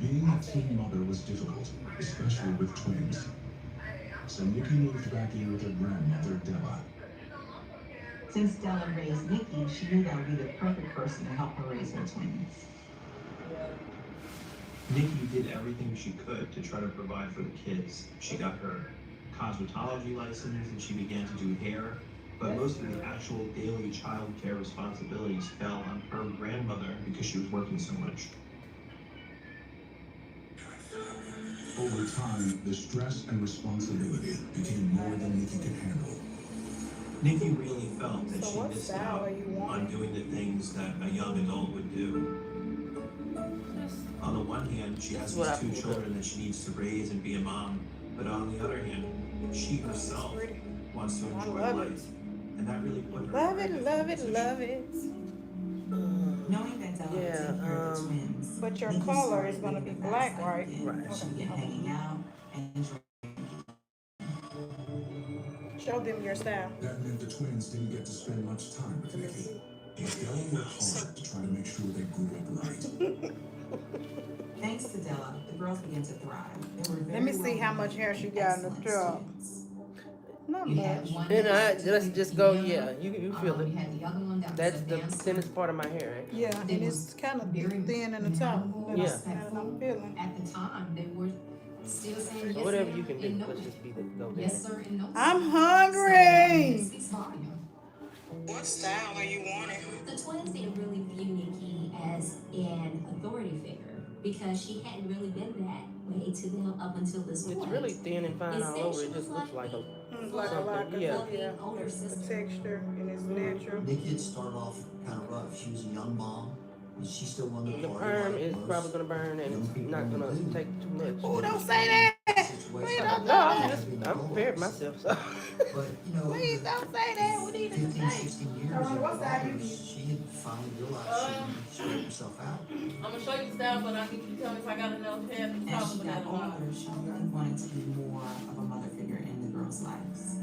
Being a teen mother was difficult, especially with twins. So Nikki moved back in with her grandmother, Della. Since Della raised Nikki, she knew that would be the perfect person to help her raise her twins. Nikki did everything she could to try to provide for the kids. She got her cosmetology license and she began to do hair, but most of the actual daily child care responsibilities fell on her grandmother because she was working so much. Over time, the stress and responsibility became more than Nikki could handle. Nikki really felt that she missed out on doing the things that a young adult would do. On the one hand, she has these two children that she needs to raise and be a mom, but on the other hand, she herself wants to enjoy life. And that really put her Love in a it, very love it, difficult love position. it. Knowing that Della would take care of the twins, But your Nikki color started is gonna living be the black, fast life right? again. She began hanging out and enjoying. Show them your style. That meant the twins didn't get to spend much time with Nikki. But Della worked hard to try to make sure they grew up right. Thanks to Della, the girls began to thrive. They were very Let me see how much hair she got in the excellent truck. students. Not You had much. one And that let's was just go, younger. yeah, you feel You it. had the other one that That's was a the dancer. thinnest part of my hair, right? Yeah, They and was it's kind of very thin in the top. memorable, Yeah. That's how I'm feeling. At the time, they were still saying yes, Whatever sir, you can do, and no, let's just be the go there. yes, sir, and no, sir. I'm So, hungry. it speaks volume. What style are you wanting? The twins didn't really view Nikki as an authority figure because she hadn't really been that way to them up until this point. It's really thin and fine all Instead, over. she It was just looks like a Like a something. of Yeah. yeah. older The sister. texture and it's natural. Nikki had started off kind of rough. She was a young mom. And she still wanted to The party. perm like is most probably gonna burn and young it's people not gonna do. take too much. Oh, don't say that. Situation. don't No, say I'm prepared myself. So. But, you know, Please don't say that. What do you 15, 16 years Alright, of what's that? daughters, she had finally realized she straightened herself out. I'm gonna show you the style, but I need you to tell me if I got enough hair to As talk she about got that or not. older, she really wanted to be more of a mother figure in the girls' lives.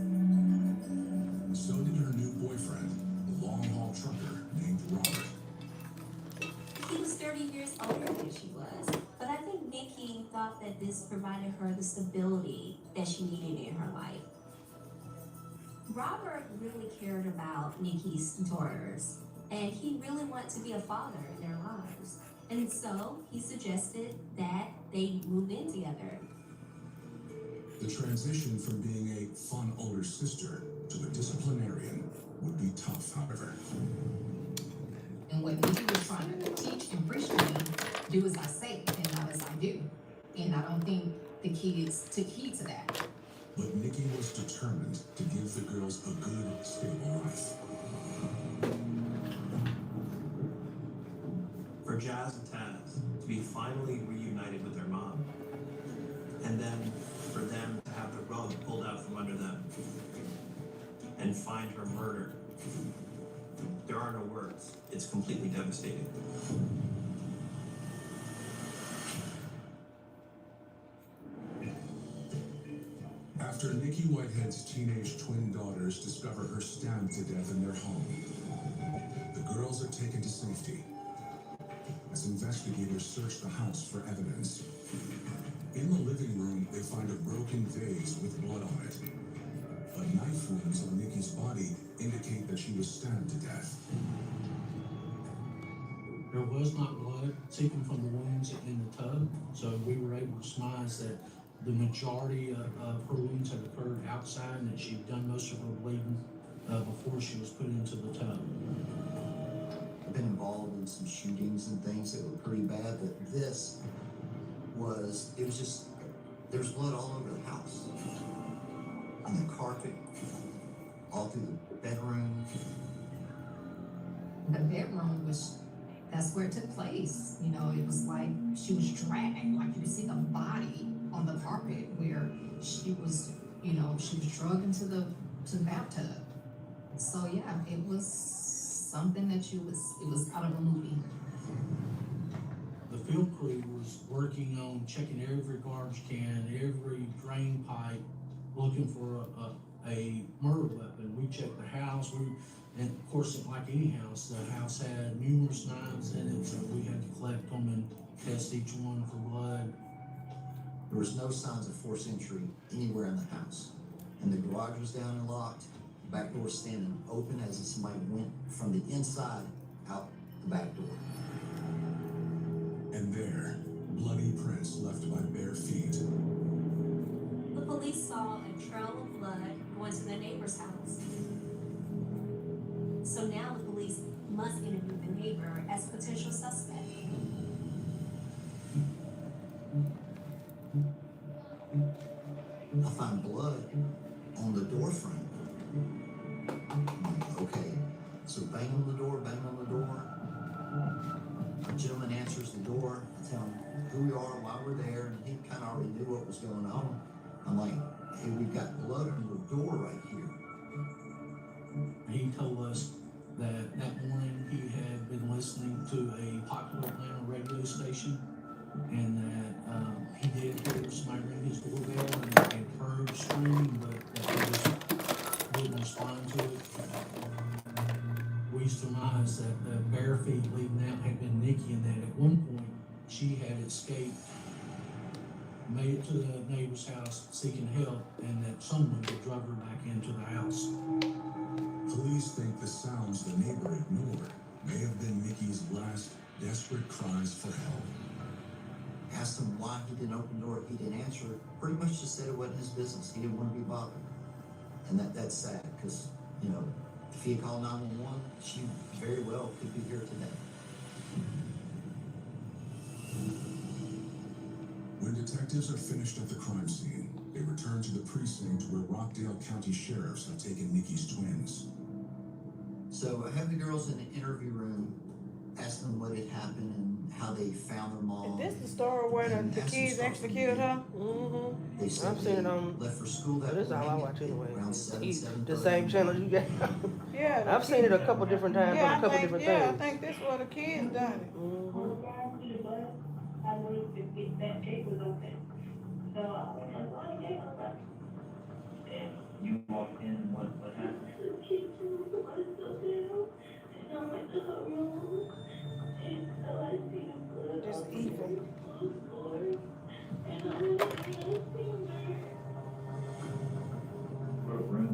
So did her new boyfriend, a long-haul trucker named Robert. He was 30 years older than she was. But I think Nikki thought that this provided her the stability that she needed in her life. Robert really cared about Nikki's daughters, and he really wanted to be a father in their lives. And so he suggested that they move in together. The transition from being a fun older sister to a disciplinarian would be tough, however. And what Nikki was trying to teach and preach to me, do as I say and not as I do. And I don't think the kids took heed to that. But Nikki was determined to give the girls a good, stable life. For Jazz and Taz to be finally reunited with their mom, and then for them to have the rug pulled out from under them and find her murdered. There are no words. It's completely devastating. After Nikki Whitehead's teenage twin daughters discover her stabbed to death in their home, the girls are taken to safety as investigators search the house for evidence. In the living room, they find a broken vase with blood on it. But knife wounds on Nikki's body indicate that she was stabbed to death. There was not blood seeping from the wounds in the tub, so we were able to surmise that the majority of her wounds had occurred outside and that she'd done most of her bleeding before she was put into the tub. I've been involved in some shootings and things that were pretty bad, but this was, it was just, there was blood all over the house. On the carpet, all through the bedroom. The bedroom was, that's where it took place. You know, it was like she was dragged, like you could see the body on the carpet where she was, you know, she was drugged into the bathtub. So yeah, it was something that it was out of a movie. The field crew was working on checking every garbage can, every drain pipe, looking for a murder weapon. We checked the house, and of course, like any house, the house had numerous knives in it, so we had to collect them and test each one for blood. There was no signs of forced entry anywhere in the house. And the garage was down and locked, the back door standing open as if somebody went from the inside out the back door. And there, bloody prints left by bare feet. The police saw a trail of blood going to the neighbor's house. So now the police must interview the neighbor as potential suspect. I find blood on the door frame. Okay, so bang on the door, bang on the door. A gentleman answers the door. I tell him who we are, why we're there, and he kind of already knew what was going on. I'm like, hey, we've got blood on the door right here. He told us that morning he had been listening to a popular Atlanta radio station, and that he did hear somebody ring his doorbell and heard screaming, but that he just didn't respond to it. We surmised that the bare feet leading out had been Nikki, and that at one point she had escaped, made it to the neighbor's house seeking help, and that someone had drug her back into the house. Police think the sounds the neighbor ignored may have been Nikki's last desperate cries for help. Asked him why he didn't open the door. He didn't answer. Pretty much just said it wasn't his business. He didn't want to be bothered. And that's sad because, you know, if he had called 911, she very well could be here today. When detectives are finished at the crime scene, they return to the precinct where Rockdale County sheriffs have taken Nikki's twins. So I have the girls in the interview room, asking them what had happened and how they found their mom. Is this the story where the kids actually killed her? Mm-hmm. They said I've seen it they on. left for school that This is all I morning watch anyway. around 7, The 7:30. same channel you got. Yeah. I've seen it a couple different times on a couple different I things. think this where the kids done it. Mm-hmm. I noticed that gate was open. So I went and saw the gate open. And you walked in and what happened? The kids was still down. And I went to her room. And so I see the blood. Just evil. And I went and I seen her. What room?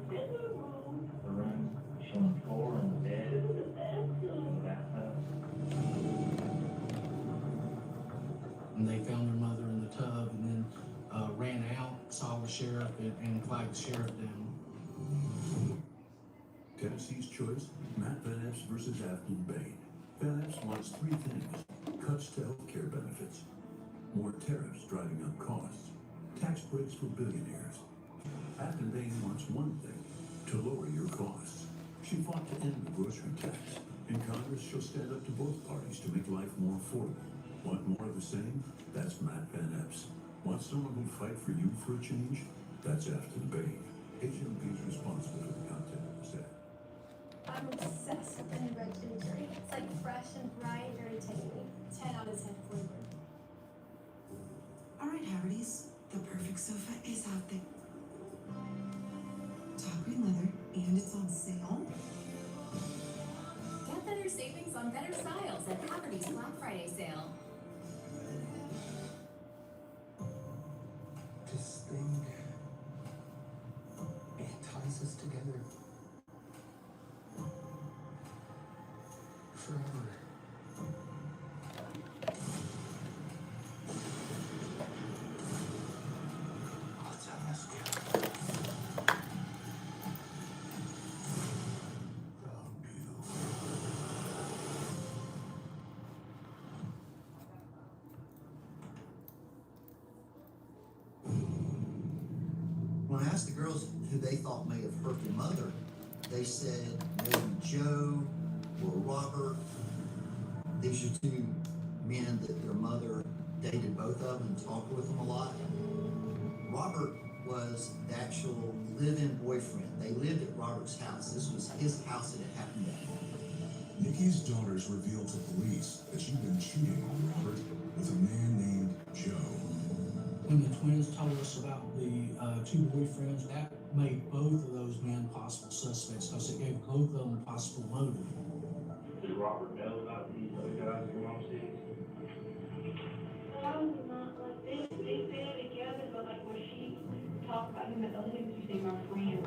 In the room. The room? She on the floor and the bed? In the bathtub. In the bathtub. And they found their mother in the tub, and then ran out, saw the sheriff, and flagged the sheriff down. Tennessee's choice, Matt Van Epps versus Afton Bain. Van Epps wants three things: cuts to health care benefits, more tariffs driving up costs, tax breaks for billionaires. Afton Bain wants one thing: to lower your costs. She fought to end the grocery tax. In Congress, she'll stand up to both parties to make life more affordable. Want more of the same? That's Matt Van Epps. Want someone who'll fight for you for a change? That's Afton Bain. HMP is responsible for the content of this ad. I'm obsessed with the new red ginger. It's like fresh and bright, very tangy. 10 out of 10 flavor. All right, Haverty's, the perfect sofa is out there. Top green leather, and it's on sale. Get better savings on better styles at Haverty's Black Friday sale. This thing, it ties us together forever. Let's have this go. When I asked the girls who they thought may have hurt their mother, they said maybe Joe or Robert. These are two men that their mother dated both of them and talked with them a lot. Robert was the actual live-in boyfriend. They lived at Robert's house. This was his house that it happened at. Nikki's daughters revealed to police that she'd been cheating on Robert with a man named Joe. When the twins told us about the two boyfriends, that made both of those men possible suspects because it gave both of them a possible motive. Did Robert know about these other guys your mom said? I was not like this.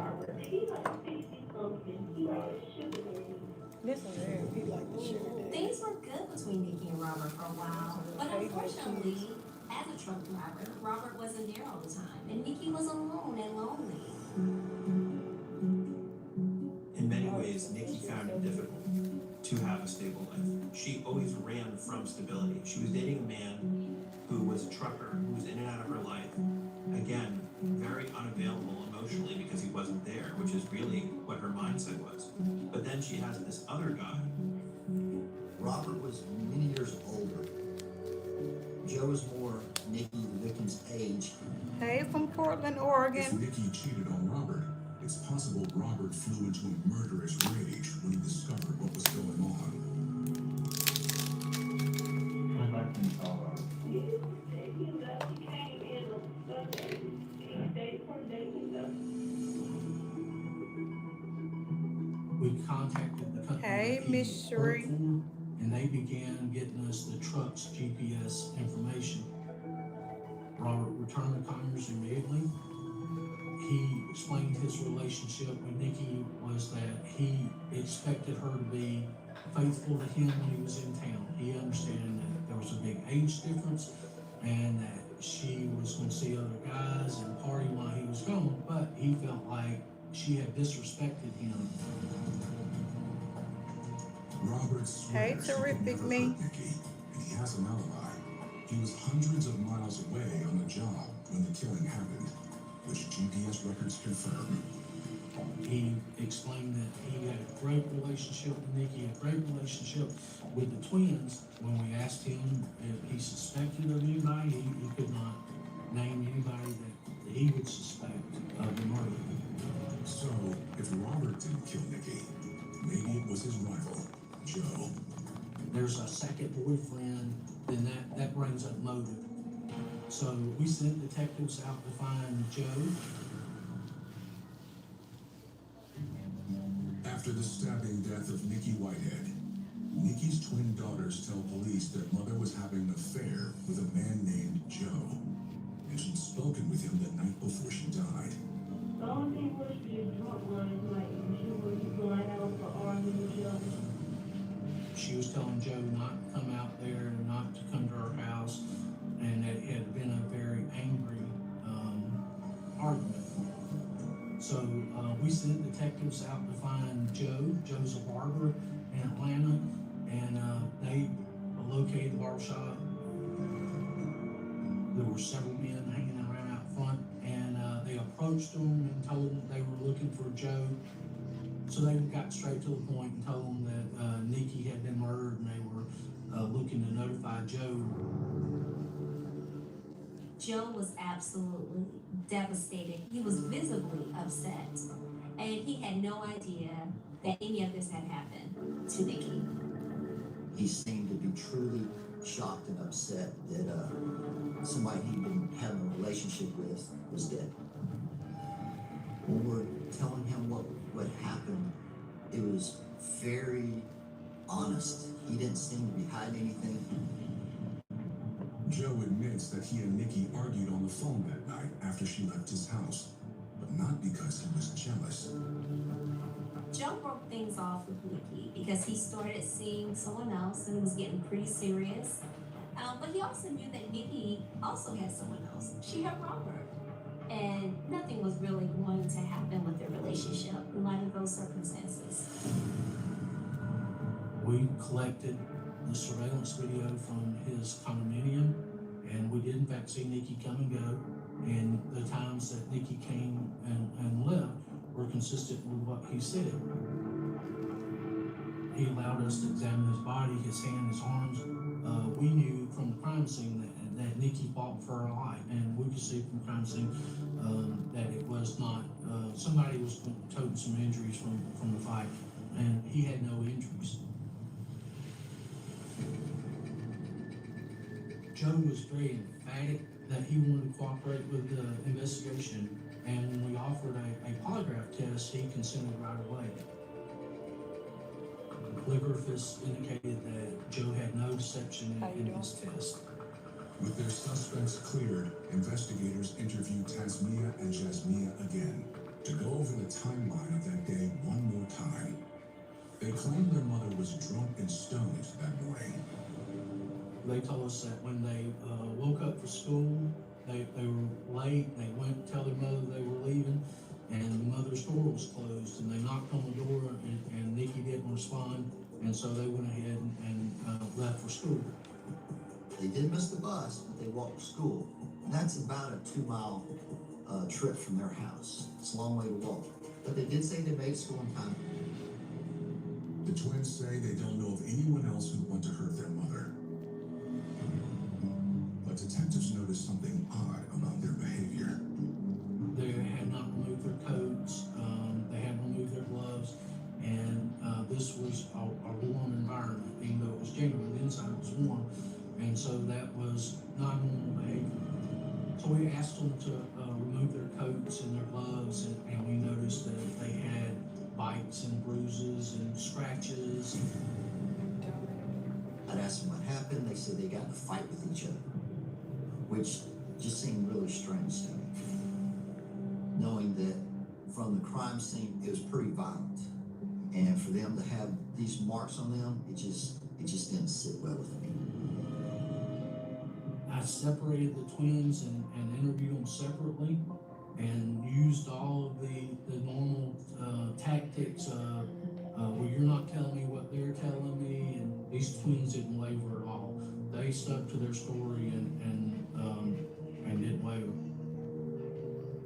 Robert. He like 60 something. He like a sugar baby. Listen to him. He like the sugar daddy. Things were good between Nikki and Robert for a while, but unfortunately, as a truck driver, Robert wasn't there all the time, and Nikki was alone and lonely. In many ways, Nikki found it difficult to have a stable life. She always ran from stability. She was dating a man who was a trucker, who was in and out of her life. Again, very unavailable emotionally because he wasn't there, which is really what her mindset was. But then she has this other guy. Robert was many years older. Joe was more Nikki, the victim's age. Hey, from Portland, If Oregon. Nikki cheated on Robert, it's possible Robert flew into a murderous rage when he discovered what was going on. I'd like to call Robert. He came in on Sunday. He stayed for a day with us. We contacted the company Hey, that he Miss worked Sheree. for, and they began getting us the truck's GPS information. Robert returned to Conyers immediately. He explained his relationship with Nikki was that he expected her to be faithful to him when he was in town. He understood that there was a big age difference and that she was going to see other guys and party while he was gone, but he felt like she had disrespected him. Robert Hey, swears he could terrific never me. hurt Nikki, and he has an alibi. He was hundreds of miles away on the job when the killing happened, which GPS records confirm. He explained that he had a great relationship with Nikki, a great relationship with the twins. When we asked him if he suspected of anybody, he could not name anybody that he would suspect of the murder. So, if Robert didn't kill Nikki, maybe it was his rival, Joe. There's a second boyfriend, then that brings up motive. So we sent detectives out to find Joe. After the stabbing death of Nikki Whitehead, Nikki's twin daughters tell police their mother was having an affair with a man named Joe, and she'd spoken with him the night before she died. The only thing was she was drunk was like she was going out for arguing with each other. She was telling Joe not to come out there, not to come to her house, and that it had been a very angry argument. So we sent detectives out to find Joe. Joe's a barber in Atlanta, and they located the barbershop. There were several men hanging around out front, and they approached them and told them they were looking for Joe. So they got straight to the point and told them that Nikki had been murdered, and they were looking to notify Joe. Joe was absolutely devastated. He was visibly upset, and he had no idea that any of this had happened to Nikki. He seemed to be truly shocked and upset that somebody he'd been having a relationship with was dead. When we're telling him what happened, it was very honest. He didn't seem to be hiding anything. Joe admits that he and Nikki argued on the phone that night after she left his house, but not because he was jealous. Joe broke things off with Nikki because he started seeing someone else and it was getting pretty serious. But he also knew that Nikki also had someone else. She had Robert. And nothing was really going to happen with their relationship in light of those circumstances. We collected the surveillance video from his condominium, and we did in fact see Nikki come and go, and the times that Nikki came and left were consistent with what he said. He allowed us to examine his body, his hand, his arms. We knew from the crime scene that Nikki fought for her life, and we could see from the crime scene that it was not, somebody was toting some injuries from the fight, and he had no injuries. Joe was very emphatic that he wanted to cooperate with the investigation, and when we offered a polygraph test, he consented right away. Polygraphists indicated that Joe had no deception in his test. With their suspects cleared, investigators interviewed Tasmia and Jasmia again. To go over the timeline of that day one more time, they claimed their mother was drunk and stoned that morning. They told us that when they woke up for school, they were late. They went to tell their mother they were leaving, and the mother's door was closed. And they knocked on the door, and Nikki didn't respond, and so they went ahead and left for school. They did miss the bus, but they walked to school. And that's about a 2-mile trip from their house. It's a long way to walk. But they did say they made school in time. The twins say they don't know of anyone else who would want to hurt their mother. But detectives noticed something odd about their behavior. They had not removed their coats, they hadn't removed their gloves, and this was a warm environment, even though it was January, the inside was warm, and so that was not normal behavior. So we asked them to remove their coats and their gloves, and we noticed that they had bites and bruises and scratches. I'd asked them what happened. They said they got in a fight with each other, which just seemed really strange to me. Knowing that from the crime scene, it was pretty violent. And for them to have these marks on them, it just didn't sit well with me. I separated the twins and interviewed them separately and used all of the normal tactics where you're not telling me what they're telling me, and these twins didn't waver at all. They stuck to their story and didn't waver.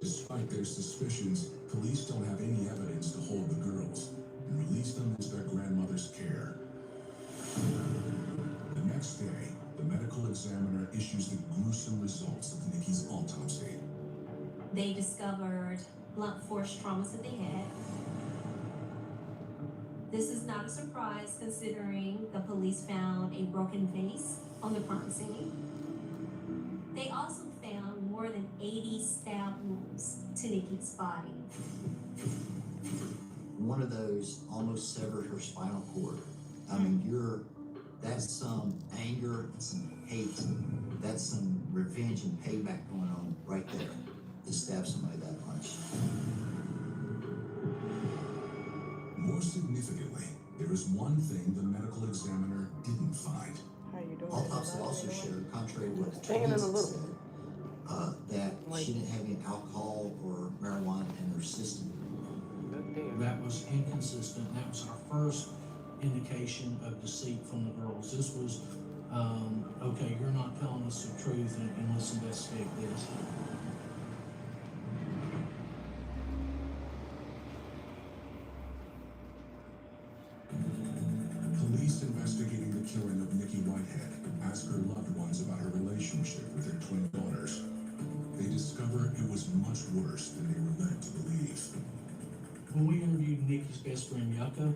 Despite their suspicions, police don't have any evidence to hold the girls and release them into their grandmother's care. The next day, the medical examiner issues the gruesome results of Nikki's autopsy. They discovered blunt force traumas that they had. This is not a surprise considering the police found a broken vase on the crime scene. They also found more than 80 stab wounds to Nikki's body. One of those almost severed her spinal cord. I mean, that's some anger, some hate, that's some revenge and payback going on right there to stab somebody that much. More significantly, there is one thing the medical examiner didn't find. How you doing? Autopsy also showed, contrary to what the Hanging in a twins little said, that she didn't have any alcohol or marijuana in her system. That was inconsistent. That was our first indication of deceit from the girls. This was, okay, you're not telling us the truth, and let's investigate this. Police investigating the killing of Nikki Whitehead ask her loved ones about her relationship with their twin daughters. They discover it was much worse than they were led to believe. When we interviewed Nikki's best friend, Yucca,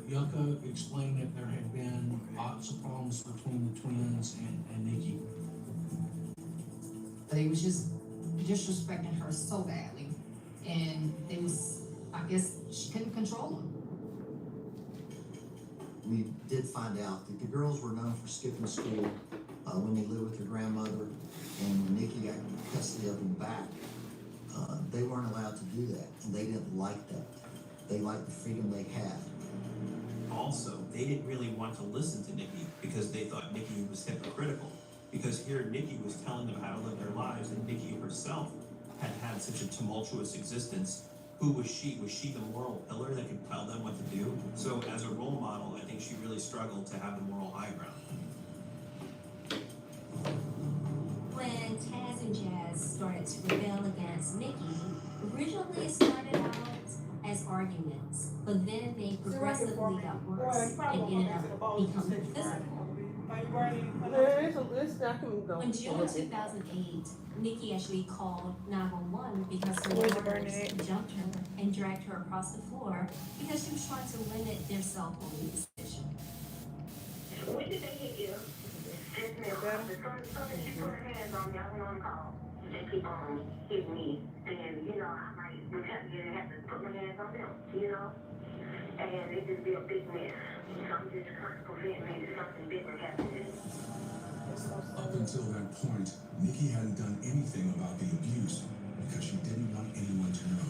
Yucca explained that there had been lots of problems between the twins and Nikki. They was just disrespecting her so badly, and I guess she couldn't control them. We did find out that the girls were known for skipping school when they lived with their grandmother, and when Nikki got custody of them back, they weren't allowed to do that, and they didn't like that. They liked the freedom they had. Also, they didn't really want to listen to Nikki because they thought Nikki was hypocritical. Because here Nikki was telling them how to live their lives, and Nikki herself had had such a tumultuous existence. Who was she? Was she the moral pillar that could tell them what to do? So as a role model, I think she really struggled to have the moral high ground. When Taz and Jazz started to rebel against Nikki, originally it started out as arguments, but then they progressively got worse and ended up becoming physical. In June 2008, Nikki actually called 911 because her neighbors jumped her and dragged her across the floor because she was trying to limit their cell phone usage. When did they hit you? Just now. The something she put her hands on me, I went on call. They keep on hitting me. And, you know, I might have to put my hands on them, you know? And it just be a big mess. So I'm just trying to prevent maybe something bigger happening. Up until that point, Nikki hadn't done anything about the abuse because she didn't want anyone to know.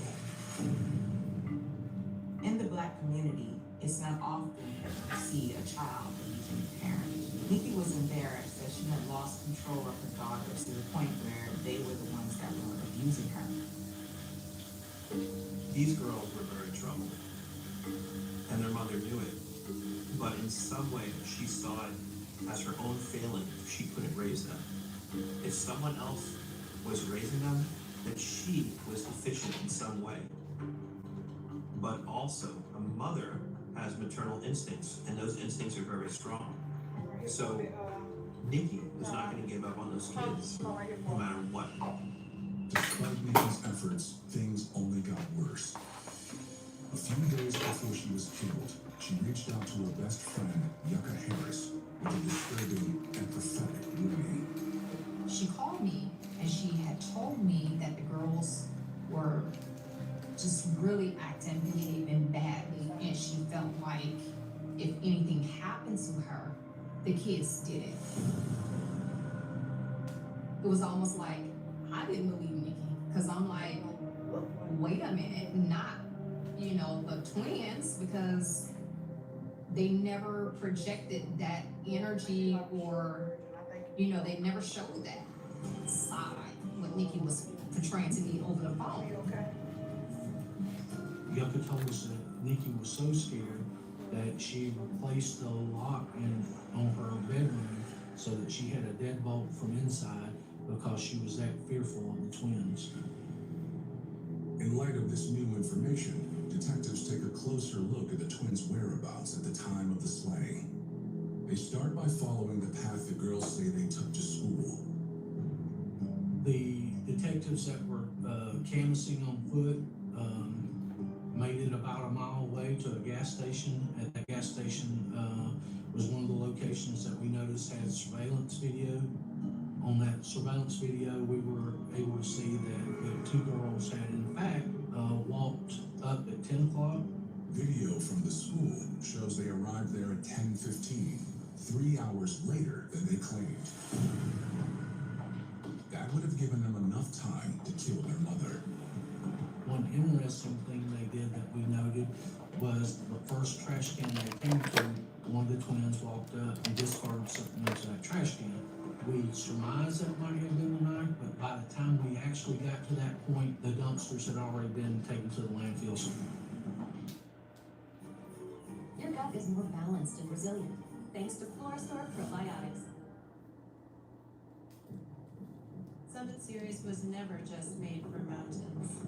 It's not often that you see a child abusing a parent. Nikki was embarrassed that she had lost control of her daughters to the point where they were the ones that were abusing her. These girls were very troubled, and their mother knew it. But in some way, she saw it as her own failing. She couldn't raise them. If someone else was raising them, that she was deficient in some way. But also, a mother has maternal instincts, and those instincts are very strong. So, Nikki was not going to give up on those kids, no matter what. Despite Nikki's efforts, things only got worse. A few days before she was killed, she reached out to her best friend, Yucca Harris, with a disturbing and prophetic warning. She called me and she had told me that the girls were just really acting, behaving badly, and she felt like if anything happened to her, the kids did it. It was almost like I didn't believe Nikki, because I'm like, wait a minute, not, the twins, because they never projected that energy or, they never showed that side, what Nikki was portraying to me over the phone. Yucca told us that Nikki was so scared that she replaced the lock on her bedroom so that she had a deadbolt from inside because she was that fearful of the twins. In light of this new information, detectives take a closer look at the twins' whereabouts at the time of the slaying. They start by following the path the girls say they took to school. The detectives that were canvassing on foot made it about a mile away to a gas station. At that gas station was one of the locations that we noticed had surveillance video. On that surveillance video, we were able to see that the two girls had in fact walked up at 10 o'clock. Video from the school shows they arrived there at 10:15, 3 hours later than they claimed. That would have given them enough time to kill their mother. One interesting thing they did that we noted was the first trash can they came to, one of the twins walked up and discarded something into that trash can. We surmised that might have been the knife, but by the time we actually got to that point, the dumpsters had already been taken to the landfill. Your gut is more balanced and resilient thanks to Fluoroscore Probiotics. Summit Series was never just made for mountains.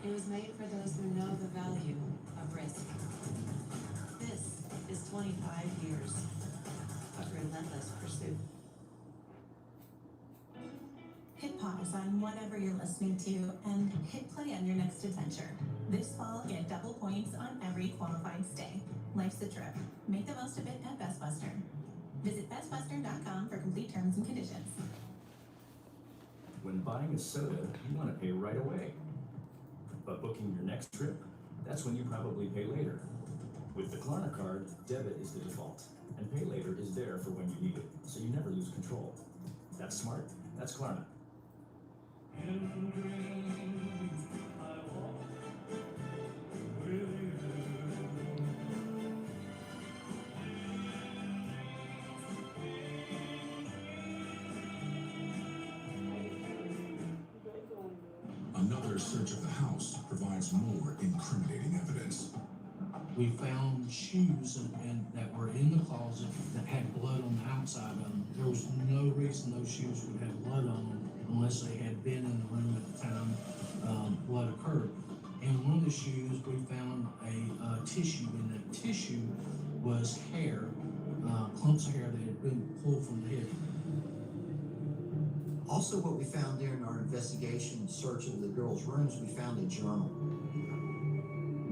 It was made for those who know the value of risk. This is 25 years of relentless pursuit. Hit pause on whatever you're listening to and hit play on your next adventure. This fall, get double points on every qualified stay. Life's a trip. Make the most of it at Best Western. Visit bestwestern.com for complete terms and conditions. When buying a soda, you want to pay right away. But booking your next trip, that's when you probably pay later. With the Klarna card, debit is the default, and pay later is there for when you need it, so you never lose control. That's smart. That's Klarna. Another search of the house provides more incriminating evidence. We found shoes and that were in the closet that had blood on the outside of them. There was no reason those shoes would have blood on them unless they had been in the room at the time blood occurred. In one of the shoes, we found a tissue, and that tissue was hair, clumps of hair that had been pulled from the head. Also, what we found during our investigation search of the girls' rooms, we found a journal.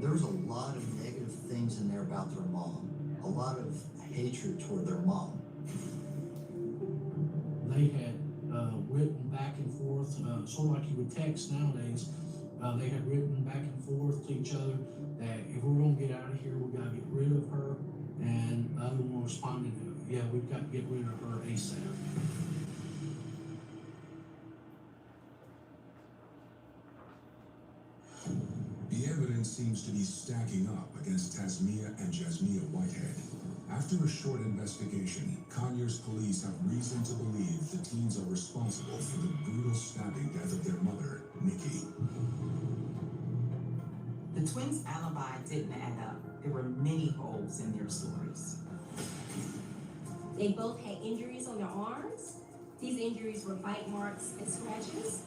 There was a lot of negative things in there about their mom, a lot of hatred toward their mom. They had written back and forth, sort of like you would text nowadays. They had written back and forth to each other that if we're going to get out of here, we got to get rid of her. And the other one responded, yeah, we've got to get rid of her ASAP. The evidence seems to be stacking up against Tasmia and Jasmia Whitehead. After a short investigation, Conyers police have reason to believe the teens are responsible for the brutal stabbing death of their mother, Nikki. The twins' alibi didn't add up. There were many holes in their stories. They both had injuries on their arms. These injuries were bite marks and scratches.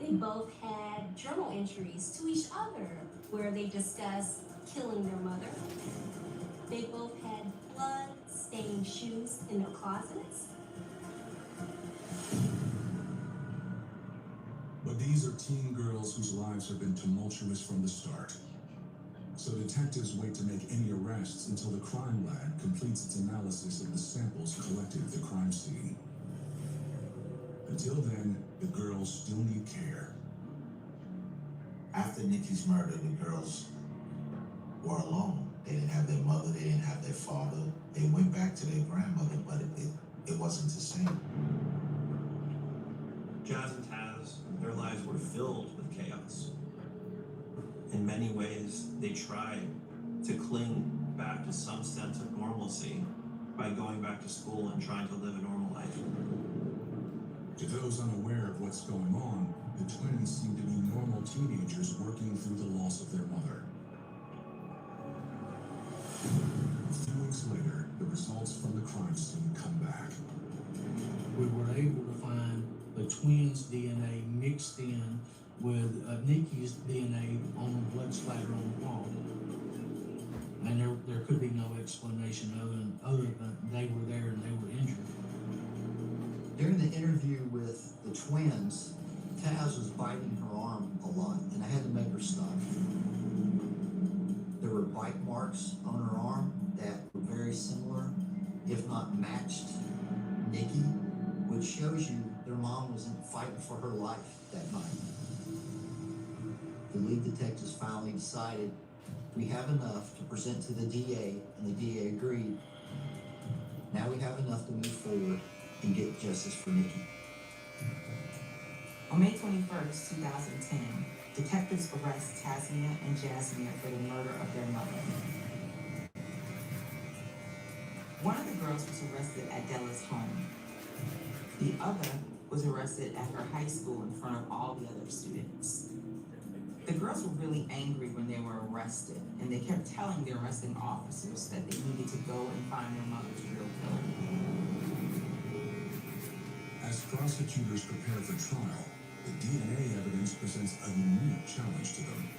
They both had journal entries to each other where they discussed killing their mother. They both had blood-stained shoes in their closets. But these are teen girls whose lives have been tumultuous from the start. So detectives wait to make any arrests until the crime lab completes its analysis of the samples collected at the crime scene. Until then, the girls still need care. After Nikki's murder, the girls were alone. They didn't have their mother, they didn't have their father. They went back to their grandmother, but it wasn't the same. Jazz and Taz, their lives were filled with chaos. In many ways, they tried to cling back to some sense of normalcy by going back to school and trying to live a normal life. To those unaware of what's going on, the twins seem to be normal teenagers working through the loss of their mother. A few weeks later, the results from the crime scene come back. We were able to find the twins' DNA mixed in with Nikki's DNA on the blood splatter on the wall. And there could be no explanation other than they were there and they were injured. During the interview with the twins, Taz was biting her arm a lot, and I had to make her stop. There were bite marks on her arm that were very similar, if not matched, Nikki, which shows you their mom was fighting for her life that night. The lead detectives finally decided we have enough to present to the DA, and the DA agreed. Now we have enough to move forward and get justice for Nikki. On May 21st, 2010, detectives arrest Tasmia and Jasmia for the murder of their mother. One of the girls was arrested at Della's home. The other was arrested at her high school in front of all the other students. The girls were really angry when they were arrested, and they kept telling the arresting officers that they needed to go and find their mother's real killer. As prosecutors prepare for trial, the DNA evidence presents a unique challenge to them.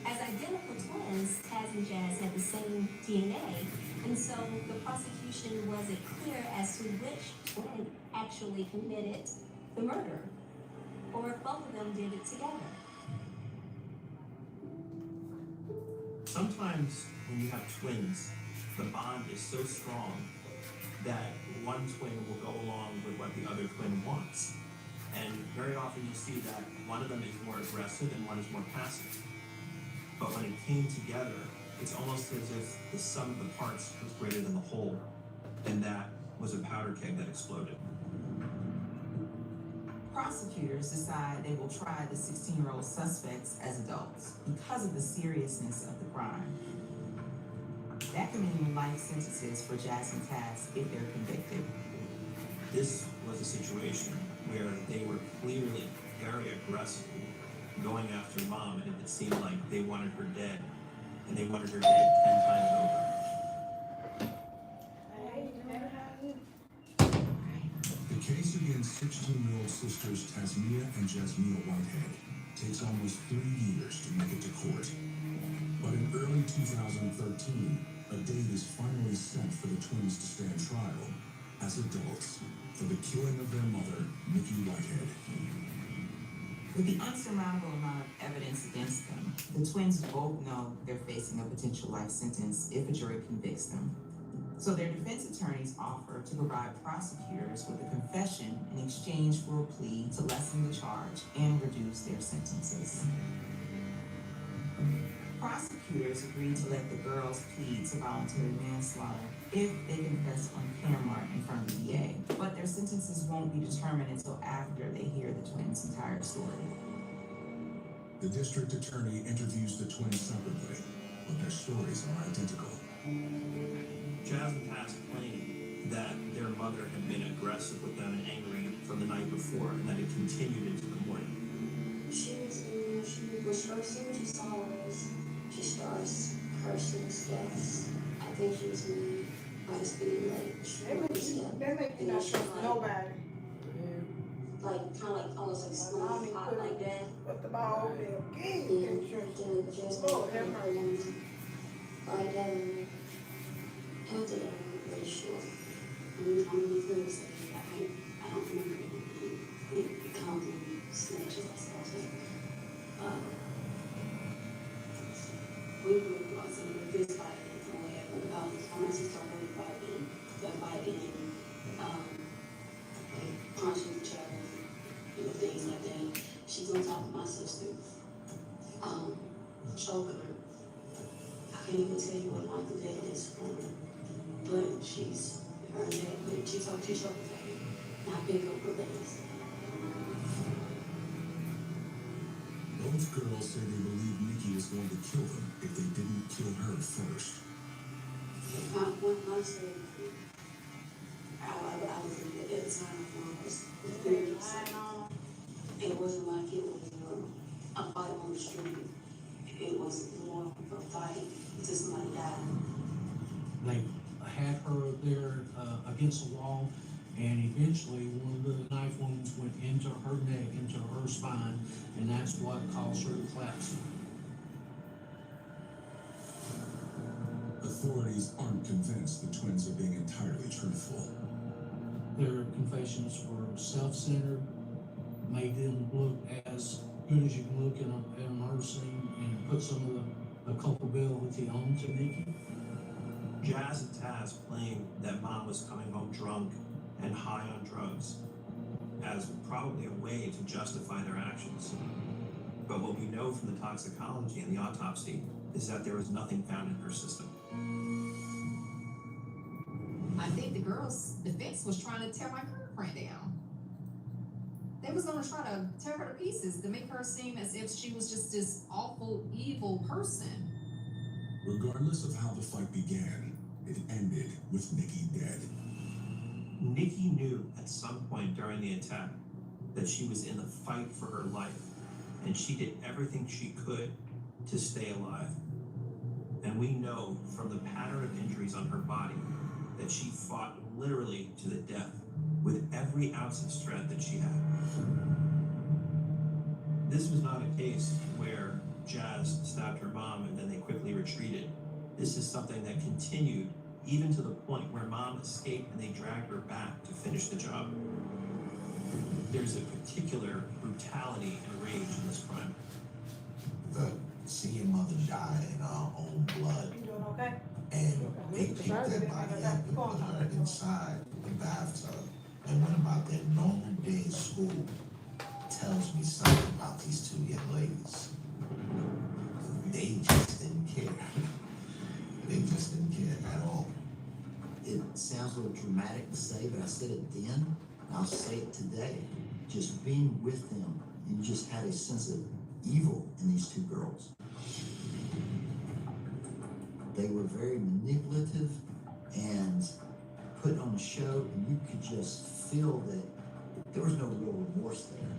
As identical twins, Taz and Jazz had the same DNA, and so the prosecution wasn't clear as to which twin actually committed the murder, or if both of them did it together. Sometimes when you have twins, the bond is so strong that one twin will go along with what the other twin wants. And very often you see that one of them is more aggressive and one is more passive. But when it came together, it's almost as if the sum of the parts was greater than the whole. And that was a powder keg that exploded. Prosecutors decide they will try the 16-year-old suspects as adults because of the seriousness of the crime. That could mean life sentences for Jazz and Taz if they're convicted. This was a situation where they were clearly very aggressive, going after Mom, and it seemed like they wanted her dead, and they wanted her dead 10 times over. The case against 16-year-old sisters Tasmia and Jasmia Whitehead takes almost 3 years to make it to court. But in early 2013, a date is finally set for the twins to stand trial as adults for the killing of their mother, Nikki Whitehead. With the unsurmountable amount of evidence against them, the twins both know they're facing a potential life sentence if a jury convicts them. So their defense attorneys offer to provide prosecutors with a confession in exchange for a plea to lessen the charge and reduce their sentences. Prosecutors agreed to let the girls plead to voluntary manslaughter if they confess on camera in front of the DA, but their sentences won't be determined until after they hear the twins' entire story. The district attorney interviews the twins separately, but their stories are identical. Jazz and Taz claim that their mother had been aggressive with them and angry from the night before, and that it continued into the morning. She was first thing she saw was she starts cursing stuff. I think she was mad by us being late. That make you not trust nobody. Like kind of like almost like small pot like that. But the ball there again. Then just like that. Like that. After that, I'm pretty sure. I'm really clear to say I don't remember anything. It comes in snatches like stuff. We were on some of this fighting and whatever. Once he started fighting, like punching each other, things like that. She's gonna talk to my sister, choke her. I can't even tell you what like the day is for her, but she's her neck, but she choked her. And I pick up her legs. Both girls say they believe Nikki was going to kill them if they didn't kill her first. When I said I was at the time I was very upset. It wasn't like it was a fight on the street. It was more of a fight until somebody died. They had her there against the wall, and eventually one of the knife wounds went into her neck, into her spine, and that's what caused her to collapse. Authorities aren't convinced the twins are being entirely truthful. Their confessions were self-centered, made them look as good as you can look in a murder scene, and put some of the culpability onto Nikki. Jazz and Taz claim that Mom was coming home drunk and high on drugs as probably a way to justify their actions. But what we know from the toxicology and the autopsy is that there was nothing found in her system. I think the girl's defense was trying to tear my girlfriend down. They was gonna try to tear her to pieces to make her seem as if she was just this awful, evil person. Regardless of how the fight began, it ended with Nikki dead. Nikki knew at some point during the attack that she was in the fight for her life, and she did everything she could to stay alive. And we know from the pattern of injuries on her body that she fought literally to the death with every ounce of strength that she had. This was not a case where Jazz stabbed her mom and then they quickly retreated. This is something that continued even to the point where Mom escaped and they dragged her back to finish the job. There's a particular brutality and rage in this crime. See your mother die in our own blood. You doing okay? And they picked that body up and put her inside the bathtub and went about their normal day at school. Tells me something about these two young ladies. They just didn't care. They just didn't care at all. It sounds a little dramatic to say, but I said it then, and I'll say it today. Just being with them, you just had a sense of evil in these two girls. They were very manipulative and put on a show, and you could just feel that there was no real remorse there.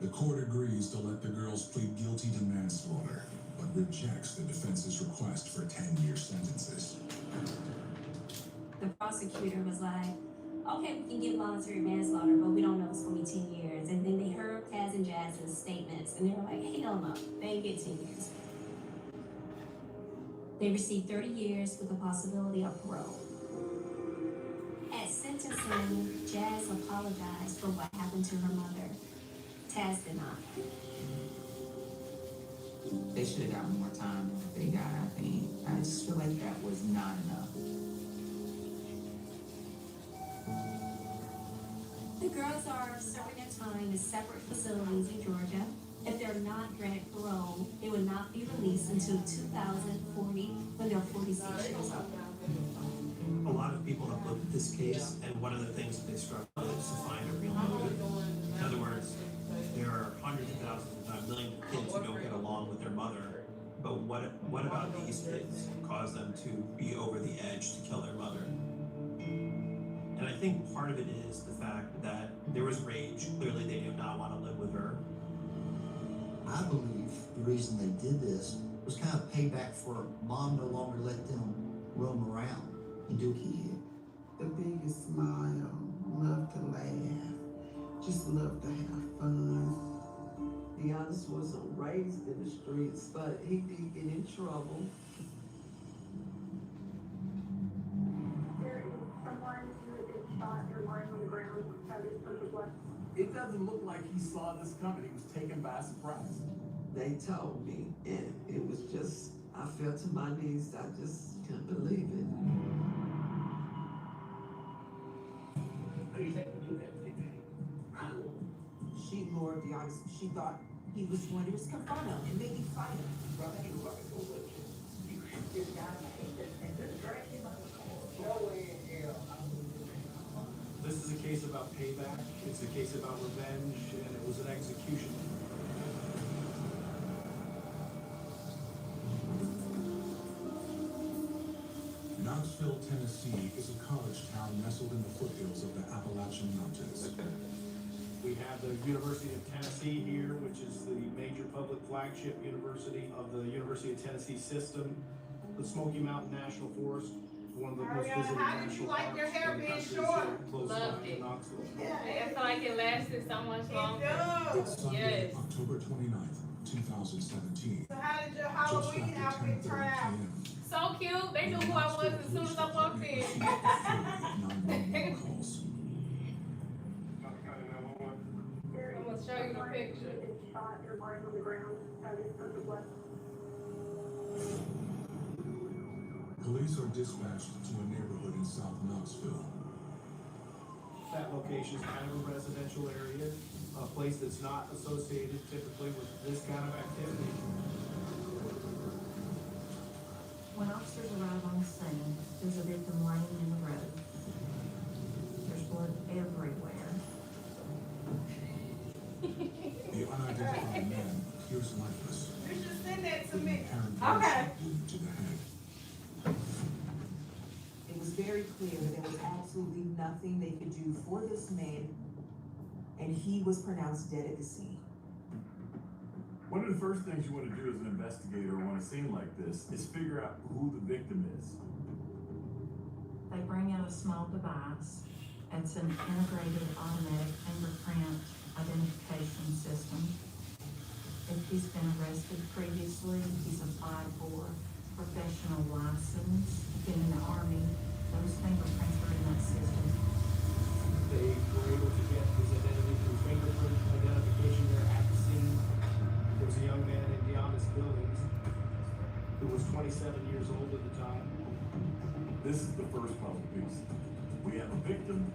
The court agrees to let the girls plead guilty to manslaughter, but rejects the defense's request for 10-year sentences. The prosecutor was like, okay, we can get voluntary manslaughter, but we don't know if it's going to be 10 years. And then they heard Taz and Jazz's statements, and they were like, hell no, they ain't get 10 years. They received 30 years with the possibility of parole. At sentencing, Jazz apologized for what happened to her mother. Taz did not. They should have gotten more time if they got, I think. I just feel like that was not enough. The girls are serving their time in separate facilities in Georgia. If they're not granted parole, they will not be released until 2040 when they're 46 years old. A lot of people have looked at this case, and one of the things that they struggle with is to find a real motive. In other words, there are hundreds of thousands, if not millions of kids who don't get along with their mother. But what about these kids cause them to be over the edge to kill their mother? And I think part of it is the fact that there was rage. Clearly, they did not want to live with her. I believe the reason they did this was kind of payback for mom no longer let them roam around and do what he did. The biggest smile, love to laugh, just love to have fun. Giannis wasn't raised in the streets, but he did get in trouble. There is someone who has been shot or lying on the ground covered with blood. It doesn't look like he saw this coming. He was taken by surprise. They told me, and it was just, I fell to my knees. I just couldn't believe it. How do you think we do that, Big Daddy? She ignored the honest. She thought he was going to just confront him and maybe fight him. This is a case about payback. It's a case about revenge, and it was an execution. Knoxville, Tennessee is a college town nestled in the foothills of the Appalachian Mountains. We have the University of Tennessee here, which is the major public flagship university of the University of Tennessee system. The Smoky Mountain National Forest, one of the most visited How did you national like your parks hair in the being country, short? so close Loved by it. Knoxville. I feel like it lasted so much longer. It's Sunday, Yes. October 29th, 2017. So how did your Just Halloween after outfit 10:30 turn out? p.m. So cute. They knew who I was as soon as I walked in. 911 calls. I'm gonna show you the picture. Shot or lying on the ground covered with blood. Police are dispatched to a neighborhood in South Knoxville. That location is kind of a residential area, a place that's not associated typically with this kind of activity. When officers arrive on scene, there's a victim laying in the road. There's blood everywhere. The unidentified man appears lifeless. You should send that to me. Apparent Okay. wound to the head. It was very clear that there was absolutely nothing they could do for this man, and he was pronounced dead at the scene. One of the first things you want to do as an investigator on a scene like this is figure out who the victim is. They bring out a small device. It's an integrated automatic fingerprint identification system. If he's been arrested previously, he's applied for professional license. Been in the Army, those fingerprints are in that system. They were able to get his identity through fingerprint identification there at the scene. There was a young man named Giannis Billings who was 27 years old at the time. This is the first puzzle piece. We have a victim.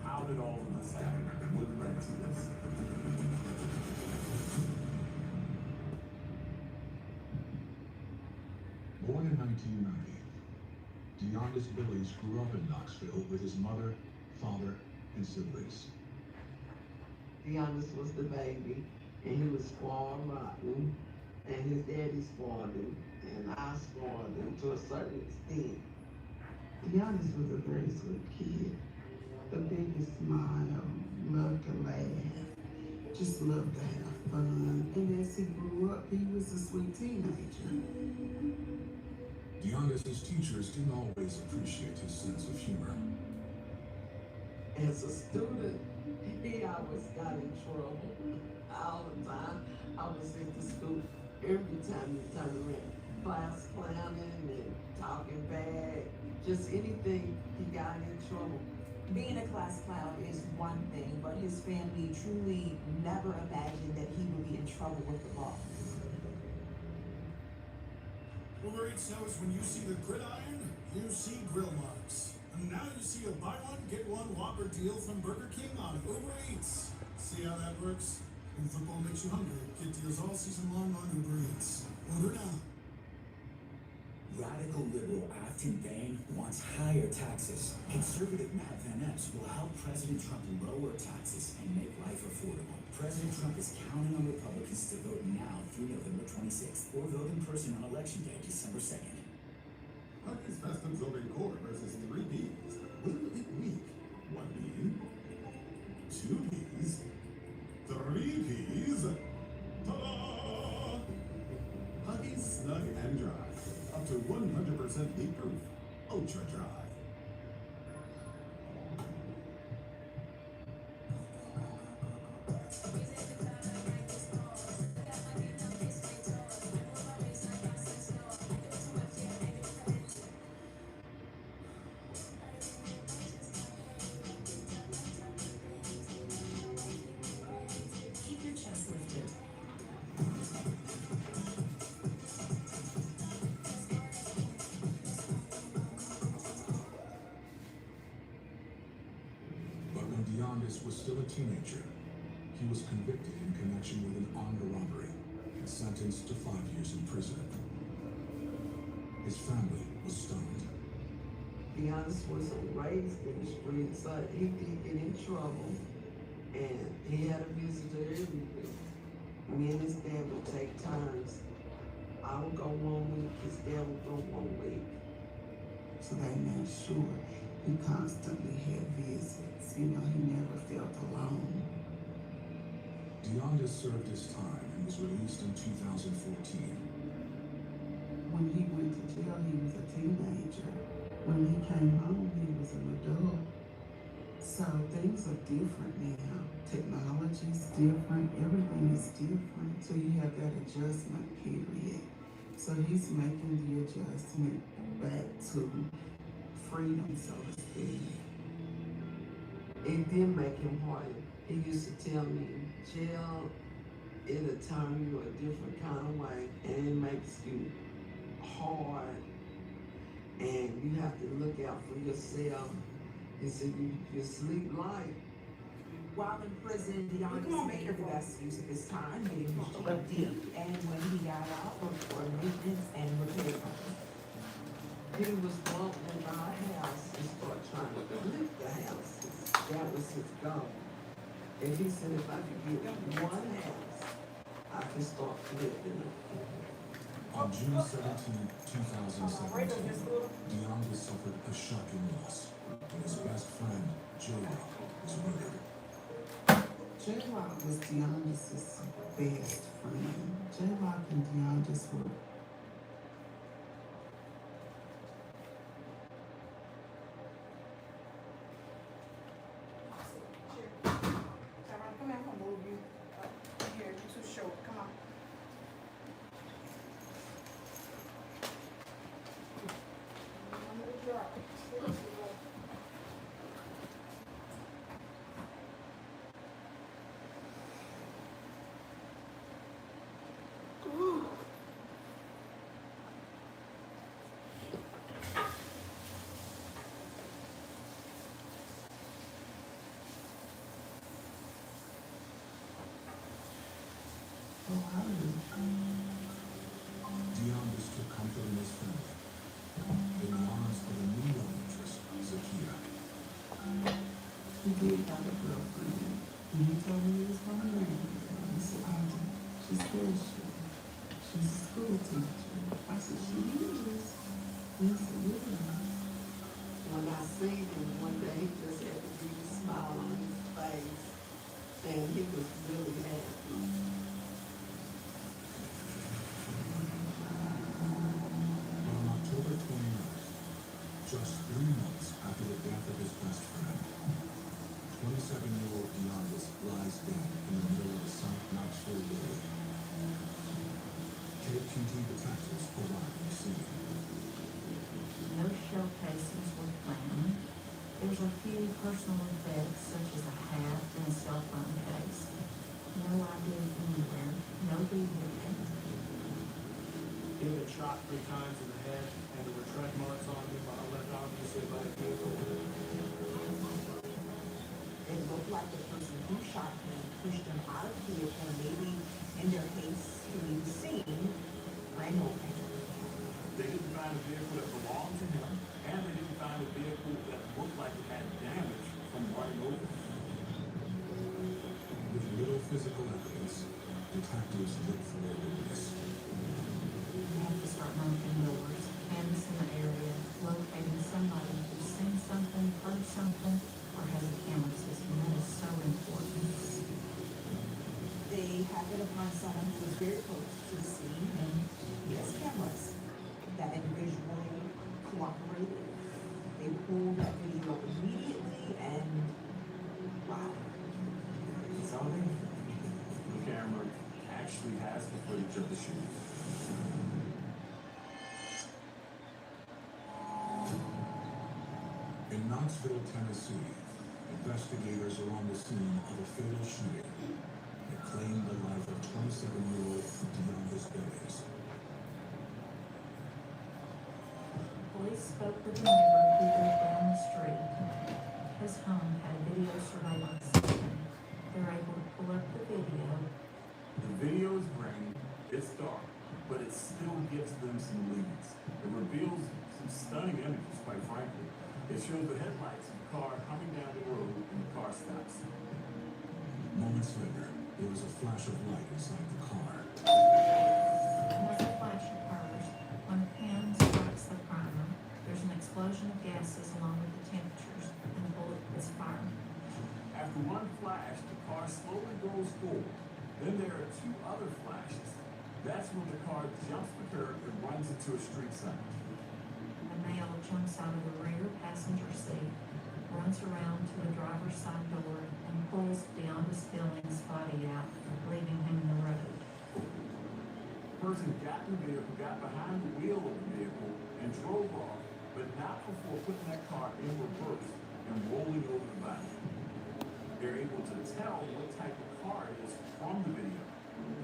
How did all of this happen? What led to this? Born in 1990, Giannis Billings grew up in Knoxville with his mother, father, and siblings. Giannis was the baby, and he was spoiled rotten, and his daddy spoiled him, and I spoiled him to a certain extent. Giannis was a very sweet kid. The biggest smile, loved to laugh, just loved to have fun. And as he grew up, he was a sweet teenager. Giannis's teachers didn't always appreciate his sense of humor. As a student, he always got in trouble all the time. I was at the school every time you turn around, class clowning and talking bad, just anything, he got in trouble. Being a class clown is one thing, but his family truly never imagined that he would be in trouble with the law. Uber Eats knows when you see the gridiron, you see grill marks. And now you see a buy one, get one Whopper deal from Burger King on Uber Eats. See how that works? When football makes you hungry, get deals all season long on Uber Eats. Order now. Radical liberal Afton Bain wants higher taxes. Conservative Matt Van Epps will help President Trump lower taxes and make life affordable. President Trump is counting on Republicans to vote now through November 26th or vote in person on Election Day, December 2nd. Huggies Custom Building Core versus 3 Ps. Will it weak? 1 P, 2 Ps, 3 Ps. Ta-da! Huggies Snug and Dry. Up to 100% leak proof. Ultra dry. Keep your chest lifted. But when Deondis was still a teenager, he was convicted in connection with an armed robbery and sentenced to 5 years in prison. His family was stunned. Deondis wasn't raised in the streets, so he did get in trouble, and he had a visitor every week. Me and his dad would take turns. I would go 1 week, his dad would go 1 week. So they made sure he constantly had visits. You know, he never felt alone. Deondis served his time and was released in 2014. When he went to jail, he was a teenager. When he came home, he was an adult. So things are different now. Technology's different. Everything is different. So you have that adjustment period. So he's making the adjustment back to freedom, so to speak. It did make him harder. He used to tell me, jail, it'll turn you a different kind of way, and it makes you hard, and you have to look out for yourself. He said, you sleep light. While in prison, Deondis made the best use of his time, getting his GED, and when he got out, worked for a maintenance and repair company. He was walking by a house and started trying to flip the houses. That was his goal. And he said, if I could get one house, I could start flipping it. On June 17, 2017, Deondis suffered a shocking loss when his best friend, J was murdered. J-Rock was Deondis' best friend. J-Rock and Deondis were Come here, I'm gonna move you. Here, you're too short. Come on. I'm gonna drop. Deondis took comfort in his family, in the arms of a new love interest, Zakia. He did have a girlfriend. And he told me he was going to marry her. I said, Auntie, she's special. She's a school teacher. I said, she is. Yes, it is. When I seen him one day, he just had a big smile on his face, and he was really happy. On October 29th, just 3 months after the death of his best friend, 27-year-old Deondis lies dead in the middle of the South Knoxville Road. KPD detectives arrive on the scene. No showcases were planned. There was a few personal effects such as a hat and a cell phone case. No ID anywhere, no video. He had been shot 3 times in the head, and there were tread marks on him, left obviously by a vehicle. It looked like the person who shot him pushed him out of the vehicle, maybe in their haste to leave the scene, ran over him. They didn't find a vehicle that belonged to him, and they didn't find a vehicle that looked like it had damage from running over. With little physical evidence, detectives look for a witness. You have to start knocking doors, canvassing the area, locating somebody who's seen something, heard something, or has a camera system. That is so important. They happened upon someone who was very close to the scene and he has cameras. That individual cooperated. They pulled that video up immediately and wow. It's all there. The camera actually has the footage of the shooting. In Knoxville, Tennessee, investigators are on the scene of a fatal shooting that claimed the life of 27-year-old Deonda's Billings. Police spoke with a neighbor who lived down the street. His home had a video surveillance system. They're able to pull up the video. The video is grainy, it's dark, but it still gives them some leads. It reveals some stunning images, quite frankly. It shows the headlights of the car coming down the road and the car stops. Moments later, there was a flash of light inside the car. Once the flash occurs, when the pin strikes the primer, there's an explosion of gases along with the temperatures, and the bullet is fired. After one flash, the car slowly goes forward. Then there are two other flashes. That's when the car jumps the curb and runs into a street sign. A male jumps out of the rear passenger seat, runs around to the driver's side door, and pulls Deonda's Billings' body out, leaving him in the road. The person got in the vehicle, got behind the wheel of the vehicle, and drove off, but not before putting that car in reverse and rolling over the body. They're able to tell what type of car it is from the video.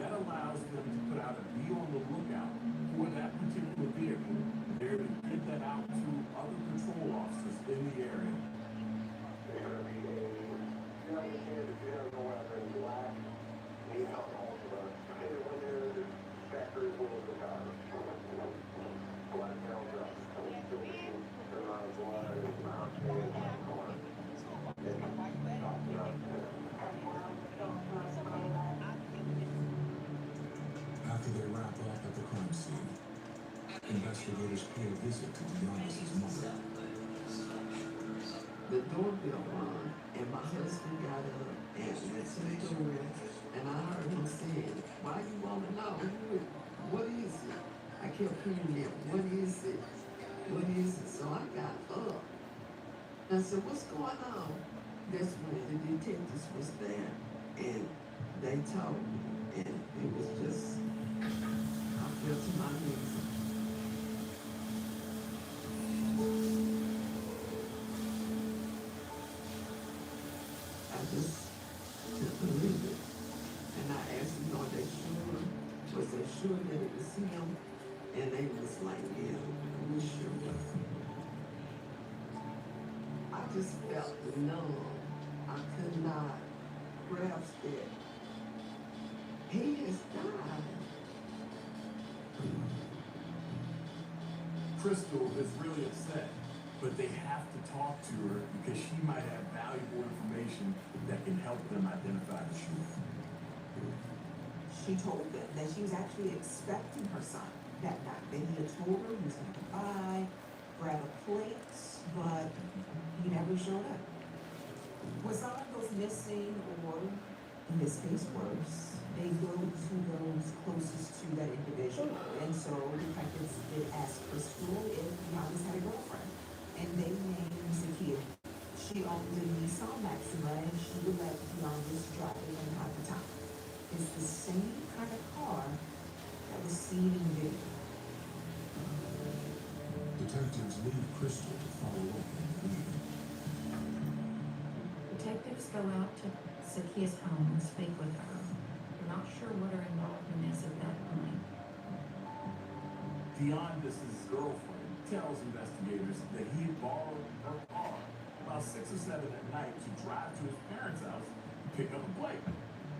That allows them to put out a be on the lookout for that particular vehicle. They're able to get that out to other patrol officers in the area. After they wrap up at the crime scene, investigators pay a visit to Deonda's mother. The doorbell rang, and my husband got up and went to the door, and I heard him saying, "Why you want to know? What is it?" I kept hearing that, "What is it? What is it?" So I got up. I said, "What's going on?" That's when the detectives was there, and they told me, and it was just, I fell to my knees. I just couldn't believe it. And I asked them, are they sure? Was they sure that it was him? And they was like, yeah, we sure was. I just felt numb. I could not grasp it. He has died. Crystal is really upset, but they have to talk to her because she might have valuable information that can help them identify the shooter. She told them that she was actually expecting her son that night. That he had told her he was going to come by, grab a plate, but he never showed up. When someone goes missing, or in this case worse, they go to those closest to that individual. And so detectives did ask Crystal if Deonda's had a girlfriend. And they named Zakia. She owned a Nissan Maxima, and she would let Deonda's drive it from time to time. It's the same kind of car that was seen in the video. Detectives leave Crystal to follow up on the lead. Detectives go out to Zakia's home and speak with her. They're not sure what her involvement is at that point. Deonda's girlfriend tells investigators that he had borrowed her car about 6 or 7 at night to drive to his parents' house and pick up a plate.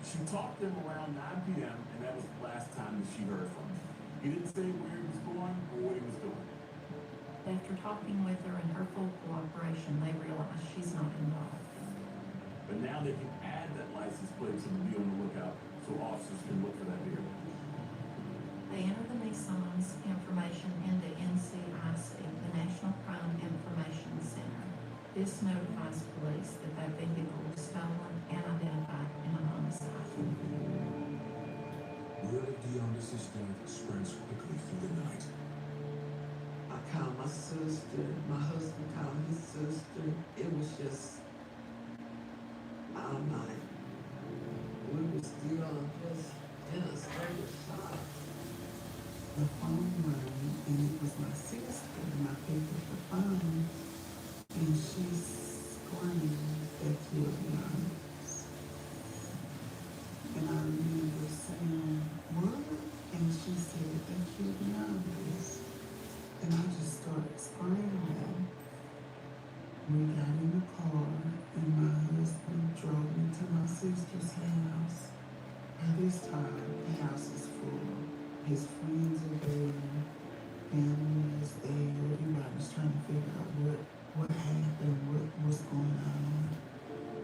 She talked to him around 9 p.m., and that was the last time that she heard from him. He didn't say where he was going or what he was doing. After talking with her and her full cooperation, they realize she's not involved. But now they can add that license plate so to be on the lookout so officers can look for that vehicle. They enter the Nissan's information into NCIC, the National Crime Information Center. This notifies police that that vehicle was stolen and identified in a homicide. Word of Dionys's death spreads quickly through the night. I called my sister, my husband called his sister. It was just all night. We were still just in a state of shock. The phone rang, and it was my sister, and I picked up the phone, and she screamed that killed Dionys. And I remember saying, what? And she said, they killed Dionys. And I just started screaming. We got in the car, and my husband drove me to my sister's house. By this time, the house is full. His friends are there, family is there. Everybody's trying to figure out what happened, what's going on.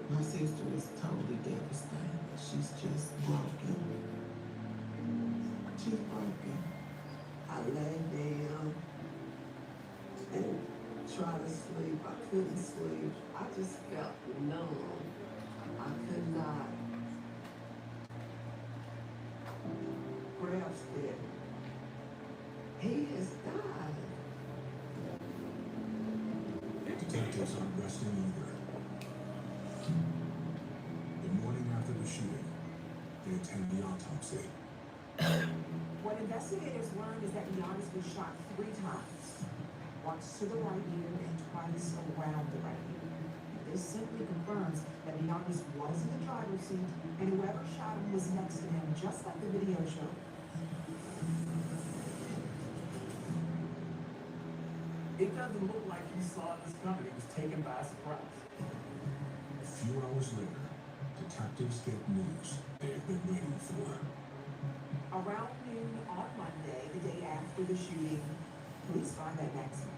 My sister is totally devastated. She's just broken. She's broken. I lay down and tried to sleep. I couldn't sleep. I just felt numb. I could not grasp it. He has died. Detectives aren't resting either. The morning after the shooting, they attend the autopsy. What investigators learned is that Dionys was shot 3 times. Once to the right ear and twice around the right ear. This simply confirms that Dionys was in the driver's seat and whoever shot him was next to him, just like the video showed. It doesn't look like he saw this coming. He was taken by surprise. A few hours later, detectives get news they've been waiting for. Around noon on Monday, the day after the shooting, police find that Maxima,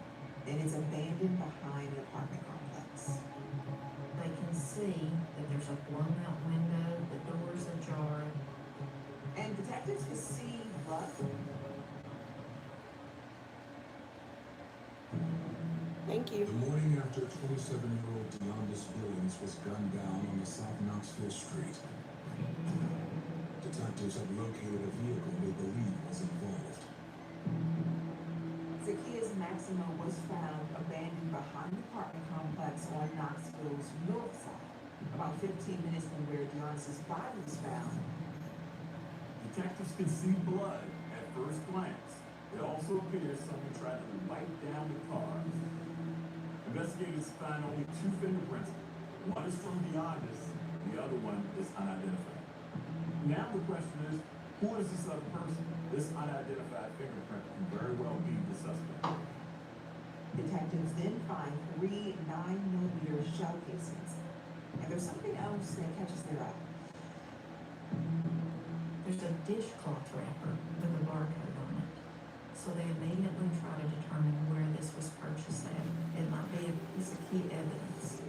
and it's abandoned behind an apartment complex. They can see that there's a blown out window, the doors ajar. And detectives can see blood. Thank you. The morning after 27-year-old Dionys Billings was gunned down on the South Knoxville Street, detectives have located a vehicle they believe was involved. Zacchaeus Maxima was found abandoned behind the apartment complex on Knoxville's north side, about 15 minutes from where Dionys's body was found. Detectives can see blood at first glance. It also appears someone tried to wipe down the car. Investigators find only 2 fingerprints. One is from Dionys, the other one is unidentified. Now the question is, who is this other person? This unidentified fingerprint can very well be the suspect. Detectives then find 3 9mm shell casings. And there's something else that catches their eye. There's a dishcloth wrapper with a barcode on it. So they immediately try to determine where this was purchased at. It might be a piece of key evidence.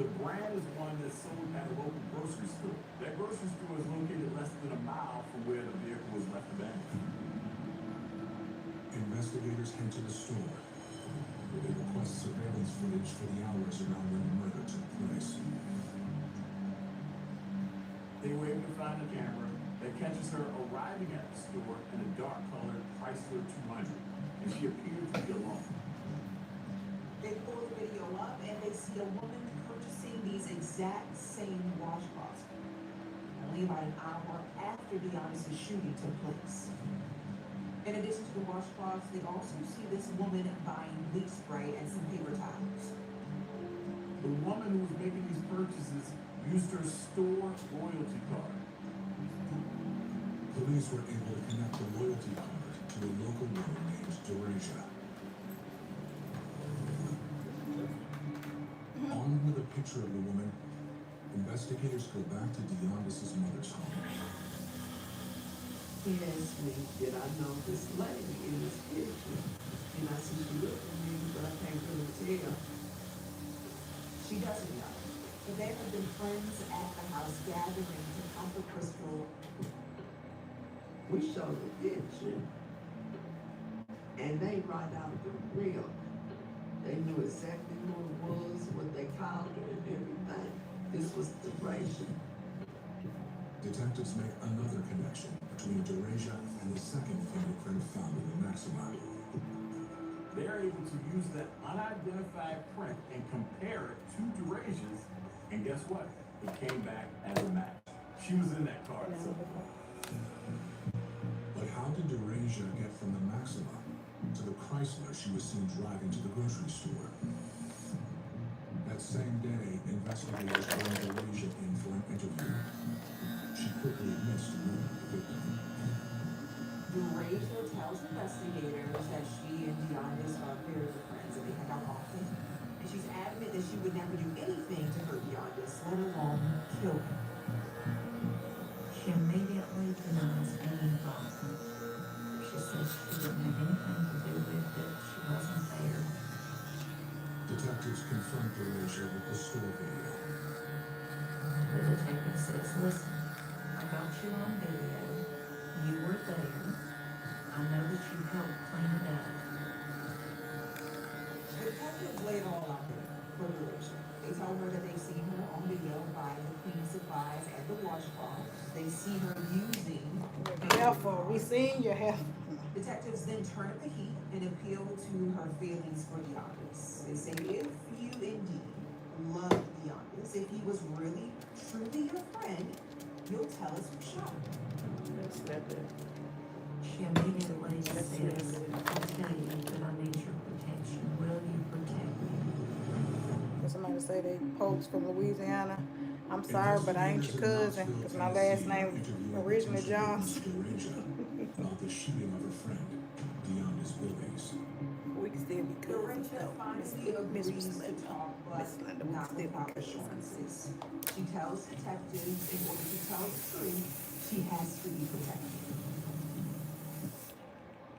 The brand is one that's sold at a local grocery store. That grocery store is located less than a mile from where the vehicle was left abandoned. Investigators head to the store, where they request surveillance footage for the hours around when the murder took place. They were able to find a camera that catches her arriving at the store in a dark-colored Chrysler 200, and she appeared to be alone. They pull the video up and they see a woman purchasing these exact same washcloths only about an hour after Dionys' shooting took place. In addition to the washcloths, they also see this woman buying bleach spray and some paper towels. The woman who was making these purchases used her store loyalty card. Police were able to connect the loyalty card to a local woman named Dorasia. Armed with a picture of the woman, investigators go back to Dionys' mother's home. He asked me, did I know this lady in this picture? And I said, she looked at me, but I can't really tell. She doesn't know. But there have been friends at the house gathering to comfort Crystal. We showed the picture, and they right out of the real. They knew exactly who it was, what they called her, and everything. This was Tarsha. Detectives make another connection between Tarsha and the second fingerprint found in the Maxima. They're able to use that unidentified print and compare it to Tarsha's, and guess what? It came back as a match. She was in that car. So. But how did Tarsha get from the Maxima to the Chrysler she was seen driving to the grocery store? That same day, investigators bring Tarsha in for an interview. She quickly admits to knowing the victim. Tarsha tells investigators that she and Deonis are very good friends and they hang out often. And she's adamant that she would never do anything to hurt Deonis, let alone kill him. She immediately denies any involvement. She says she didn't have anything to do with it, she wasn't there. Detectives confront Tarsha with the store video. The detective says, listen, I got you on video, you were there, I know that you helped clean it up. Detectives laid it all out there for Tarsha. They tell her that they've seen her on video buying the cleaning supplies and the washcloth. They see her using. Careful, we seen your hair. Detectives then turn up the heat and appeal to her feelings for Deonis. They say if you indeed love Deonis, if he was really, truly your friend, you'll tell us who shot him. She immediately says, I'll tell you that I need your protection. Will you protect me? For somebody to say they Polk's from Louisiana, I'm sorry, but I ain't your cousin, because my last name originally Johnson. About the shooting of her friend, Deonis Willies. We can still be cousins, Tarsha though. finally agrees to Linda. talk, but Miss Linda, we not can still without be cousins. assurances. She tells detectives in order to tell the truth, she has to be protected.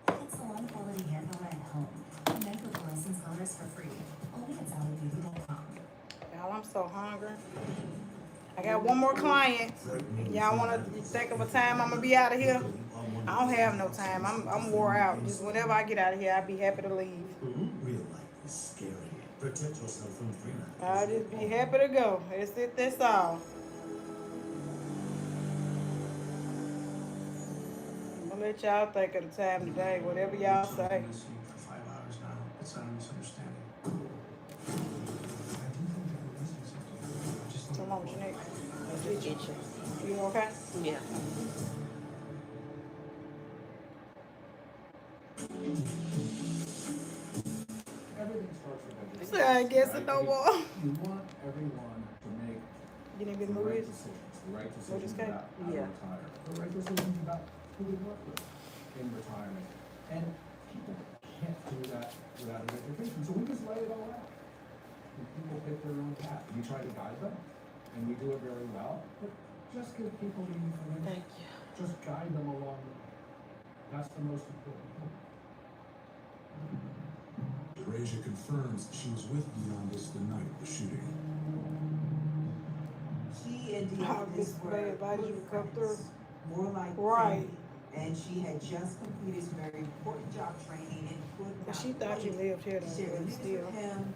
Get salon quality hair color at home. And make with licensed colors for free. Only at SallyBeauty.com. Y'all, I'm so hungry. I got one more client. Y'all want to think of a time I'm going to be out of here? I don't have no time. I'm wore out. Just whenever I get out of here, I'll be happy to leave. Real life is scary. Protect yourself from freedom. I'll just be happy to go. That's it, that's all. I'm going to let y'all think of the time today, whatever y'all say. For 5 hours now. It's not a misunderstanding. So, Mama, what's your next? You okay? Yeah. Everything starts with education. So I guess it no more. You want everyone to make You didn't get the right movies? decisions. The right What decisions just came? about how to Yeah. retire. The right decisions about who we work with in retirement. And people can't do that without an education. So we just lay it all out. And people pick their own path. We try to guide them. And we do it very well. But just give people the information. Thank you. Just guide them along the way. That's the most important thing. Tarsha confirms she was with Deonis the night of the shooting. She and How Deonis this were bad body good would come through. friends, more like Right. family. And she had just completed some very important job training and could But not she thought you wait lived here, to though, share but news still. with him.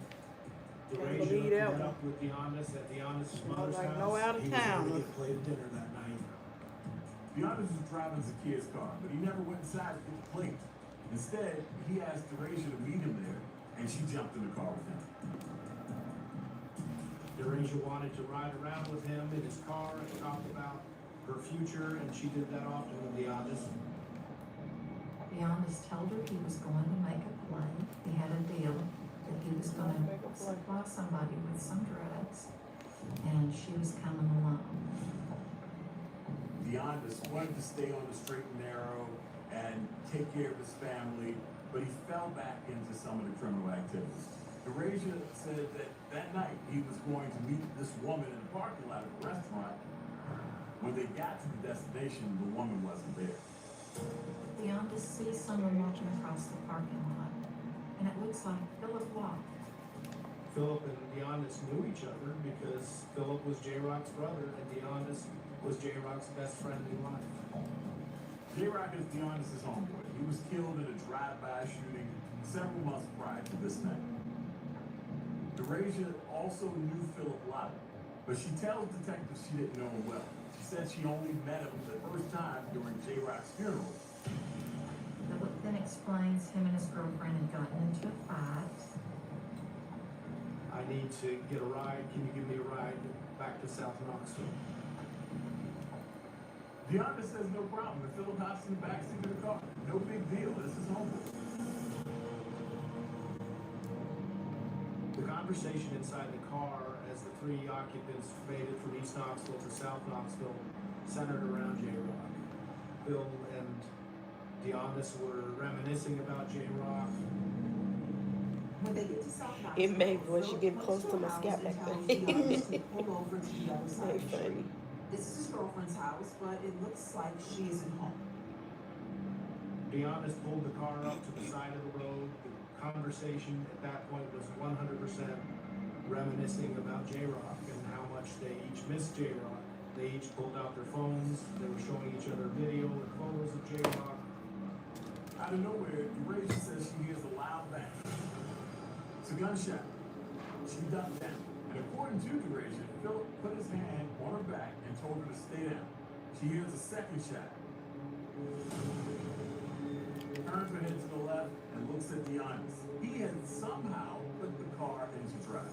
Tarsha believe that met one. up with Deonis at Deonis' I mother's was like, house. no out of He was town. able to get plate dinner that night. Deonis was driving Zacchaeus' car, but he never went inside to get the plate. Instead, he asked Tarsha to meet him there, and she jumped in the car with him. Tarsha wanted to ride around with him in his car and talk about her future, and she did that often with Deonis. Deonis told her he was going to make a play. He had a deal that he was going to supply somebody with some drugs, and she was coming along. Deonis wanted to stay on the straight and narrow and take care of his family, but he fell back into some of the criminal activities. Tarsha said that night he was going to meet this woman in the parking lot of a restaurant. When they got to the destination, the woman wasn't there. Deonda sees someone walking across the parking lot, and it looks like Philip Locke. Philip and Deondas knew each other because Philip was J-Rock's brother and Deondas was J-Rock's best friend in life. J-Rock is Deondas' homeboy. He was killed in a drive-by shooting several months prior to this night. DeRasia also knew Philip Locke, but she tells detectives she didn't know him well. She said she only met him the first time during J-Rock's funeral. Philip then explains him and his girlfriend had gotten into a fight. I need to get a ride. Can you give me a ride back to South Knoxville? Deonda says no problem, and Philip hops in the backseat of the car. No big deal. This is homeboy. The conversation inside the car as the three occupants faded from East Knoxville to South Knoxville centered around J-Rock. Phil and Deondas were reminiscing about J-Rock. When they get to South Knoxville, It made when she get close to my scalp back there. pull over to the other side of the Funny. street. This is his girlfriend's house, but it looks like she isn't home. Deondas pulled the car up to the side of the road. The conversation at that point was 100% reminiscing about J-Rock and how much they each missed J-Rock. They each pulled out their phones. They were showing each other video and photos of J-Rock. Out of nowhere, DeRasia says she hears a loud bang. It's a gunshot. She ducked down. And according to DeRasia, Philip put his hand on her back and told her to stay down. She hears a second shot. Turns her head to the left and looks at Deondas. He had somehow put the car into drive.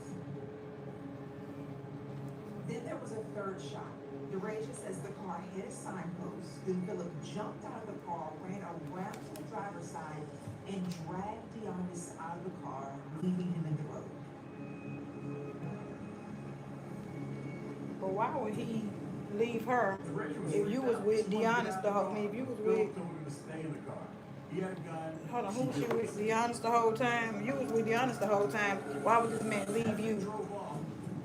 Then there was a third shot. DeRasia says the car hit a signpost. Then Philip jumped out of the car, ran around to the driver's side, and dragged Deondas out of the car, leaving him in the road. But why would he leave her if you was with Deondas the whole? I mean, if you was with. Philip told her to stay in the car. He had a gun. Hold on, who was she with? Deondas the whole time. You was with Deondas the whole time. Why would this man leave you? Drove off.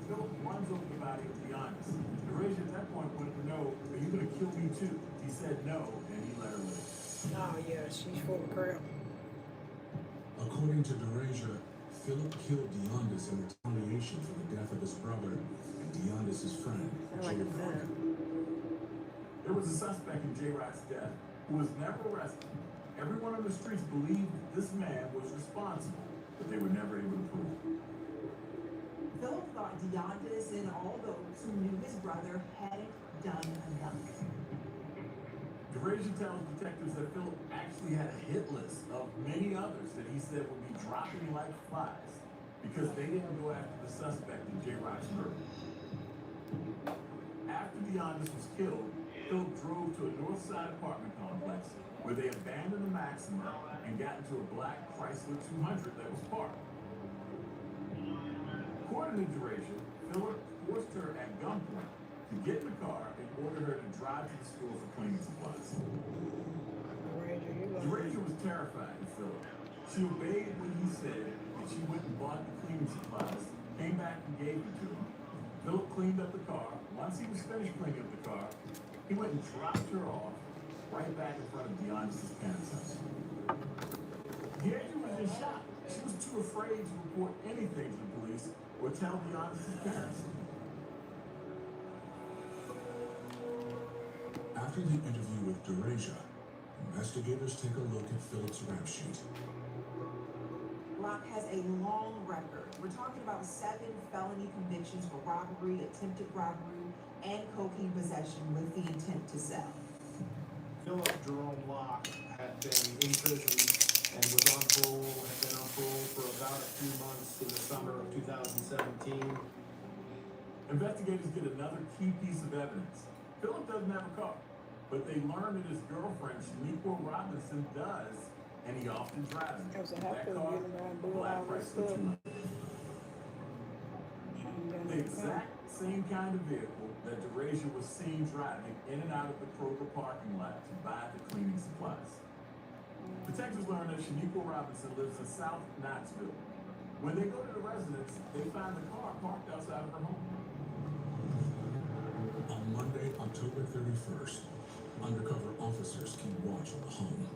Philip runs over the body of Deondas. DeRasia at that point wanted to know, are you going to kill me too? He said no, and he let her live. Oh yeah, she's full of crap. According to DeRasia, Philip killed Deondas in retaliation for the death of his brother and Deondas' friend, J-Rock. There was a suspect in J-Rock's death who was never arrested. Everyone on the streets believed this man was responsible, but they were never able to prove it. Philip thought Deondas and all those who knew his brother hadn't done enough. DeRasia tells detectives that Philip actually had a hit list of many others that he said would be dropping like flies because they didn't go after the suspect in J-Rock's murder. After Deondas was killed, Philip drove to a north side apartment complex where they abandoned the Maxima and got into a black Chrysler 200 that was parked. According to DeRasia, Philip forced her at gunpoint to get in the car and ordered her to drive to the store for cleaning supplies. DeRasia was terrified of Philip. She obeyed what he said, and she went and bought the cleaning supplies, came back and gave them to him. Philip cleaned up the car. Once he was finished cleaning up the car, he went and dropped her off right back in front of Deondas' parents' house. DeRasia was in shock. She was too afraid to report anything to the police or tell Deondas' parents. After the interview with DeRasia, investigators take a look at Philip's rap sheet. Locke has a long record. We're talking about 7 felony convictions for robbery, attempted robbery, and cocaine possession with the intent to sell. Philip Jerome Locke had been in prison and was on parole, had been on parole for about a few months in the summer of 2017. Investigators get another key piece of evidence. Philip doesn't have a car, but they learn that his girlfriend, Shaniqua Robinson, does, and he often drives it. That car, a black Chrysler 200. The exact same kind of vehicle that DeRasia was seen driving in and out of the Kroger parking lot to buy the cleaning supplies. Detectives learn that Shaniqua Robinson lives in South Knoxville. When they go to the residence, they find the car parked outside of her home. On Monday, October 31st, Undercover officers keep watch on the home.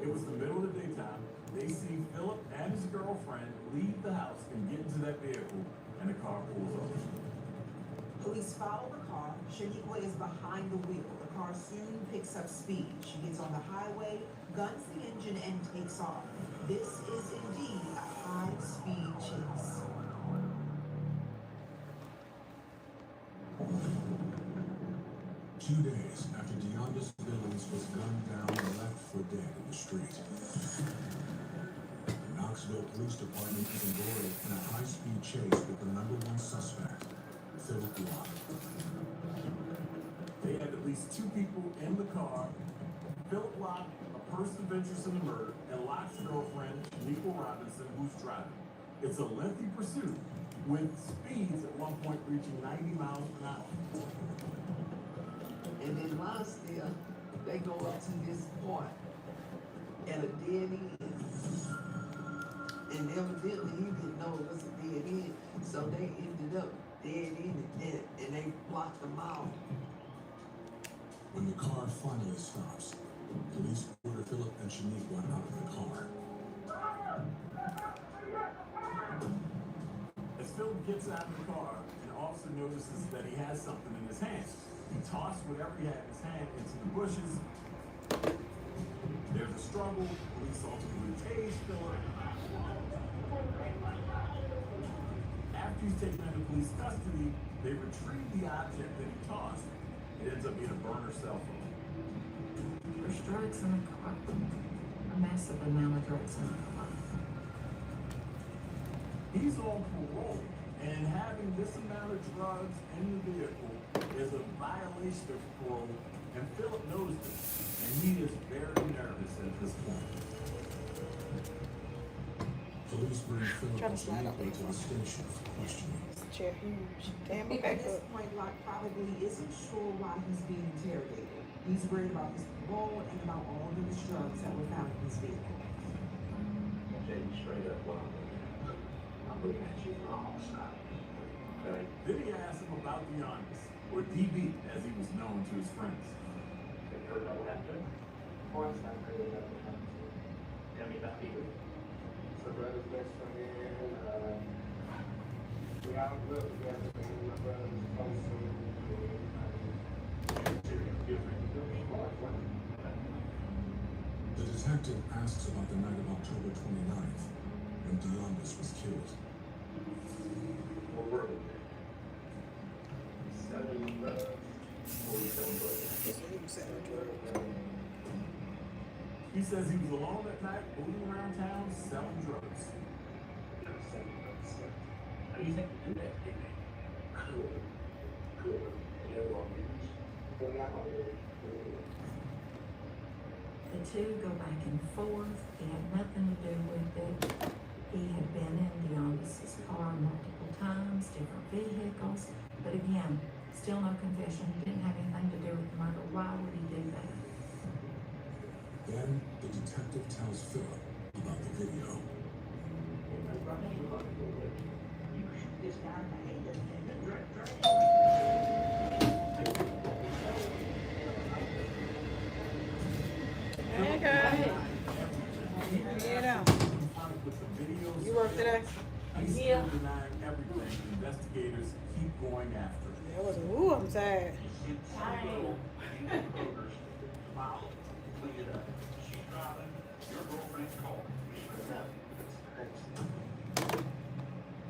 It was the middle of the daytime. They see Philip and his girlfriend leave the house and get into that vehicle, and the car pulls off. Police follow the car. Shaniqua is behind the wheel. The car soon picks up speed. She gets on the highway, guns the engine, and takes off. This is indeed a high-speed chase. Two days after Deonda's Billings was gunned down and left for dead in the street, the Knoxville Police Department is embroiled in a high-speed chase with the #1 suspect, Philip Locke. They had at least 2 people in the car. Philip Locke, a person of interest in the murder, and Locke's girlfriend, Shaniqua Robinson, who's driving. It's a lengthy pursuit, with speeds at one point reaching 90 miles an hour. And in Lonsdale, they go up to this point at a dead end. And evidently he didn't know it was a dead end, so they ended up dead in it, and they blocked them out. When the car finally stops, police order Philip and Shaniqua out of the car. As Philip gets out of the car, an officer notices that he has something in his hand. He tossed whatever he had in his hand into the bushes. There's a struggle. Police ultimately tase Philip. After he's taken into police custody, they retrieve the object that he tossed. It ends up being a burner cell phone. There's drugs in the car. A massive amount of drugs in the car. He's on parole, and having this amount of drugs in the vehicle is a violation of parole, and Philip knows this, and he is very nervous at this point. Police bring Philip and Shaniqua to the station for questioning. Chair huge. Damn, At back this up. point, Locke probably isn't sure why he's being interrogated. He's worried about his parole and about all of the drugs that were found in his vehicle. I'll tell you straight up what I'm looking at. I'm looking at you from all sides. Okay? Then he asks him about the honest, or DB, as he was known to his friends. Have you heard about what happened? Of course, I've heard about what happened. Tell me about you. So brother's best friend, we all grew up together, and my brother's close The detective asks about the night of October 29th, when Deondas was killed. What were we? 7 brothers, 47 brothers. He says he was alone that night, moving around town, selling drugs. How do you think you do that, big man? Cool. You know what I mean? Well, not really. The two go back and forth. He had nothing to do with it. He had been in Deondas's car multiple times, different vehicles. But again, still no confession. He didn't have anything to do with the murder. Why would he do that? Then the detective tells Philip about the video. This guy, I hate this man. Okay. Yeah. You work today? He's Yeah. still denying everything. Investigators keep going after him. That was, ooh, I'm tired.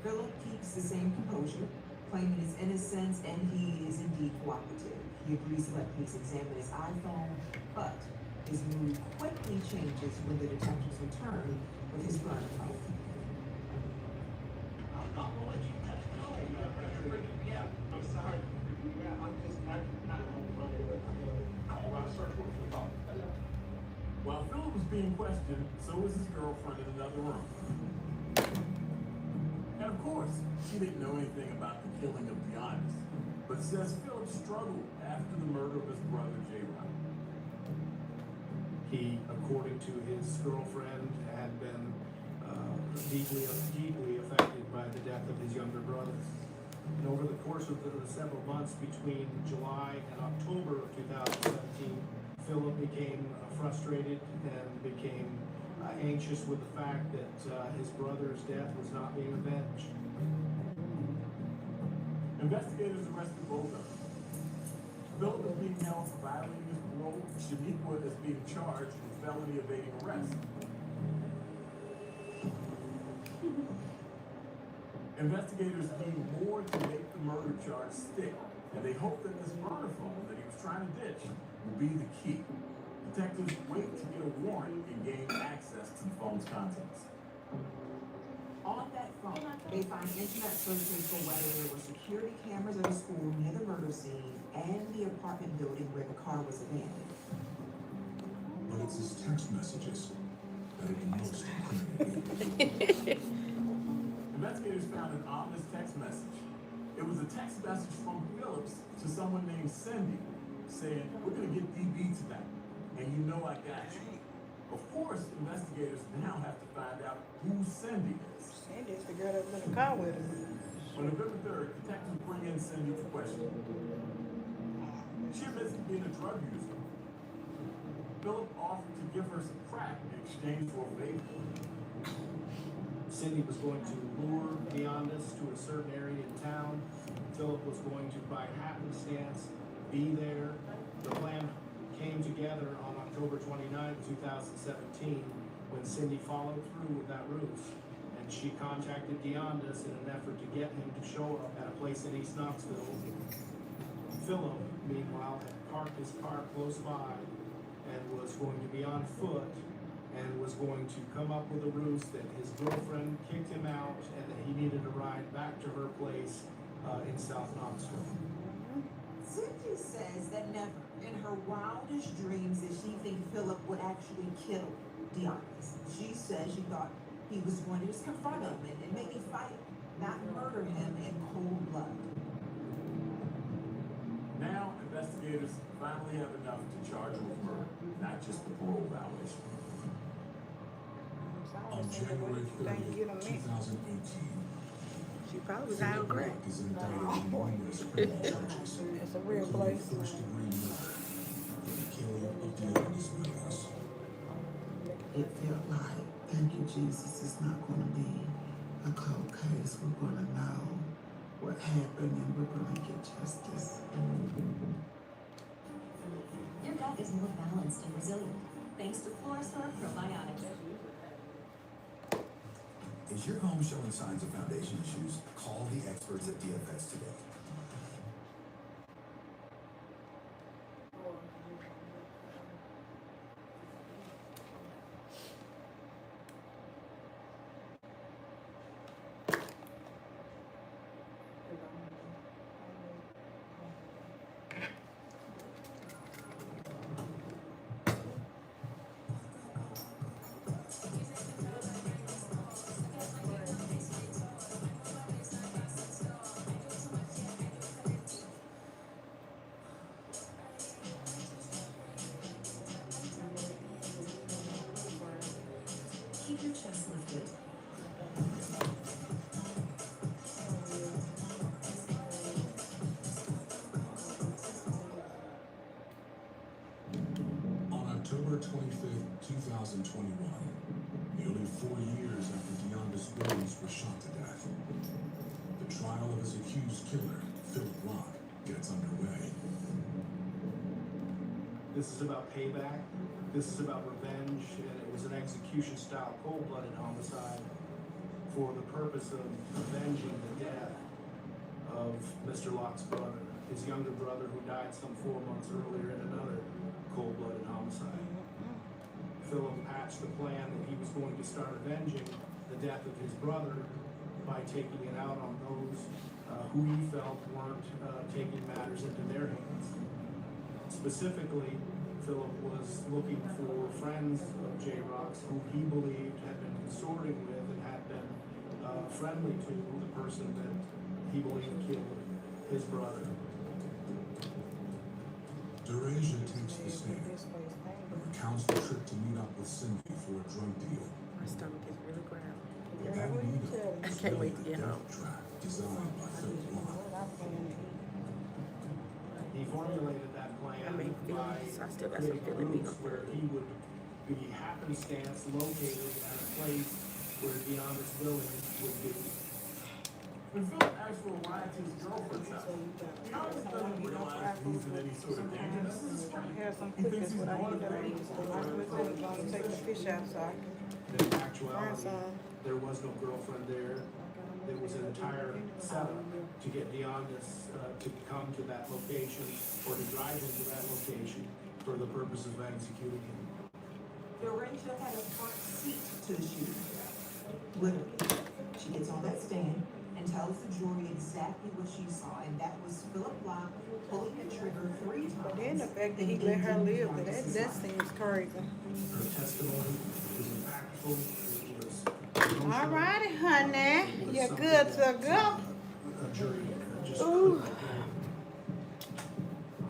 Philip keeps the same composure, claiming his innocence, and he is indeed cooperative. He agrees to let police examine his iPhone, but his mood quickly changes when the detectives return with his gun out. Yeah, I'm sorry. I'm just, While Philip was being questioned, so was his girlfriend in another room. And of course, she didn't know anything about the killing of Deondas, but says Philip struggled after the murder of his brother J. He, according to his girlfriend, had been deeply affected by the death of his younger brother. And over the course of the several months between July and October of 2017, Philip became frustrated and became anxious with the fact that his brother's death was not being avenged. Investigators arrested both of them. Philip is being held for violating his parole. Shaniqua is being charged with felony evading arrest. Investigators need more to make the murder charge stick, and they hope that this murder phone that he was trying to ditch will be the key. Detectives wait to get a warrant and gain access to the phone's contents. On that phone, they find internet searches for whether there were security cameras at a school near the murder scene and the apartment building where the car was abandoned. But it's his text messages that are the most incriminating. Investigators found an ominous text message. It was a text message from Phillips to someone named Cindy saying, "We're going to get DB tonight, and you know I got you." Of course, investigators now have to find out who Cindy is. Cindy's the girl that was in the car with her. On November 3rd, detectives bring in Cindy for questioning. She admits to being a drug user. Philip offered to give her some crack in exchange for a vape. Cindy was going to lure Deondas to a certain area in town. Philip was going to, by happenstance, be there. The plan came together on October 29, 2017, when Cindy followed through with that ruse. And she contacted Deondas in an effort to get him to show up at a place in East Knoxville. Philip, meanwhile, had parked his car close by and was going to be on foot and was going to come up with a ruse that his girlfriend kicked him out and that he needed a ride back to her place in South Knoxville. Cindy says that never in her wildest dreams did she think Philip would actually kill Deondas. She says she thought he was going to just confront him and maybe fight, not murder him in cold blood. Now, investigators finally have enough to charge her with murder, not just the parole violation. On January 30th, 2018, She probably was out great. is indicted on numerous criminal charges. It's a real place. First-degree murder for the killing of Deondas Williams. It felt like, thank you, Jesus, it's not going to be a cold case. We're going to know what happened and we're going to get justice. Your gut is more balanced and resilient thanks to Florastar Probiotics. Is your home showing signs of foundation issues? Call the experts at DFS today. Keep your chest lifted. On October 25th, 2021, nearly 4 years after Deondas Williams was shot to death, the trial of his accused killer, Philip Rock, gets underway. This is about payback. This is about revenge, and it was an execution-style cold-blooded homicide for the purpose of avenging the death of Mr. Locke's brother, his younger brother who died some 4 months earlier in another cold-blooded homicide. Philip hatched the plan that he was going to start avenging the death of his brother by taking it out on those who he felt weren't taking matters into their hands. Specifically, Philip was looking for friends of J-Rock's who he believed had been consorting with and had been friendly to the person that he believed killed his brother. Derasia takes the stand and recounts the trip to meet up with Cindy for a drug deal. My stomach is really growling. But that meetup I was can't really wait to the get death home. trap designed by Philip Rock. by So I still got creating some feeling groups where he would be happenstance located at a place where Deonda's building would be. When Philip asked for a ride to his girlfriend's house, Deonda doesn't realize he's in any sort of danger. This is his friend. Have some He thinks cookies he's what I going eat to that I pay eat. for I it. was going to take the fish out so I can In find actuality, some. there was no girlfriend there. There was an entire setup to get Deonda's to come to that location or to drive him to that location for the purposes of executing him. Dorinda had a front seat to the shooting. Literally. She gets on that stand and tells the jury exactly what she saw, and that was Philip Block pulling the trigger 3 times. But then the fact that he let her live, that seems crazy. Her testimony was impactful. It was All righty, honey. You're good to go. a jury just Ooh. couldn't ignore.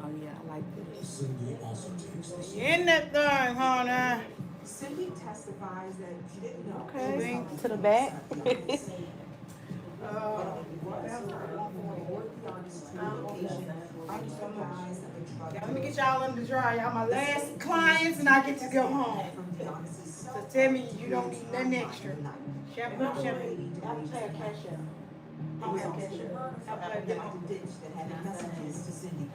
Oh yeah, I like this. Cindy also takes this. In that thing, honey. Cindy testifies that she didn't know. Okay, to the back. Let me get y'all in the dry. Y'all my last clients and I get to go home. So tell me you don't need nothing extra. Shampoo, Apple Pay or Cash App? It was also the ditch that had messages to Cindy.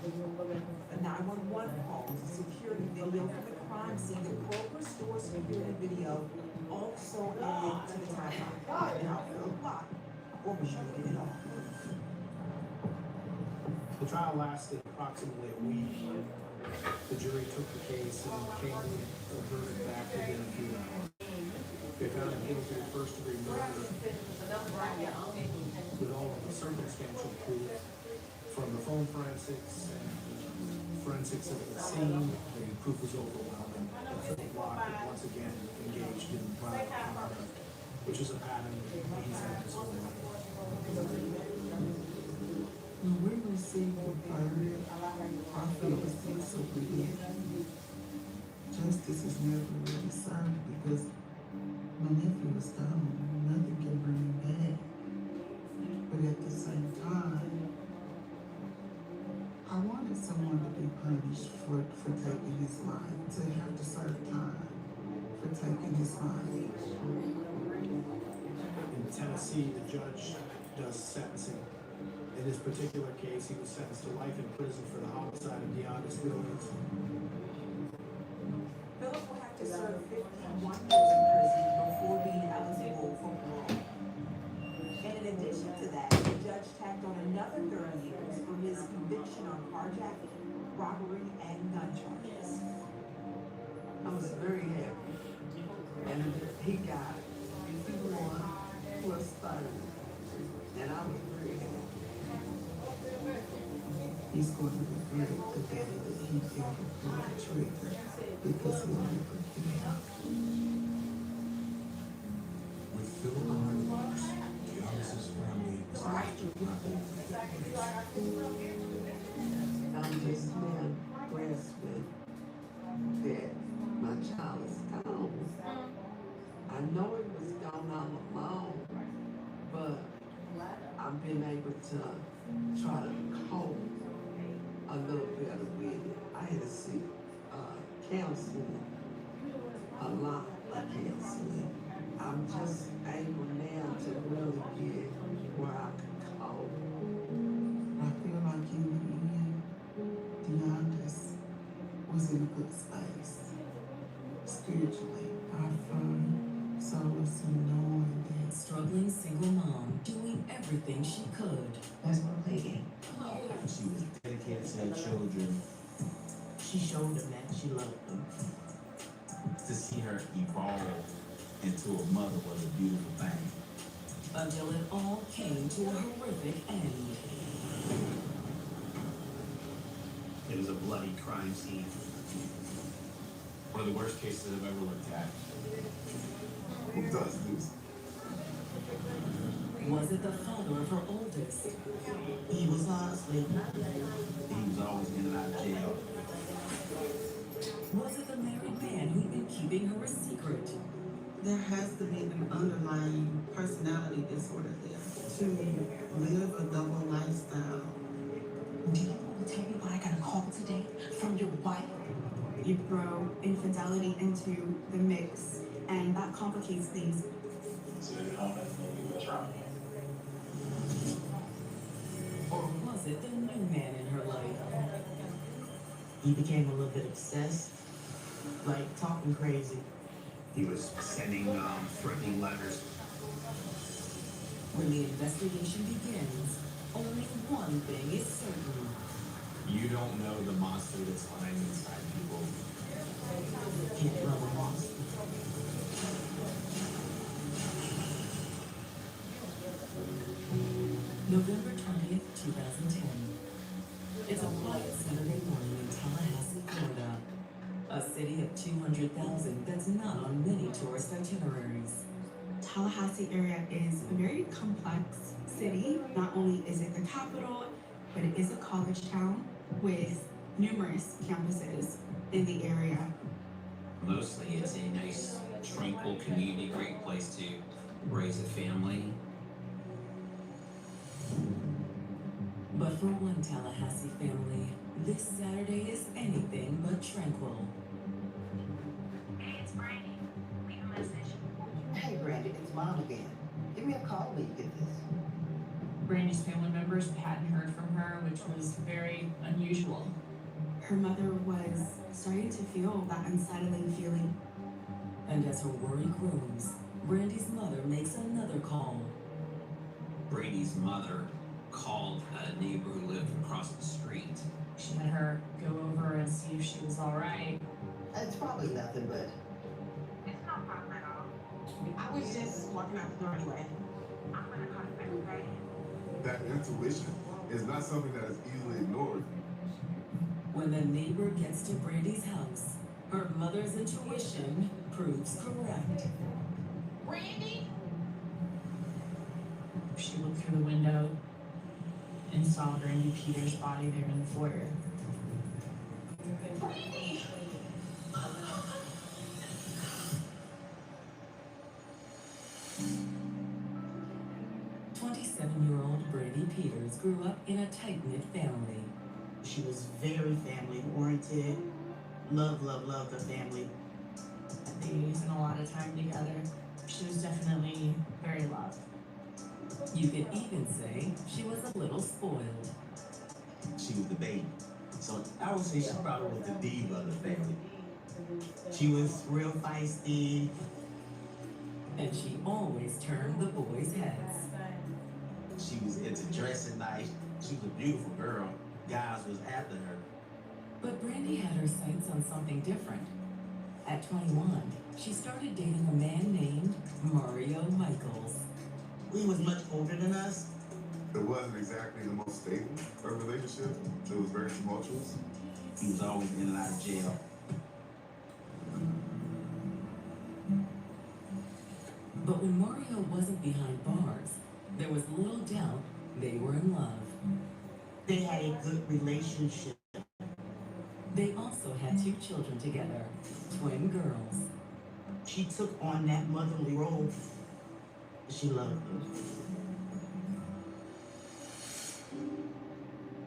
A 911 call to security video from the crime scene. The Kroger store security video also added to the timeline. Now, Philip Block orchestrated it all. The trial lasted approximately a week. The jury took the case and came with a verdict back within a few hours. They found him guilty of first-degree murder with all of the circumstantial proof from the phone forensics and forensics of the scene. The proof was overwhelming. Philip Block had once again engaged in violent conduct, which is a pattern that he's had his whole life. When we received the verdict, I felt it was so weird. Justice is never really served because my nephew was gone. Nothing can bring him back. But at the same time, I wanted someone to be punished for taking his life, to have to serve time for taking his life. In Tennessee, the judge does sentencing. In this particular case, he was sentenced to life in prison for the homicide of Deonda's Williams. Philip will have to serve 51 years in prison before being eligible for parole. And in addition to that, the judge tacked on another 30 years for his conviction on carjacking, robbery, and gun charges. I was very happy. And he got 51 plus 30. And I was very happy. He's going to regret the day that he ever pulled the trigger because he'll never forget. With Philip on the loose, Deonda's family is left to grapple with the case. I'm just now grasping that my child is gone. I know it was gone all along, but I've been able to try to cope a little better with it. I had to seek counseling, a lot of counseling. I'm just able now to really get where I can cope. I feel like in the end, Deonda's was in a good space. Spiritually, I find solace in knowing that Struggling single mom, doing everything she could. That's my lady. She was dedicated to her children. She showed them that she loved them. To see her evolve into a mother was a beautiful thing. Until it all came to a horrific end. It was a bloody crime scene. One of the worst cases I've ever looked at. Who does this? Was it the father of her oldest? He was honestly. He was always in and out of jail. Was it the married man who'd been keeping her a secret? there has to be an underlying personality disorder there to live a double lifestyle. Do you want to tell me what I gotta call today from your wife. You throw infidelity into the mix, and that complicates things. Or was it the new man in her life? He became a little bit obsessed, like talking crazy. He was sending threatening letters. When the investigation begins, only one thing is certain. You don't know the monster that's lying inside people. Can't love a monster. November 20th, 2010. It's a quiet Saturday morning in Tallahassee, Florida. A city of 200,000 that's not on many tourist itineraries. Tallahassee area is a very complex city. Not only is it the capital, but it is a college town with numerous campuses in the area. Mostly it's a nice, tranquil community, great place to raise a family. But for one Tallahassee family, this Saturday is anything but tranquil. Hey, it's Brandy. Leave a message. Hey, Brandy, it's Mom again. Give me a call when you get this. Brandy's family members hadn't heard from her, which was very unusual. Her mother was starting to feel that unsettling feeling. And as her worry grows, Brandy's mother makes another call. Brady's mother called a neighbor who lived across the street. She had her go over and see if she was all right. It's probably nothing, but It's no problem at all. I was just walking out the door anyway. I'm gonna call you back, okay? That intuition is not something that is easily ignored. When the neighbor gets to Brandy's house, her mother's intuition proves correct. Brandy? She looked through the window and saw Brandy Peters' body there in the foyer. Brandy! 27-year-old Brady Peters grew up in a tight-knit family. She was very family oriented. Loved her family. They spent a lot of time together. She was definitely very loved. You could even say she was a little spoiled. She was the baby. So I would say she probably was the diva of the family. She was real feisty. And she always turned the boys' heads. She was into dressing nice. She was a beautiful girl. Guys was after her. But Brandy had her sights on something different. At 21, she started dating a man named Mario Michaels. He was much older than us. It wasn't exactly the most stable relationship. It was very tumultuous. He was always in and out of jail. But when Mario wasn't behind bars, there was little doubt they were in love. They had a good relationship. They also had 2 children together, twin girls. She took on that motherly role. She loved them.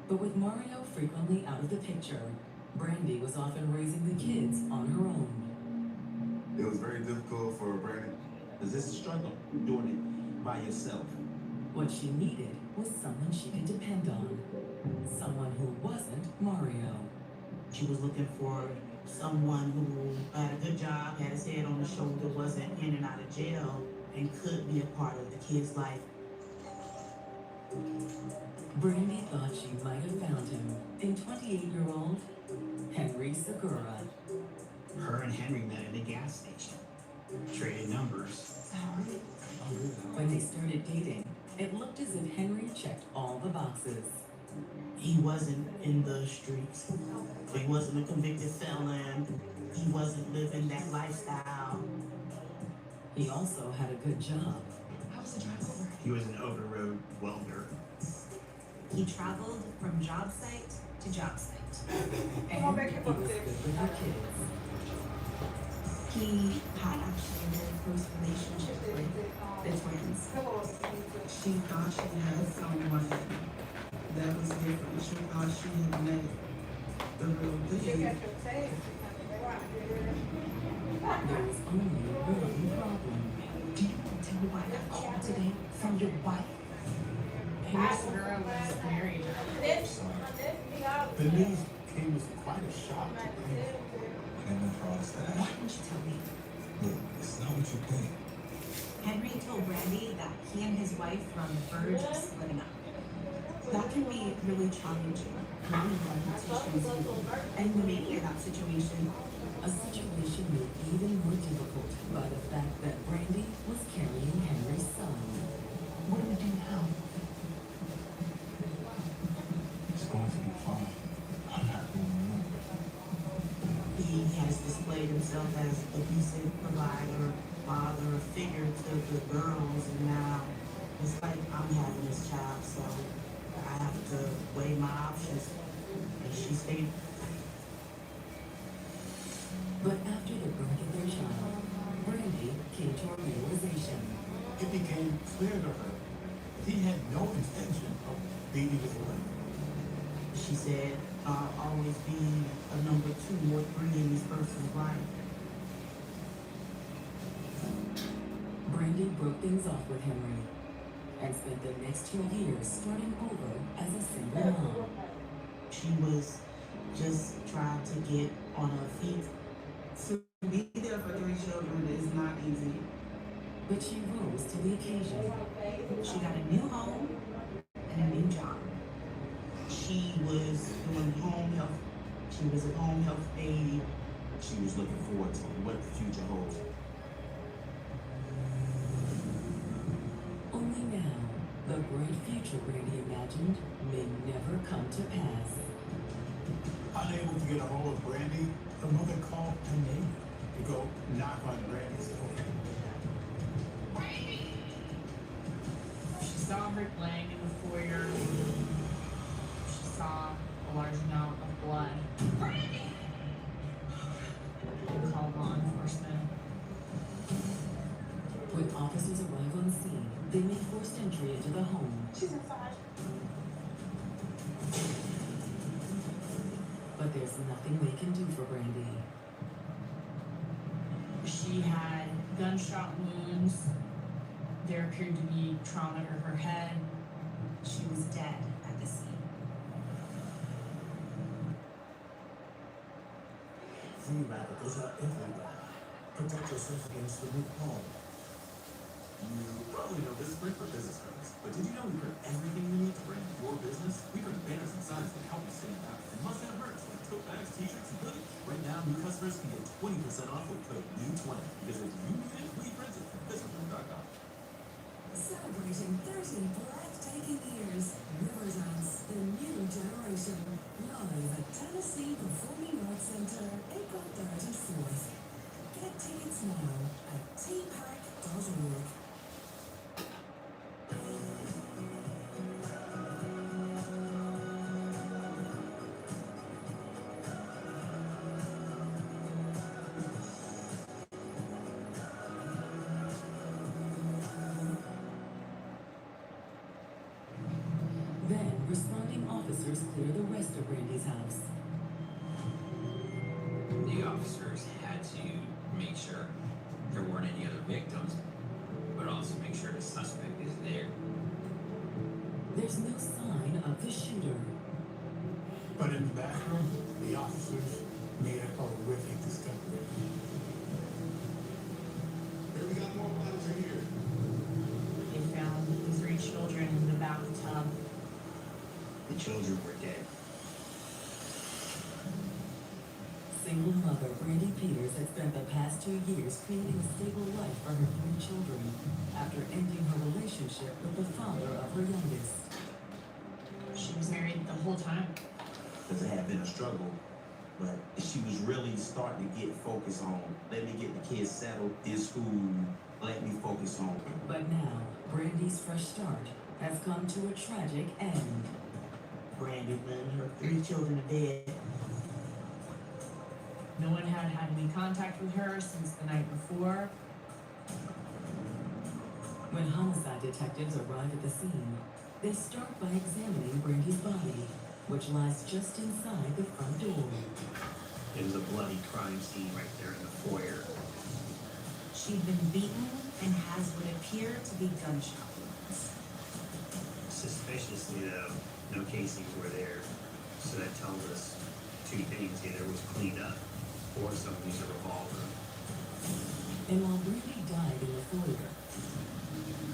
But with Mario frequently out of the picture, Brandy was often raising the kids on her own. It was very difficult for Brandy. Because this is a struggle, doing it by yourself. What she needed was someone she could depend on. Someone who wasn't Mario. She was looking for someone who had a good job, had his head on his shoulder, wasn't in and out of jail, and could be a part of the kid's life. Brandy thought she might have found him in 28-year-old Henry Segura. Her and Henry met at a gas station. Traded numbers. When they started dating, it looked as if Henry checked all the boxes. He wasn't in the streets. He wasn't a convicted felon. He wasn't living that lifestyle. He also had a good job. How was the drive over? He was an over-the-road welder. He traveled from job site to job site. And he was good with her kids. He had actually a very close relationship with the twins. She thought she had someone that was different. She thought she had met the real You got thing. your taste. There is only one problem. Do you want to tell me why I got a call today from your wife? Henry Segura was married. The news came as quite a shock to me. Came across that. Why didn't you tell me? Look, it's not what you think. Henry told Brandy that he and his wife were on the verge of splitting up. That can be really challenging. Not in competitions and women in that situation. A situation made even more difficult by the fact that Brandy was carrying Henry's son. What do we do now? It's going to be fine. I'm not going to. He has displayed himself as abusive provider, father, figure to the girls, and now it's like I'm having this child, so I have to weigh my options. And she stayed. But after the birth of their child, Brandy came to a realization. It became clear to her that he had no intention of beating his wife. She said, I'll always be a number 2 or 3 in this person's life. Brandy broke things off with Henry and spent the next 2 years starting over as a single mom. She was just trying to get on her feet. To be there for 3 children is not easy. But she rose to the occasion. She got a new home and a new job. She was doing home health. She was a home health aide. She was looking forward to what the future holds. Only now, the bright future Brandy imagined may never come to pass. Unable to get a hold of Brandy, her mother called a neighbor to go knock on Brandy's door. She saw her laying in the foyer. She saw a large amount of blood. And called law enforcement. When officers arrive on scene, they make forced entry into the home. She's inside. But there's nothing they can do for Brandy. She had gunshot wounds. There appeared to be trauma to her head. She was dead at the scene. Free radicals are everywhere. Protect yourself against the new home. You probably know this is great for business owners, but did you know we print everything you need to brand your business? We print banners and signs that help you stand out, and must-have merch like tote bags, t-shirts, and hoodies. Right now, new customers can get 20% off with code NEW20, because if you need it, we print it from businessroom.com. Celebrating 30 breathtaking years, Riverdance, the new generation, live at Tennessee Performing Arts Center, April 3rd and 4th. Get tickets now at tpark.org. Then, responding officers clear the rest of Brandy's house. The officers had to make sure there weren't any other victims, but also make sure the suspect is there. There's no sign of the shooter. But in the bathroom, the officers made a horrific discovery. Hey, we got more bodies in here. They found the 3 children in the bathtub. The children were dead. Single mother Brandy Peters had spent the past 2 years creating a stable life for her 3 children after ending her relationship with the father of her youngest. She was married the whole time. Because it had been a struggle, but she was really starting to get focused on, let me get the kids settled in school, let me focus on. But now, Brandy's fresh start has come to a tragic end. Brandy and her 3 children are dead. No one had had any contact with her since the night before. When homicide detectives arrive at the scene, they start by examining Brandy's body, which which lies just inside the front door. It was a bloody crime scene right there in the foyer. She'd been beaten and has what appear to be gunshot wounds. Suspiciously though, no casings were there, so that tells us two things: either it was cleaned up or someone used a revolver. And while Brandy died in the foyer,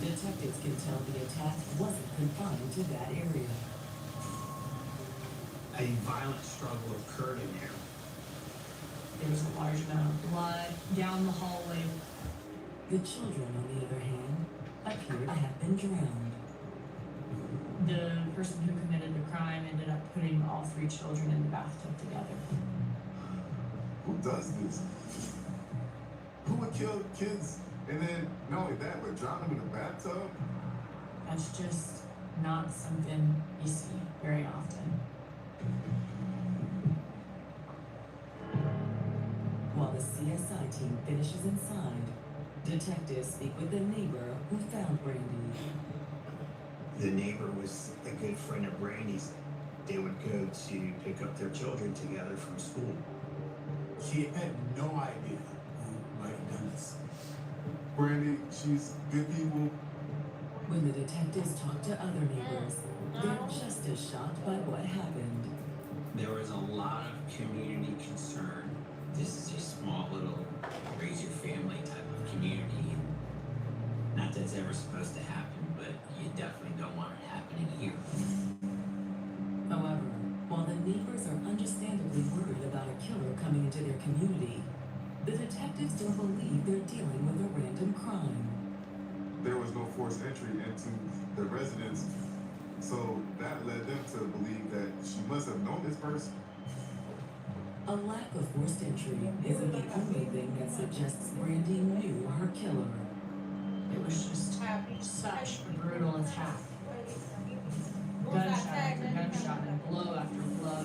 detectives can tell the attack wasn't confined to that area. A violent struggle occurred in there. There was a large amount of blood down the hallway. The children, on the other hand, appear to have been drowned. The person who committed the crime ended up putting all three children in the bathtub together. Who does this? Who would kill kids and then not only that, but drown them in the bathtub? That's just not something you see very often. While the CSI team finishes inside, detectives speak with the neighbor who found Brandy. The neighbor was a good friend of Brandy's. They would go to pick up their children together from school. She had no idea who might have done this. Brandy, she's good people. When the detectives talk to other neighbors, they're just as shocked by what happened. There was a lot of community concern. This is a small little raise your family type of community. Not that it's ever supposed to happen, but you definitely don't want it happening here. However, while the neighbors are understandably worried about a killer coming into their community, the detectives don't believe they're dealing with a random crime. There was no forced entry into the residence, so that led them to believe that she must have known this person. A lack of forced entry isn't the only thing that suggests Brandy knew her killer. It was just such a brutal attack. Gunshot after gunshot and blow after blow.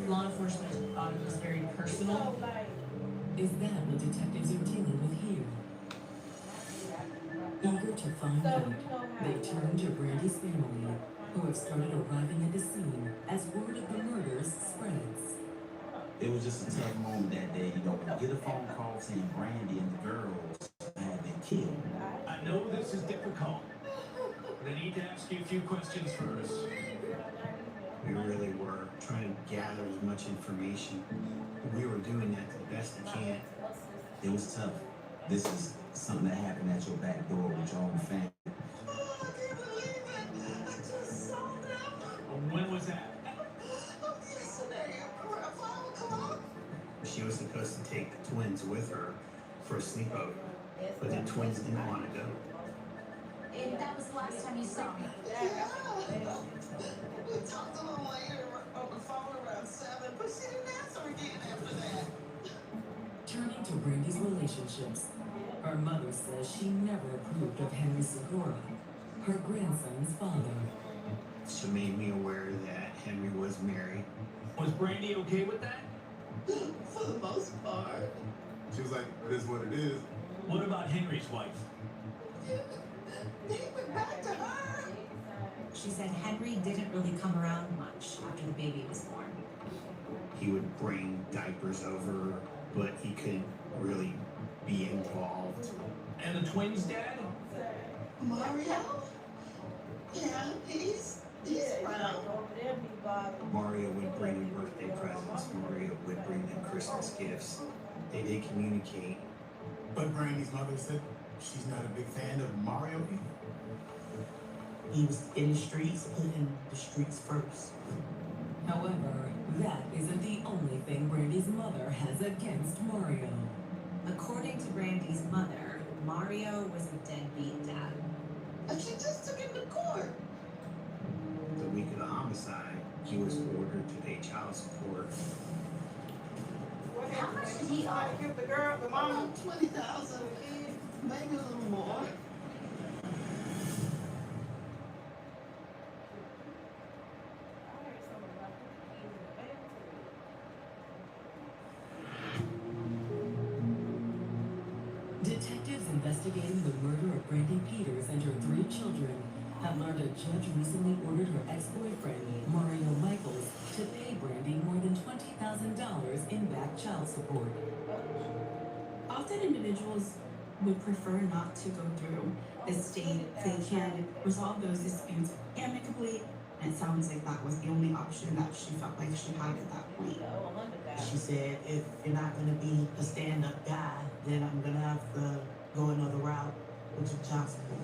Law enforcement thought it was very personal. Is that what detectives are dealing with here? Eager to find out, they turn to Brandy's family, who have started arriving at the scene as word of the murders spreads. It was just a tough moment that day, you know, when you get a phone call saying Brandy and the girls had been killed. I know this is difficult, but I need to ask you a few questions first. We really were trying to gather as much information. We were doing that to the best we can. It was tough. This is something that happened at your back door with your own family. When was that? She was supposed to take the twins with her for a sleepover, but the twins didn't want to go. And that was the last time you saw me. We talked a little later on the phone around 7, but she didn't answer again after that. Turning to Brandy's relationships, her mother says she never approved of Henry Segura, her grandson's father. She made me aware that Henry was married. Was Brandy okay with that? For the most part. She was like, it is what it is. What about Henry's wife? He went back to her. She said Henry didn't really come around much after the baby was born. He would bring diapers over, but he couldn't really be involved. And the twins' dad? Mario? Yeah, he's around. Mario would bring them birthday presents. Mario would bring them Christmas gifts. They did communicate. But Brandy's mother said she's not a big fan of Mario either. He was in the streets, putting the streets first. However, that isn't the only thing Brandy's mother has against Mario. According to Brandy's mother, Mario was a deadbeat dad. And she just took him to court. The week of the homicide, he was ordered to pay child support. How much did he owe? Give the girl, the mama. About 20,000, maybe a little more. Detectives investigating the murder of Brandy Peters and her 3 children have learned a judge recently ordered her ex-boyfriend, Mario Michaels, child support. Often individuals would prefer not to go through the state. They can resolve those disputes amicably, and it sounds like that was the only option that she felt like she had at that point. She said, if you're not gonna be a stand-up guy, then I'm gonna have to go another route, which is child support.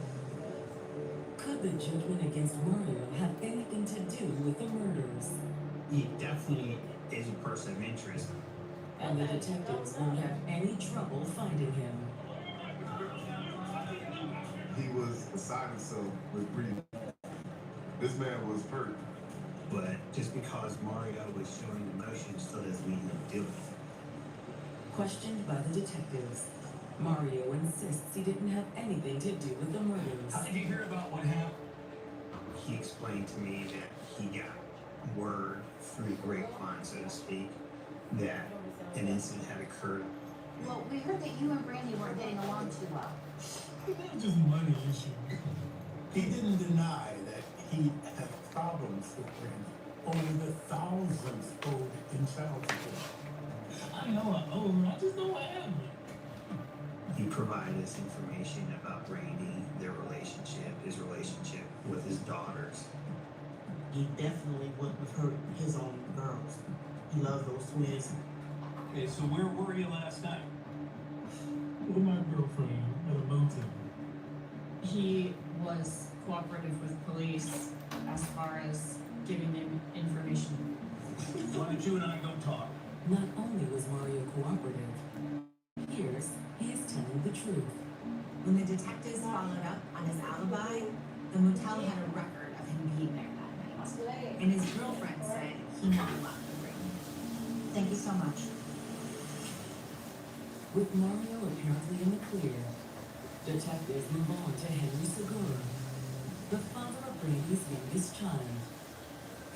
Could the judgment against Mario have anything to do with the murders? He definitely is a person of interest. And the detectives won't have any trouble finding him. He was beside himself with grief. This man was hurt. But just because Mario was showing emotion still doesn't mean he'll do it. Questioned by the detectives, Mario insists he didn't have anything to do with the murders. How did you hear about what happened? He explained to me that he got word through the grapevine, so to speak, that an incident had occurred. Well, we heard that you and Brandy weren't getting along too well. It was just money issues. He didn't deny that he had problems with Brandy, only the thousands owed in child support. I know I owe him, I just know I haven't. He provided us information about Randy, their relationship, his relationship with his daughters. He definitely wouldn't hurt his own girls. He loves those twins. Okay, so where were you last night? With my girlfriend at a motel. He was cooperative with police as far as giving them information. Why don't you and I go talk? Not only was Mario cooperative, here's he is telling the truth. When the detectives followed up on his alibi, the motel had a record of him being there that night. And his girlfriend said he never left the room. Thank you so much. With Mario apparently in the clear, detectives move on to Henry Segura, the father of Brandy's youngest child.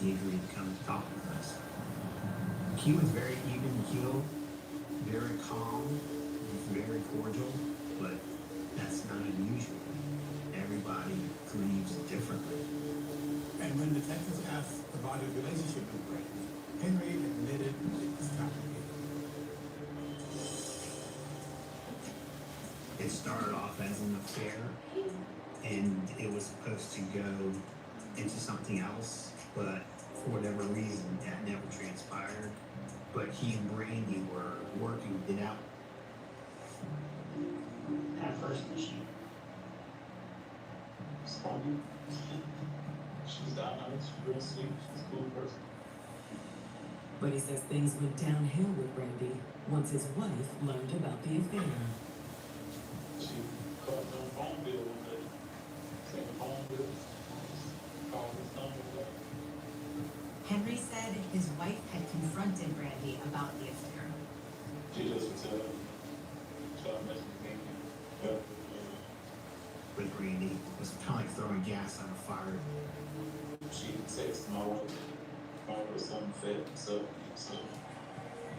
He agreed to come talk with us. He was very even-keeled, very calm, very cordial, but that's not unusual. Everybody grieves differently. And when detectives asked about his relationship with Brandy, Henry admitted it was complicated. It started off as an affair, and it was supposed to go into something else, but for whatever reason, that never transpired. But he and Brandy were working it out. At first, she responded. She's down on it, she's real sweet, she's a cool person. But he says things went downhill with Brandy once his wife learned about the affair. She called me on the phone bill one day. Sent the phone bill. Called his number. Henry said his wife had confronted Brandy about the affair. She just was trying to mess with me. Yeah. With Brandy, it was kind of like throwing gas on a fire. She texted my wife. Called her something fed, so.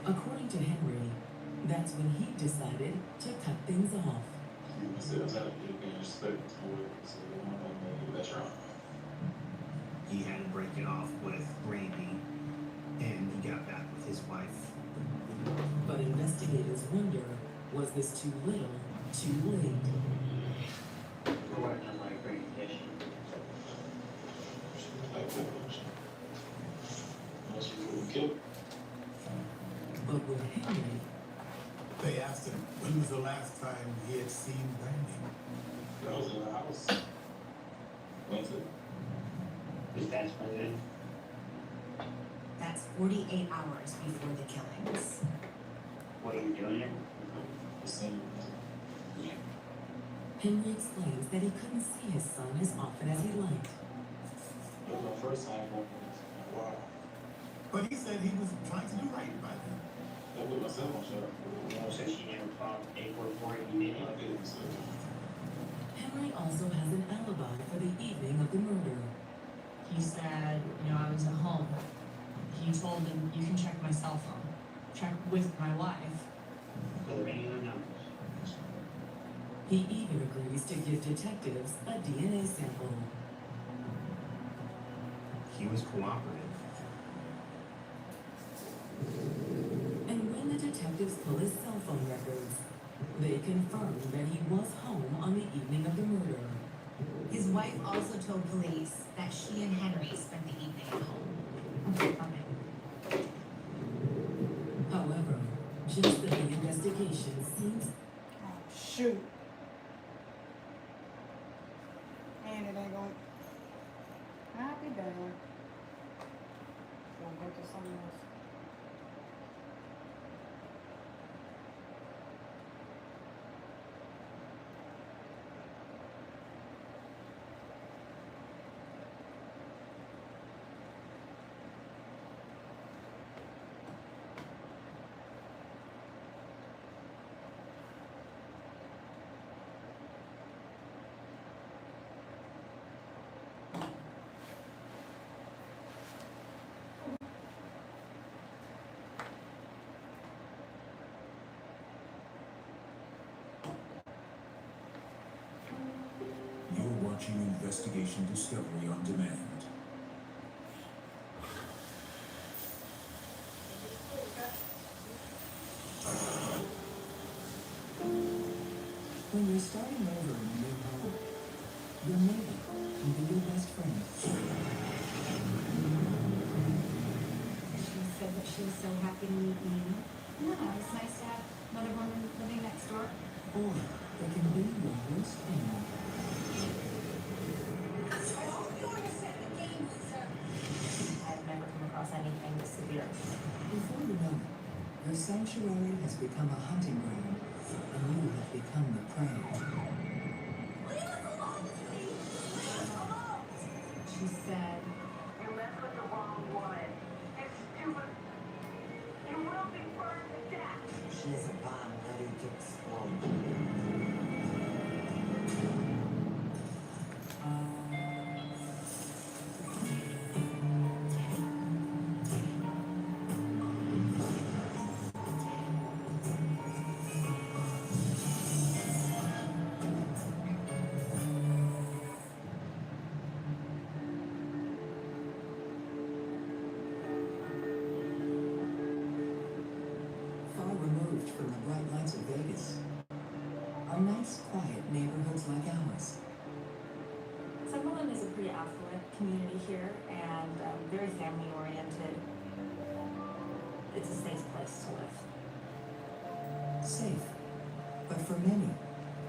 According to Henry, that's when he decided to cut things off. I said I was out of being respectful to her, so that's wrong. He had to break it off with Randy, and he got back with his wife. But investigators wonder, was this too little, too late? Her wife doesn't like Brandy, yes, she like that. Unless you couldn't kill her. But with Henry, They asked him when was the last time he had seen Brandy. I was in the house. Went to. His dad's president. That's 48 hours before the killings. What are you doing here? The same. Yeah. Henry explains that he couldn't see his son as often as he liked. It was my first time going to wow. But he said he was trying to do right by them. I put myself on shut. Mom said she never thought 844 he did. I did it. Henry also has an alibi for the evening of the murder. He said, I was at home. He told him, you can check my cell phone. Check with my wife. Are there any other numbers? He even agrees to give detectives a DNA sample. He was cooperative. And when the phone records. They confirmed that he was home on the evening of the murder. His wife also told police that she and Henry spent the evening at home. However, just that the investigation seems... Oh, shoot. And it ain't gonna... I'll be done. Gonna go to something else. You're watching Investigation Discovery on Demand. When you're starting over in a new home, your neighbor can be your best friend. She said that she was so happy to meet me. No, it's nice to have another woman living next door. Or they can be your worst enemy. I've never come across anything this severe. Before you know it, your sanctuary has become a hunting ground, and you have become the prey. She said, You messed with the wrong one. You stupid. You will be burned to death. She is a bomb ready to explode. Far removed from the bright lights of Vegas are nice, quiet neighborhoods like ours. Summerlin is a pretty affluent community here and very family oriented. It's a safe place to live. Safe, but for many,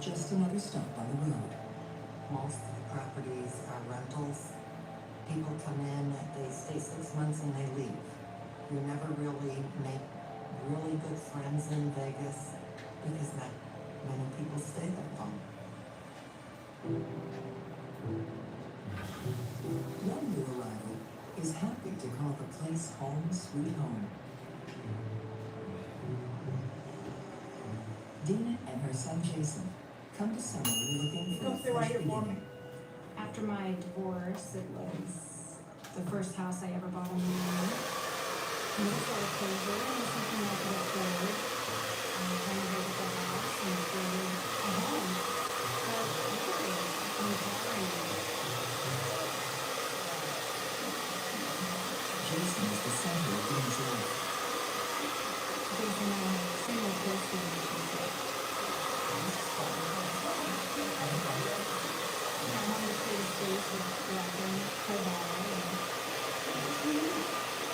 just another stop on the road. Most of the properties are rentals. People come in, they stay 6 months and they leave. You never really make really good friends in Vegas because not many people stay that long. One new arrival is happy to call the place home sweet home. Dina and her son Jason come to Summerlin looking for a fresh beginning. After my divorce, it was the first house I ever bought on my own. And it was a closure, and it was something I could afford. I renovated the house and created a home. But really, I'm boring. Jason is the center of Dina's life. Jason and I have a single close relationship. I wanted to create a space with collecting, co-bar,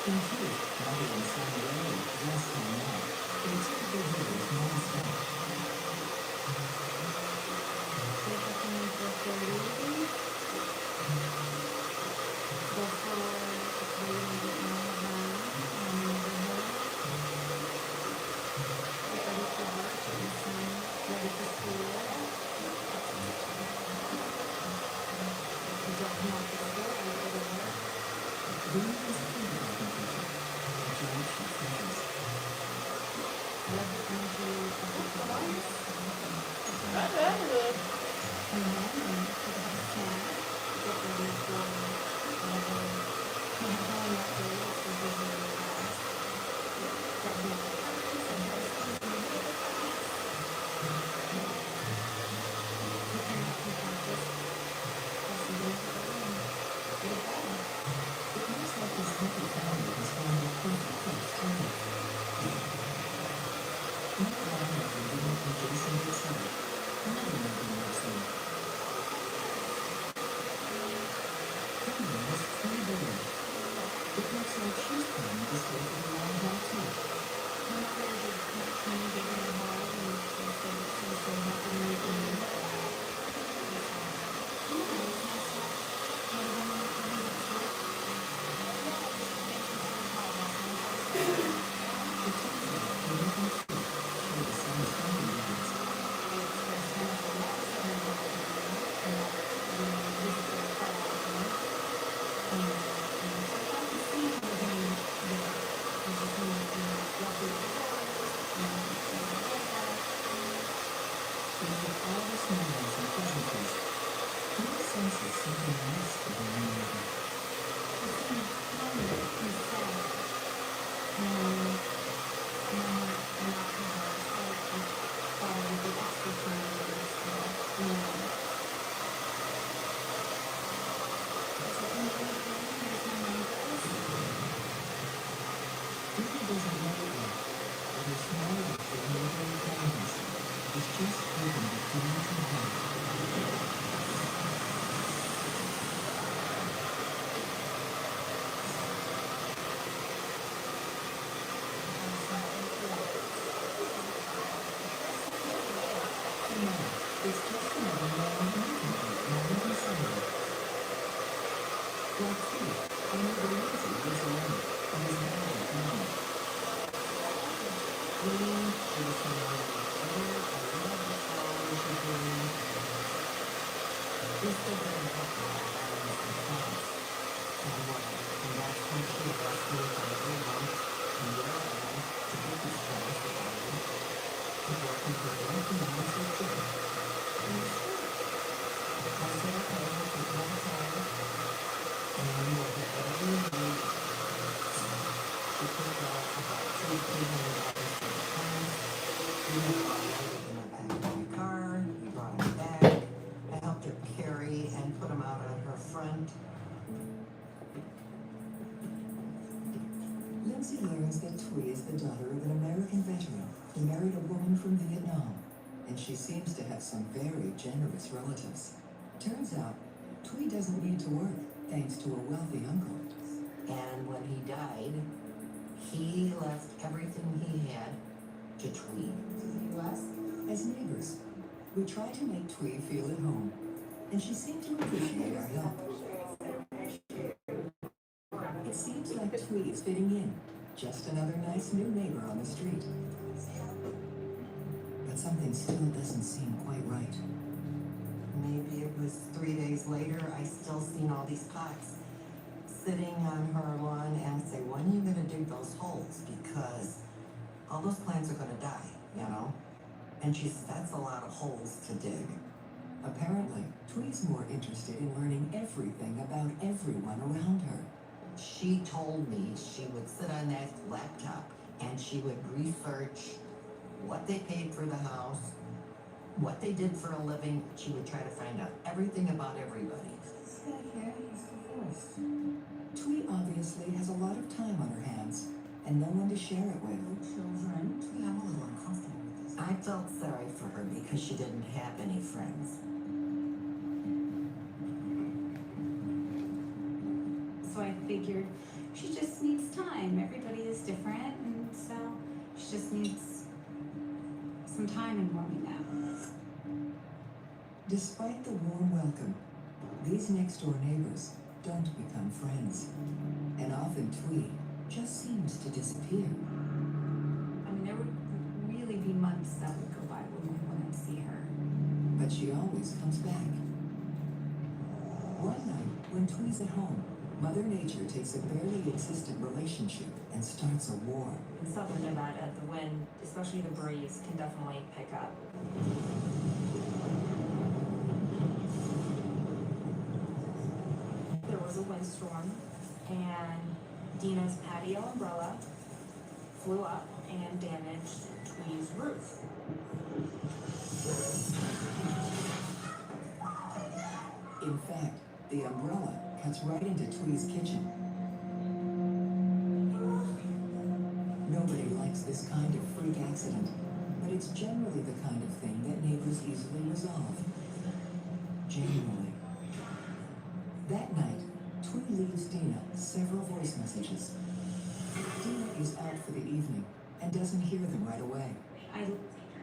In truth, Bobby and Sam rarely dress home well. They took their videos non-stop. wake up in for 30. Go for a 3-minute run in the neighborhood. Get ready for work, get my son ready for school. Drop him off at school, I go to work. Dina is a kindergarten teacher, a job she treasures. I love the energy of the class. That's good. And then, It turns out Polk and Tweet share the same stomping grounds. I expressed kind of a lot of her and we visit her quite often. And so I got to see everything there. I just knew, roughly the doors and With all the smiles and pleasantries, Tweet senses something else for her new neighbor. she seemed calmer and sad. And my heart went out to her, so I thought I would be extra kind of this Tweety doesn't know it yet, but her small look of neighborly kindness is just hoping to come to her. It's just another long weekend, not even Sunday. Like Tweet, I know the reason lives alone and is bad at home. Clean, she was surrounded by other, I love the flowers you're doing. We're still very happy about balance and thoughts. And that's when she asked me if I ever want and where I want to get this flowers for Ivy. Before I can put anything on so sure. And it's true. I said okay, I'll take my time. And we'll get whatever you need. She picked out about $200 for the plants. We had all loaded in the back of my car. We brought them back. I helped her carry and put them out on her front. Lindsay learns that Twee is the daughter of an American veteran who married a woman from Vietnam, and she seems to have some very generous relatives. Turns out, Twee doesn't need to work thanks to a wealthy uncle. And when he died, he left everything he had to Tweed. To us, as neighbors, we try to make Twee feel at home, and she seemed to appreciate our help. It seems like Twee is fitting in, just another nice new neighbor on the street. But something still doesn't seem quite right. Maybe it was 3 days later, I still seen all these pots sitting on her lawn and say, when are you gonna dig those holes? Because all those plants are gonna die, you know? And she said, that's a lot of holes to dig. Apparently, Twee's more interested in learning everything about everyone around her. She told me she would sit on that laptop and she would research what they paid for the house, what they did for a living. She would try to find out everything about everybody. This guy here is divorced. Twee obviously has a lot of time on her hands and no one to share it with. No children. Twee, I'm a little uncomfortable with this. I felt sorry for her because she didn't have any friends. So I figured she just needs time. Everybody is different, and so she just needs some time in warming up. Despite the warm welcome, these next-door neighbors don't become friends. And often Twee just seems to disappear. I mean, there would really be months that would go by when we wouldn't see her. But she always comes back. One night, when Twee's at home, Mother Nature takes a barely existent relationship and starts a war. In southern Nevada, the wind, especially the breeze, can definitely pick up. There was a windstorm, and Dina's patio umbrella flew up and damaged Twee's roof. In fact, the umbrella cuts right into Twee's kitchen. Nobody likes this kind of freak accident, but it's generally the kind of thing that neighbors easily resolve. Generally. That night, Twee leaves Dina several voice messages. Dina is out for the evening and doesn't hear them right away. I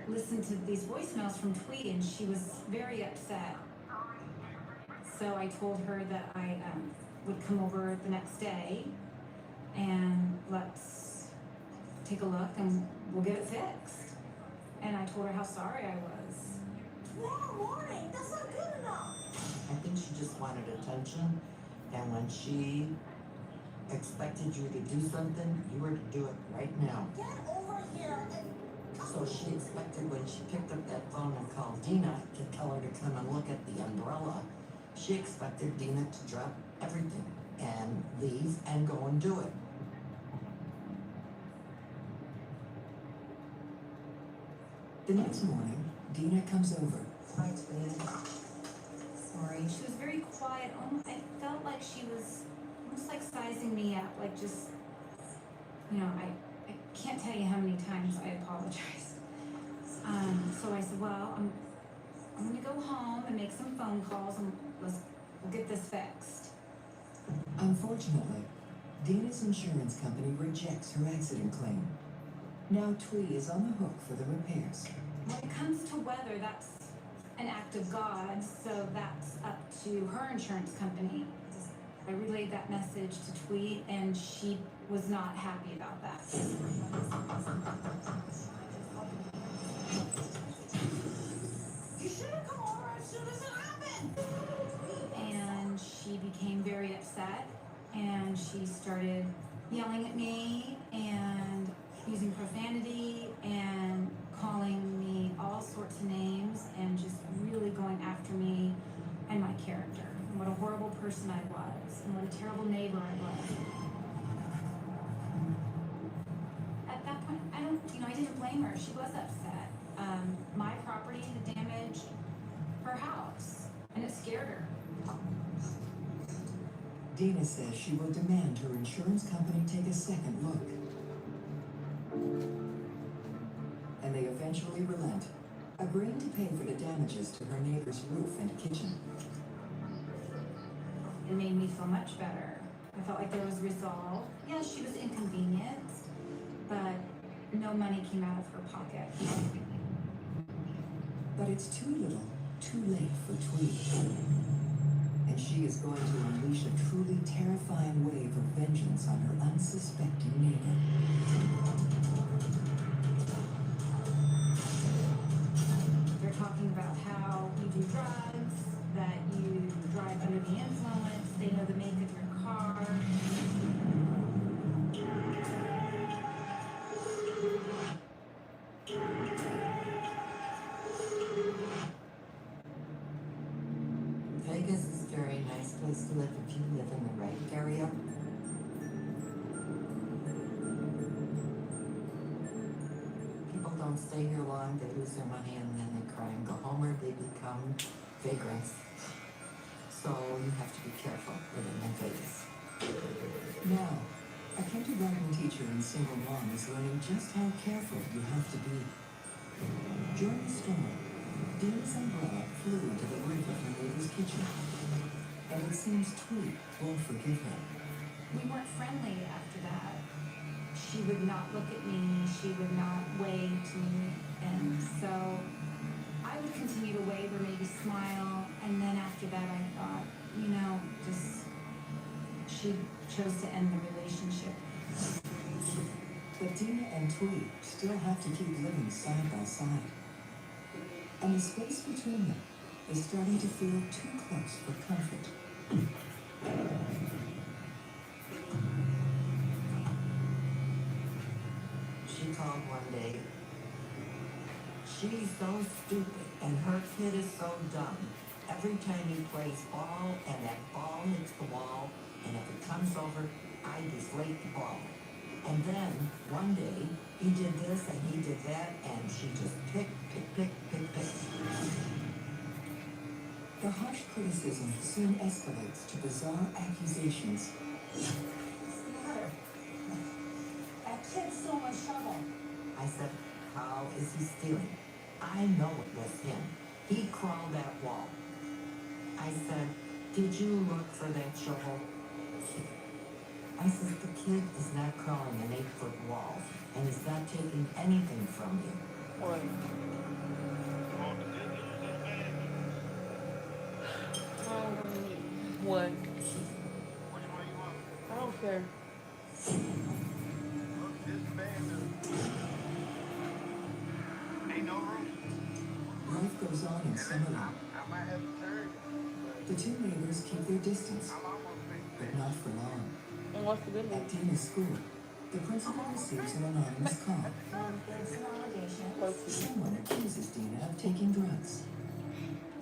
listened to these voicemails from Twee, and she was very upset. So I told her that I would come over the next day and let's take a look and we'll get it fixed. And I told her how sorry I was. Tomorrow morning, that's not good enough. I think she just wanted attention, and when she expected you to do something, you were to do it right now. Get over here and So she expected when she picked up that phone and called Dina to tell her to come and look at the umbrella, she expected Dina to drop everything and leave and go and do it. The next morning, Dina comes over. Hi, Tweet. Sorry. She was very quiet. I felt like she was almost like sizing me up, like just, you know, I can't tell you how many times I apologized. So I said, well, I'm gonna go home and make some phone calls and we'll get this fixed. Unfortunately, Dina's insurance company rejects her accident claim. Now Twee is on the hook for the repairs. When it comes to weather, that's an act of God, so that's up to her insurance company. I relayed that message to Tweet, and she was not happy about that. you should have come over as soon as it happened. And she became very upset, and she started yelling at me and using profanity and calling me all sorts of names and just really going after me and my character. And what a horrible person I was, and what a terrible neighbor I was. At that point, I didn't blame her. She was upset. My property had damaged her house, and it scared her. Dina says she will demand her insurance company take a second look. And they eventually relent, agreeing to pay for the damages to her neighbor's roof and kitchen. It made me feel much better. I felt like there was resolve. Yes, she was inconvenienced, but no money came out of her pocket. But it's too little, too late for Twee. And she is going to unleash a truly terrifying wave of vengeance on her unsuspecting neighbor. They're talking about how you do drugs, that you drive under the influence, they know the make of your car. Vegas is a very nice place to live if you live in the right area. People don't stay here long, they lose their money and then they cry and go home, or they become vagrants. So you have to be careful living in Vegas. Now, a kindergarten teacher and single mom is learning just how careful you have to be. During the storm, Dina's umbrella flew into the roof of her neighbor's kitchen, and it seems Twee won't forgive her. We weren't friendly after that. She would not look at me, she would not wave to me, and so I would continue to wave or maybe smile, and then after that I thought, she chose to end the relationship. But Dina and Twee still have to keep living side by side. And the space between them is starting to feel too close for comfort. She called one day. She's so stupid, and her kid is so dumb. Every time he plays ball, and that ball hits the wall, and if it comes over, I deflate the ball. And then, one day, he did this and he did that, and she just pick. The harsh criticism soon escalates to bizarre accusations. What's the matter? That kid's so much trouble. I said, how is he stealing? I know it was him. He crawled that wall. I said, did you look for that shovel? I said, the kid is not crawling an 8-foot wall, and he's not taking anything from you. What? What? I don't care. Life goes on in some of them. The two neighbors keep their distance, but not for long. At Dina's school, the principal receives an anonymous call. There's some allegations. Someone accuses Dina of taking drugs.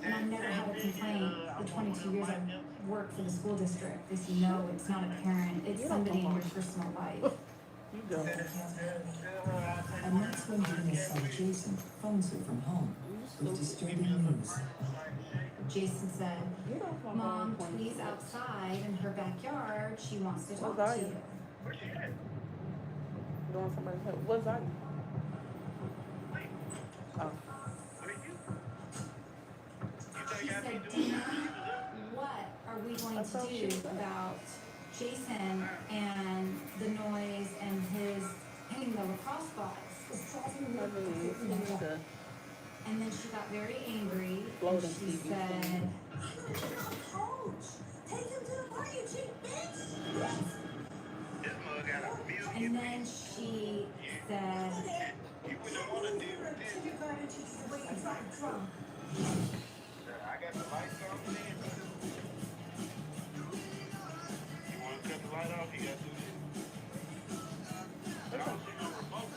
And I've never had a complaint. The 22 years I've worked for the school district, as you know, it's not a parent, it's somebody in your personal life. And that's when Dina's son Jason phones her from home with disturbing news. Jason said, Mom, Twee's outside in her backyard. She wants to talk to you. Doing somebody's head. What's that? Oh. She said, Dina, what are we going to do about Jason and the noise and his hitting the lacrosse balls? And then she got very angry and she said, Take him to the park, you cheap bitch! and then she said, You wouldn't want to deal with this. You're going to teach the way you drive drunk. I got the lights on there. You want to cut the light off, you got to do this. But I don't see no remote.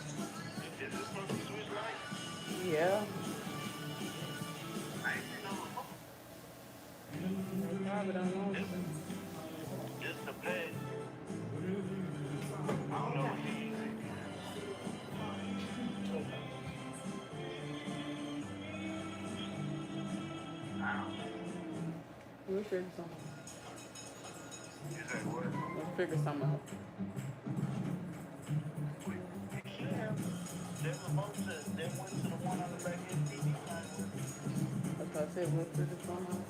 Is this supposed to switch lights? Yeah. I ain't see no remote. Just a pet. I don't know what he is. We'll figure something out. Is that what? We'll figure something out. That remote says that went to the one on the back end TV. That's what I said, we'll figure something out.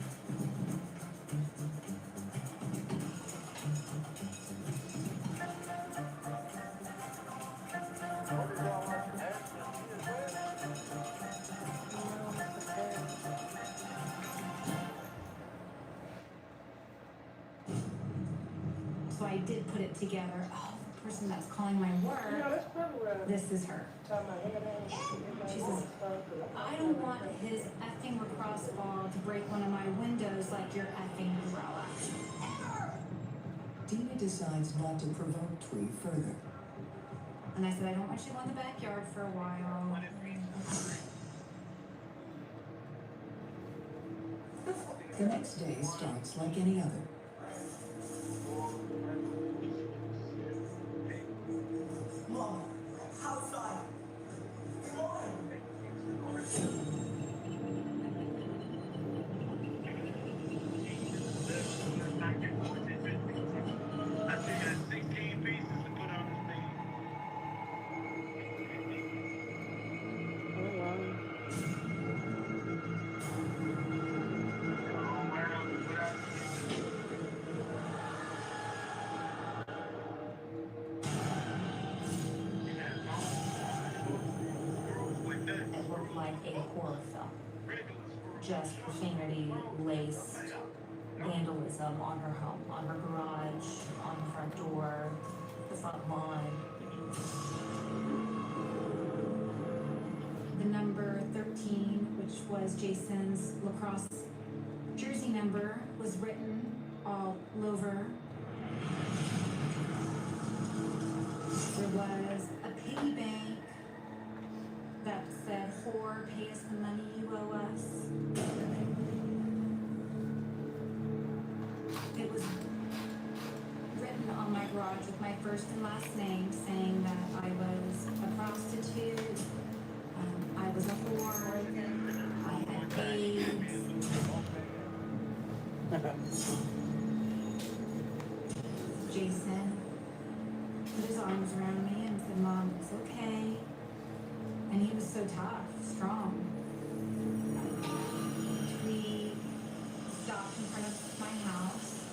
so I did put it together. Oh, the person that's calling my work, this is her. She says, I don't want his effing lacrosse ball to break one of my windows like your effing umbrella. Dina decides not to provoke Twee further. And I said, I don't want you in the backyard for a while. The next day starts like any other. Mom, outside. Come on. I think that's 16 pieces to put on the thing. Oh, wow. It looked like a horror film. Just profanity, laced vandalism on her home, on her garage, on the front door, the front lawn. The number 13, which was Jason's lacrosse jersey number, was written all over. There was a piggy bank that said, "Whore, pay us the money you owe us." It was written on my garage with my first and last name, saying that I was a prostitute, I was a whore, I had AIDS. Jason put his arms around me and said, "Mom, it's okay." And he was so tough, strong. We stopped in front of my house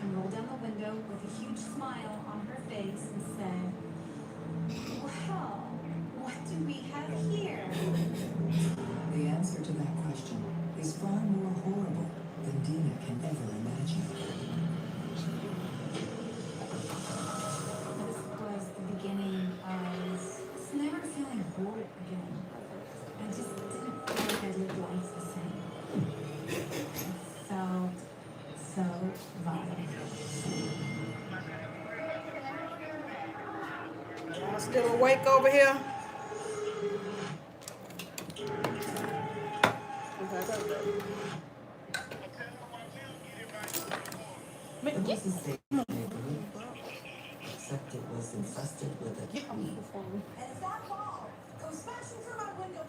and rolled down the window with a huge smile on her face and said, "Well, what do we have here?" The answer to that question is far more horrible than Dina can ever imagine. This was the beginning of never feeling bored again. Still awake over here? It was a safe neighborhood, except it was infested with a tree. And it's that ball. Go smashing through my window.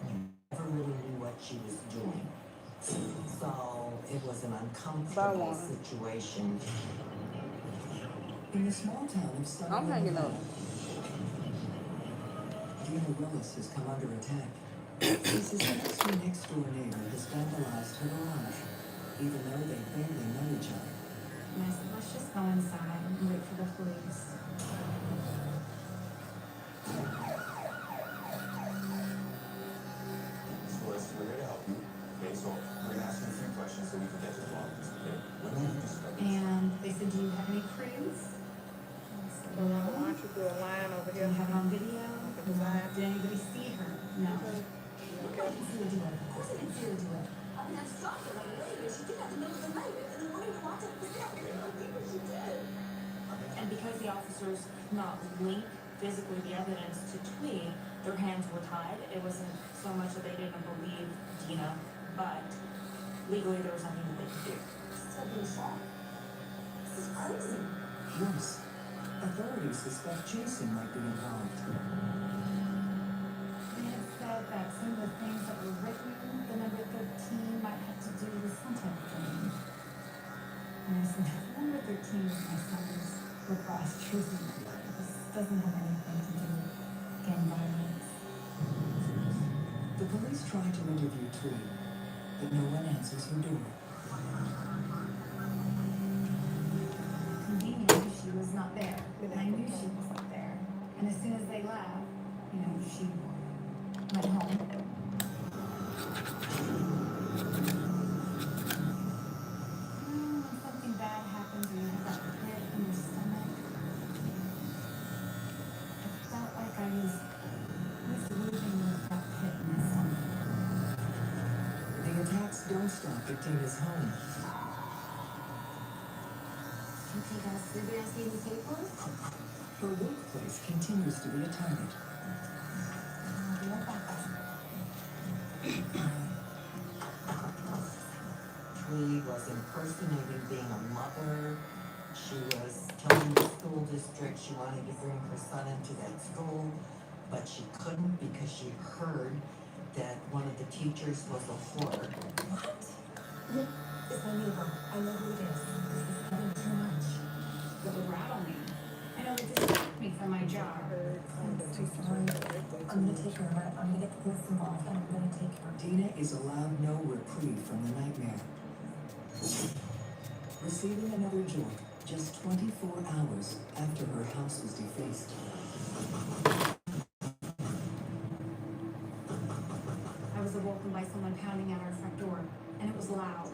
Never really knew what she was doing. So it was an uncomfortable situation. In the small town of Sunny, I'm hanging up. Dina Willis has come under attack. She suspects her next-door neighbor has vandalized her garage, even though they barely know each other. And I said, let's just go inside and wait for the police. So we're here to help you. Okay, so we're gonna ask you a few questions so we can get to the bottom of this, okay? When did you discover this? And they said, do you have any proof? Why don't you do a line over Do here? you have it on video? Look at the line. Did anybody see her? No. Of course I didn't see her do it. I mean, I saw her on the radio. She did have to know it was a lady. And the woman who watched it figured out what she did. And because the officers could not link physically the evidence to Twee, their hands were tied. It wasn't so much that they didn't believe Dina, but legally there was nothing that they could do. Something wrong. This is crazy. Worse, authorities suspect Jason might be involved. And it said that some of the things that were written, the number 13 might have to do with some type of game. And I said, number 13 is my son's lacrosse jersey. This doesn't have anything to do with gang violence. The police tried to interview Twee, but no one answers her door. Conveniently, she was not there. And I knew she wasn't there. And as soon as they left, she went home. When something bad happens or you have that pit in your stomach, I felt like I was living with that pit in my stomach. The attacks don't stop at Tina's home. You think I was sleeping and seeing the papers? Her workplace continues to be a target. Twee was impersonating being a mother. She was telling the school district she wanted to bring her son into that school, but she couldn't because she heard that one of the teachers was a whore. What? It's my neighbor. I know who it is. This is getting too much. It would rattle me. I know it distracted me from my job. I'm gonna take her. I'm gonna get the police involved, and I'm gonna take her. Dina is allowed no reprieve from the nightmare. Receiving another jolt just 24 hours after her house was defaced. I was awoken by someone pounding at our front door, and it was loud.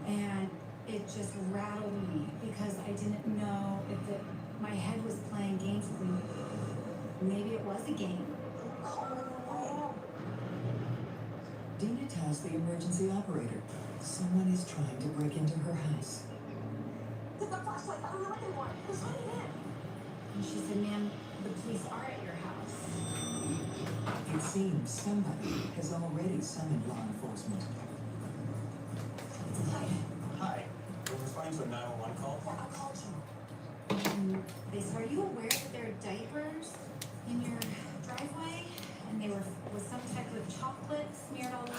And it just rattled me because I didn't know if my head was playing games with me. Maybe it was a game. Dina tells the emergency operator someone is trying to break into her house. Took the flashlight. I don't know what they want. Who's letting in? And she said, ma'am, the police are at your house. It seems somebody has already summoned law enforcement. Hi. We're responding to a 911 call. Yeah, I called you. And they said, are you aware that there are diapers in your driveway? And they were with some type of chocolate smeared all over them?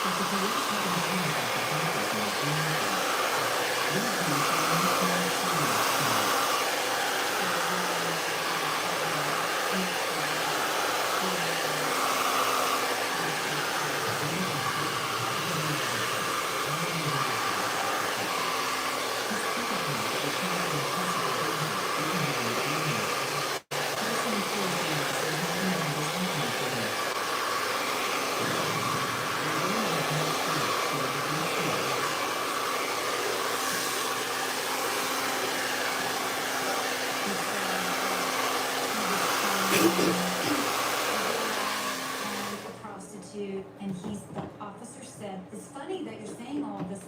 But the police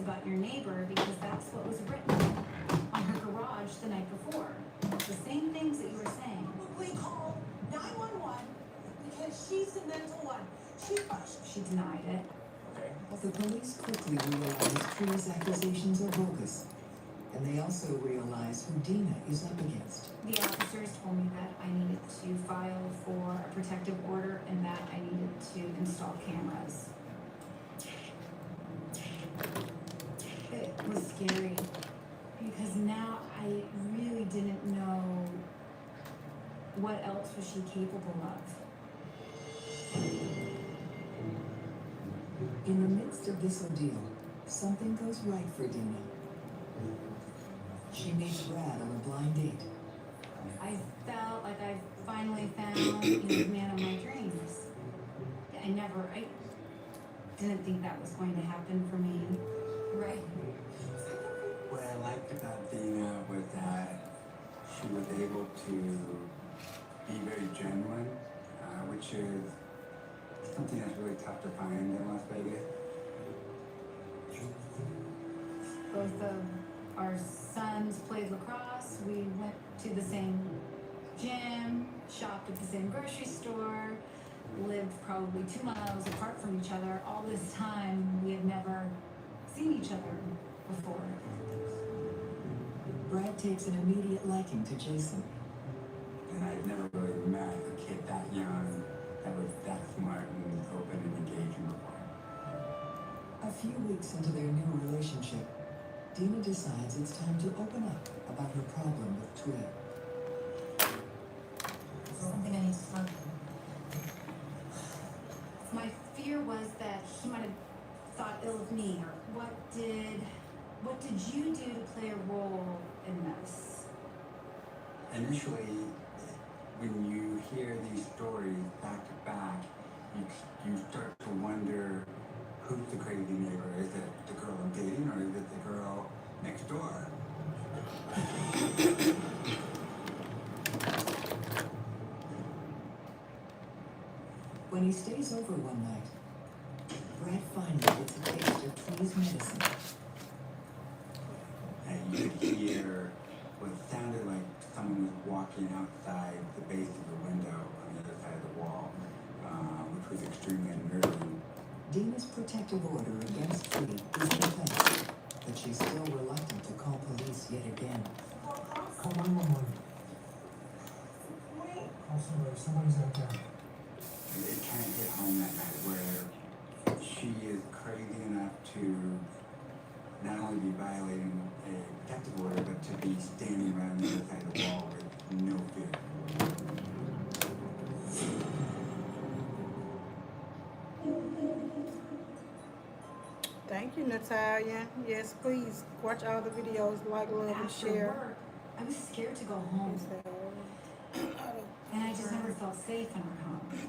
about your neighbor because that's what was written on her garage the night before. The same things that you were saying. We called 911 because she's the mental one. She denied it. The police quickly realized Tree's accusations are bogus, and they also realized who Dina is up against. The officers told me that I needed to file for a protective order and that I needed to install cameras. It was scary because now I really didn't know what else was she capable of. In the midst of this ordeal, something goes right for Dina. She meets Brad on a blind date. I felt like I finally found, the man of my dreams. I didn't think that was going to happen for me. Right. What I liked about Dina was that she was able to be very genuine, which is something that's really tough to find in Las Vegas. Both of our sons played lacrosse. We went to the same gym, shopped at the same grocery store, lived probably 2 miles apart from each other. All this time, we had never seen each other before. Brad takes an immediate liking to Jason. And I've never really met a kid that young that was that smart and open and engaging before. A few weeks into their new relationship, Dina decides it's time to open up about her problem with Twee. Something I need to talk about. My fear was that he might have thought ill of me, or what did you do to play a role in this? Initially, when you hear these stories back to back, you start to wonder who's the crazy neighbor. Is it the girl I'm dating, or is it the girl next door? When he stays over one night, Brad finally gets a taste of Twee's medicine. And you could hear what sounded like someone was walking outside the base of the window on the other side of the wall, which was extremely unnerving. Dina's protective order against Twee is in place, but she's still reluctant to call police yet again. Call 911. Call somebody. Somebody's out there. It kind of hit home that night where she is crazy enough to not only be violating a protective order, but to be standing around the other side of the wall with no fear. Thank you, Natalia. Yes, please watch all the videos, like, love, and After share. work, I was scared to go home. And I just never felt safe in our home.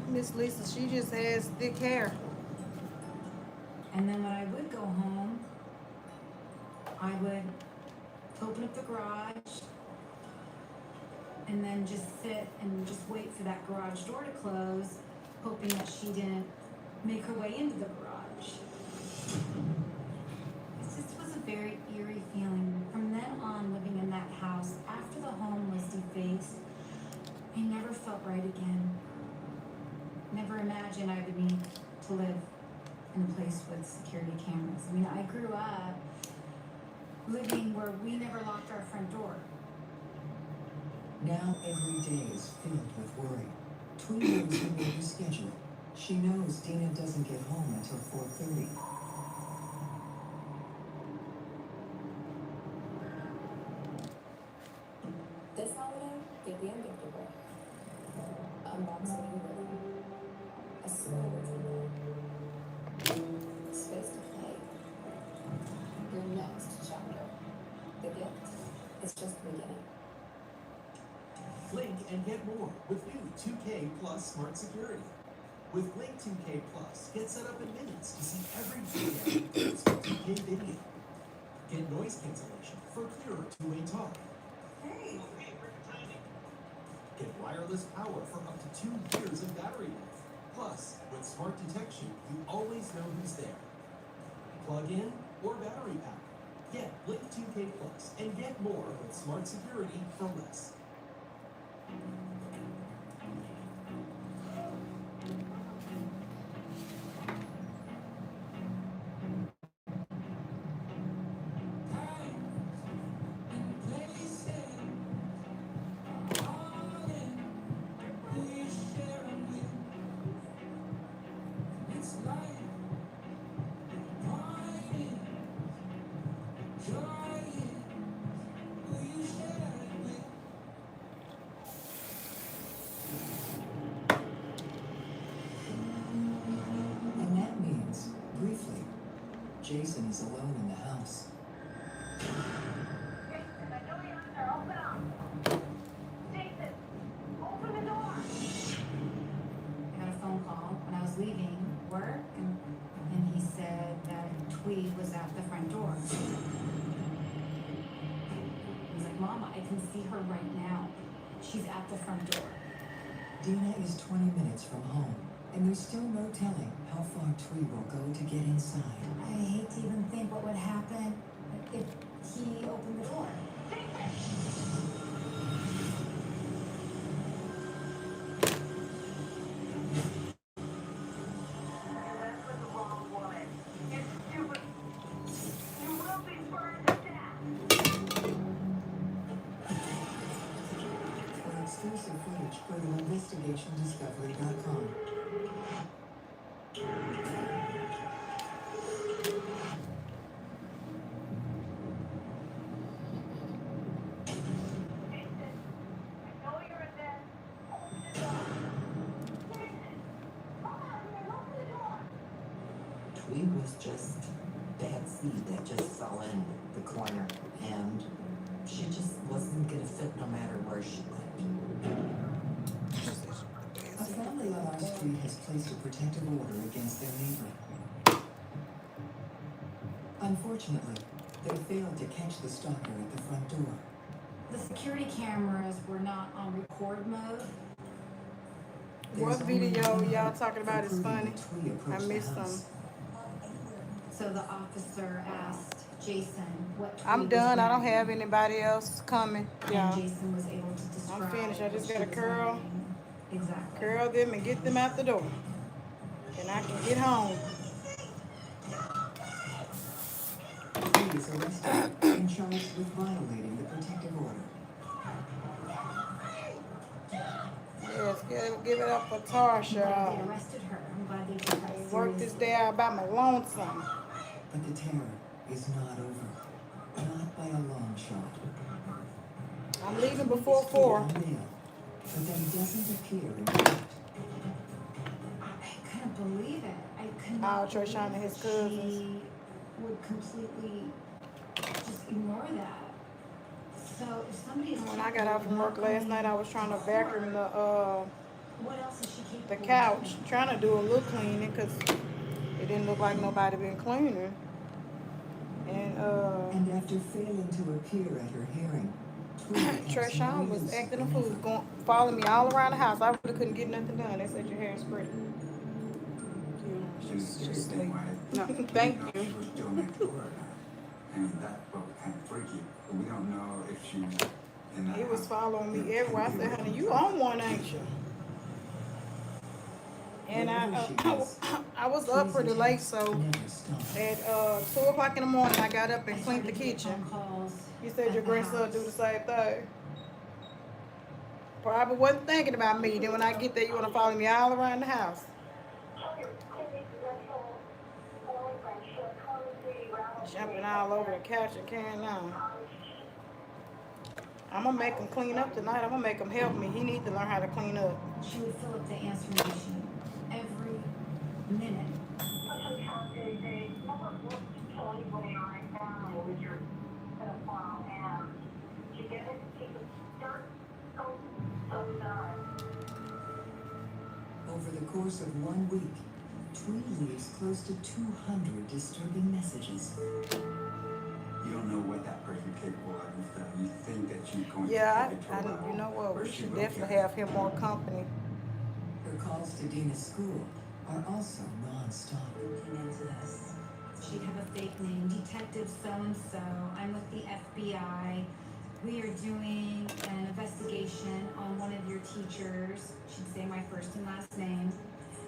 Miss Lisa, she just has thick hair. And then when I would go home, I would open up the garage and then just sit and just wait for that garage door to close, hoping that she didn't make her way into the garage. It just was a very eerie feeling. From then on, living in that house, after the home was defaced, I never felt right again. Never imagined I would need to live in a place with security cameras. I mean, I grew up living where we never locked our front door. Now every day is filled with worry. Twee knows her neighbor's schedule. She knows Dina doesn't get home until 4:30. This holiday, get the ungiftable. Unbox what you live in. A small room. Space to play. Your next chapter. The gift is just the beginning. Blink and get more with new 2K Plus Smart Security. With Blink 2K Plus, get set up in minutes to see every video with 2K video. Get noise cancellation for clearer two-way talk. Get wireless power for up to 2 years of battery life. Plus, with smart detection, you always know who's there. Plug in or battery pack. Get Blink 2K Plus and get more with smart security for less. And that means, briefly, Jason is alone in the house. Jason, I know you're in there. Open up. Jason, open the door. I got a phone call when I was leaving work, and he said that Tweed was at the front door. He was like, Mama, I can see her right now. She's at the front door. Dina is 20 minutes from home, and there's still no telling how far Tweed will go to get inside. I hate to even think what would happen if he opened the door. For exclusive footage, go to investigationdiscovery.com. Tweed was just that seed that just fell in the corner, and she just wasn't gonna fit no matter where she went. A family on our street has placed a protective order against their neighbor. Unfortunately, they failed to catch the stalker at the front door. The security cameras were not on record mode. What video y'all talking about is funny? I missed some. So the officer asked Jason what Tweed I'm was done. I don't wearing, have anybody else coming. and Yeah. Jason was able to describe I'm finished. I just what gotta she was curl. wearing. Exactly. Curl them and get them out the door. And I can get home. Tweed is arrested and charged with violating the protective order. Yes, give it up for I'm glad Tarsha. they arrested her. I'm glad they took her Work this seriously. day out by my lonesome. But the terror is not over. Not by a long shot. I'm leaving before 4. On bail, but then doesn't appear in court. I couldn't believe it. I could Oh, not Trayshawn believe and his that cousins. she would completely just ignore that. So if somebody is When I got out from work last night, I was trying to vacuum what else is she capable the of couch, doing? trying to do a little cleaning because it didn't look like nobody been cleaning. And after failing to appear at her hearing, Tarsha was acting a fool, following me all around the house. I really couldn't get nothing done. They said your hair is pretty. Just sleep. No, thank you. She was still next door. I mean, that was kind of freaky. But we don't know if she's in that He was house. following me everywhere. I said, honey, you on one, ain't you? And I was up pretty late, so at 2 o'clock in the morning, I got up and cleaned the kitchen. You said your grandson do the same thing. Probably wasn't thinking about me. Then when I get there, you want to follow me all around the house. Jumping all over the couch and carrying on. I'm going to make him clean up tonight. I'm going to make him help me. He needs to learn how to clean up. She would fill up the answering machine every minute. over the course of 1 week, Tweed leaves close to 200 disturbing messages. You don't know what that person's capable of and stuff. You think that she's going Yeah, to take it to a level you know what? where We she should will definitely get have him more company. Her calls to Dina's school are also non-stop. Looking into this. She'd have a fake name, Detective So-and-so. I'm with the FBI. We are doing an investigation on one of your teachers. She'd say my first and last name.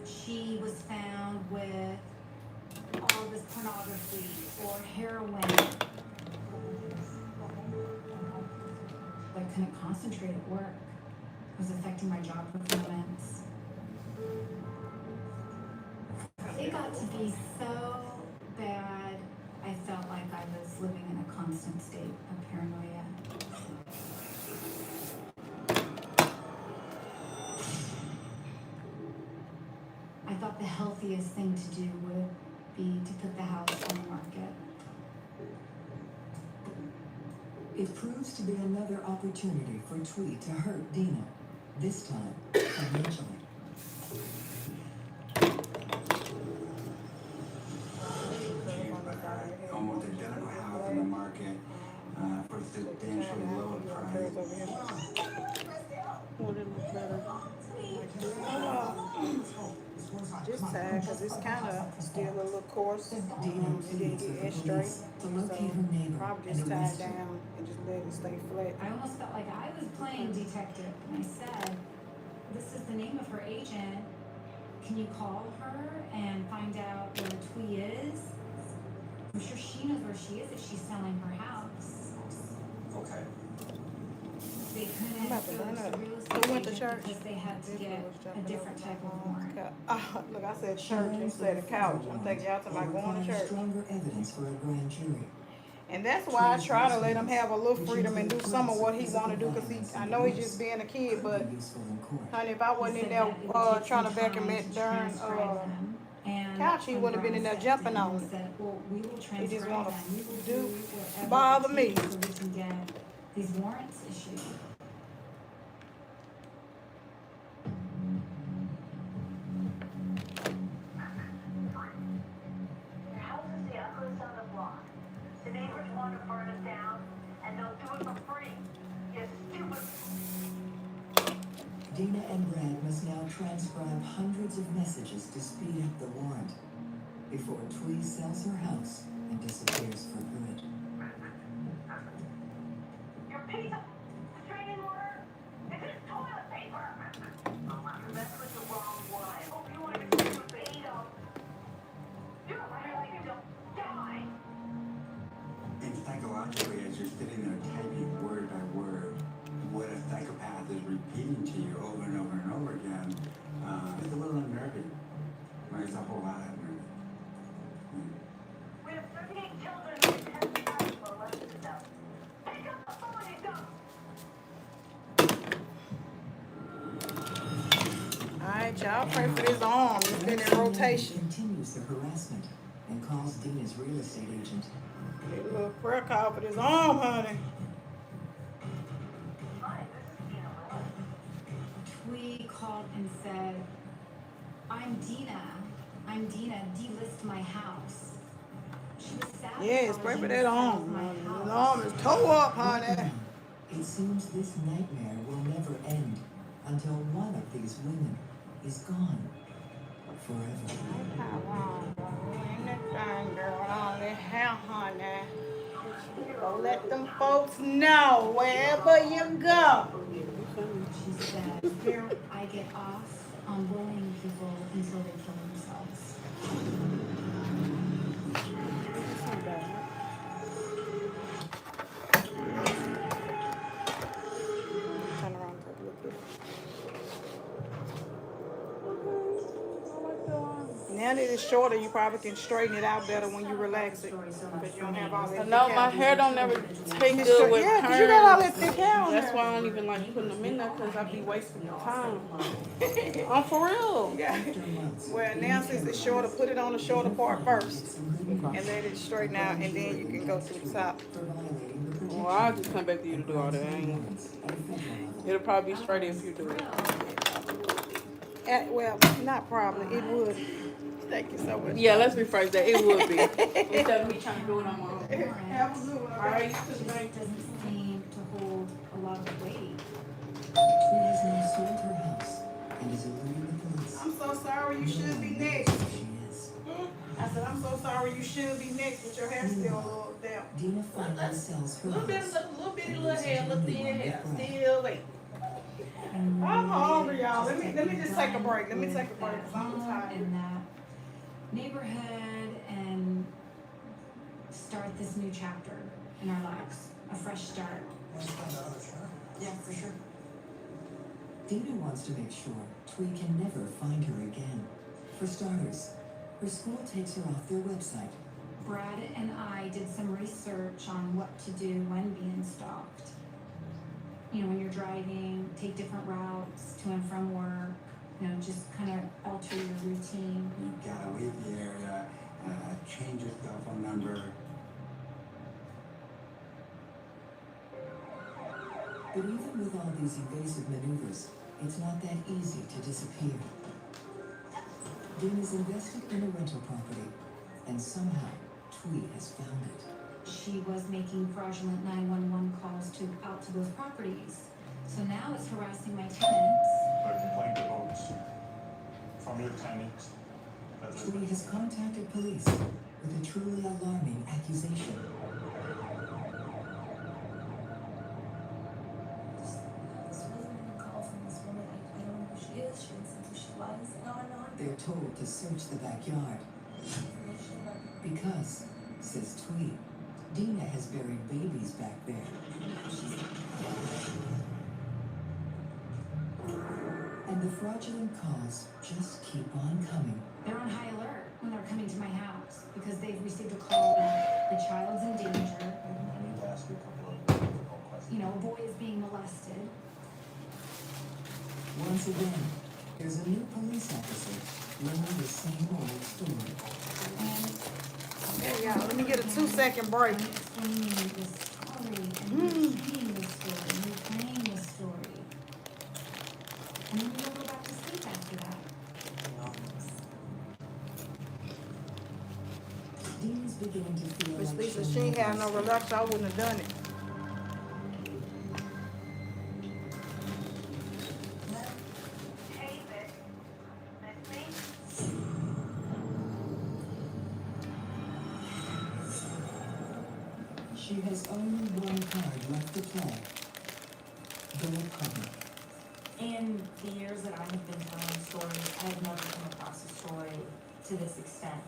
She was found with all this pornography or heroin. I couldn't concentrate at work. It was affecting my job performance. It got to be so bad, I felt like I was living in a constant state of paranoia. I thought the healthiest thing to do would be to put the house on the market. It proves to be another opportunity for Tweet to hurt Dina, this time financially. Almost identical house in the market for substantially lower price. Would it look better? This side, because it's kind of still a little coarse. Dina It didn't pleads with get the as straight. police to locate her neighbor Probably and just tie it arrest her. down and just let it stay flat. I almost felt like I was playing detective, and I said, this is the name of her agent. Can you call her and find out where Twee is? I'm sure she knows where she is if she's selling her house. Okay. They couldn't I'm about to go run to up. the real Who estate went to agent church? because they had to get a different type of warrant. Look, I said church instead of couch. I'm thinking y'all talking about going to church. Stronger evidence for a grand jury. And that's why I try to let him have a little freedom and do some of what he want to do, because I know he's just being a kid, but honey, if I wasn't in there trying to back him at darn couch, he wouldn't have been in there jumping on it. He just want to bother me. So we can get these warrants issued. Your house is the ugliest on the block. The neighbors want to burn it down, and they'll do it for free. You stupid. Dina and Brad must now transcribe hundreds of messages to speed up the warrant before Twee sells her house and disappears for good. Your piece of restraining order is in toilet paper. You're messing with the wrong one. I hope you understand what they eat of. You're like you don't die. And psychologically, as you're sitting there typing word by word, what a psychopath is repeating to you over and over and over again, it's a little unnerving. There's a whole lot unnerving. We have 38 children who testified for molested them. Pick up the phone and go. Alright, y'all pray for this arm. It's been in rotation. Continues the harassment and calls Dina's real estate agent. Get a little prayer call for this arm, honey. Twee called and said, I'm Dina, delist my house. She was Yes, pray for that arm. my Honey. house. The arm is toe up, honey. It seems this nightmare will never end until one of these women is gone forever. Go let them folks know wherever you go. She said, here I get off on bullying people until they kill themselves. Turn around and take a look at it. Now that it's shorter, you probably can straighten it out better when you relax it, because you don't have all that. No, my hair don't never take good with yeah, perm. 'cause you got all that thick hair on That's there. why I don't even like putting them in there, because I be wasting time. I'm for real. Yeah. Well, now since it's shorter, put it on the shorter part first, and let it straighten out, and then you can go to the top. Well, I'll just come back to you to do all that. It'll probably be straight if you do it. Well, not probably. It would. Thank you so much. Yeah, let's rephrase that. It would be. Instead of me trying to do it on my own. Absolutely. All right, to the bank. Doesn't seem to hold a lot of weight. Twee has now sold her house and is eluding the police. I'm so sorry, you should be next. I said, I'm so sorry, you should be next, but your hair's still a little down. Dina finally sells her Little bit, house. little bitty little hair, little thin hair, still wait. I'm hungry, y'all. Let me just take a break. Let me take a break, cause I'm tired. In that neighborhood and start this new chapter in our lives, a fresh start. Yeah, for sure. Dina wants to make sure Twee can never find her again. For starters, her school takes her off their website. Brad and I did some research on what to do when being stalked. You know, when you're driving, take different routes to and from work, you know, just kind of alter your routine. You gotta leave the area, change your cell phone number. But even with all these evasive maneuvers, it's not that easy to disappear. Dina's invested in a rental property, and somehow Twee has found it. She was making fraudulent 911 calls out to those properties. So now it's harassing my tenants. A complaint about from your tenants. Twee has contacted police with a truly alarming accusation. They're told to search the backyard. Because, says Twee, Dina has buried babies back there. And the fraudulent calls just keep on coming. They're on high alert when they're coming to my house because they've received a call that the child's in danger. I need to ask you a couple of difficult questions. You know, a boy is being molested. Once again, there's a new police officer learning the same old story. Hey, y'all, let me get a 2-second break. I'm explaining this story and replaying this story and replaying this story. And then we don't go back to sleep after that. Dina's beginning to feel Miss like Lisa, she'll she ain't never had no relax, I wouldn't have done it. Hey, Vic. That's me? She has only one card left to play. Go public. In the years that I have been telling stories, I have never come across a story to this extent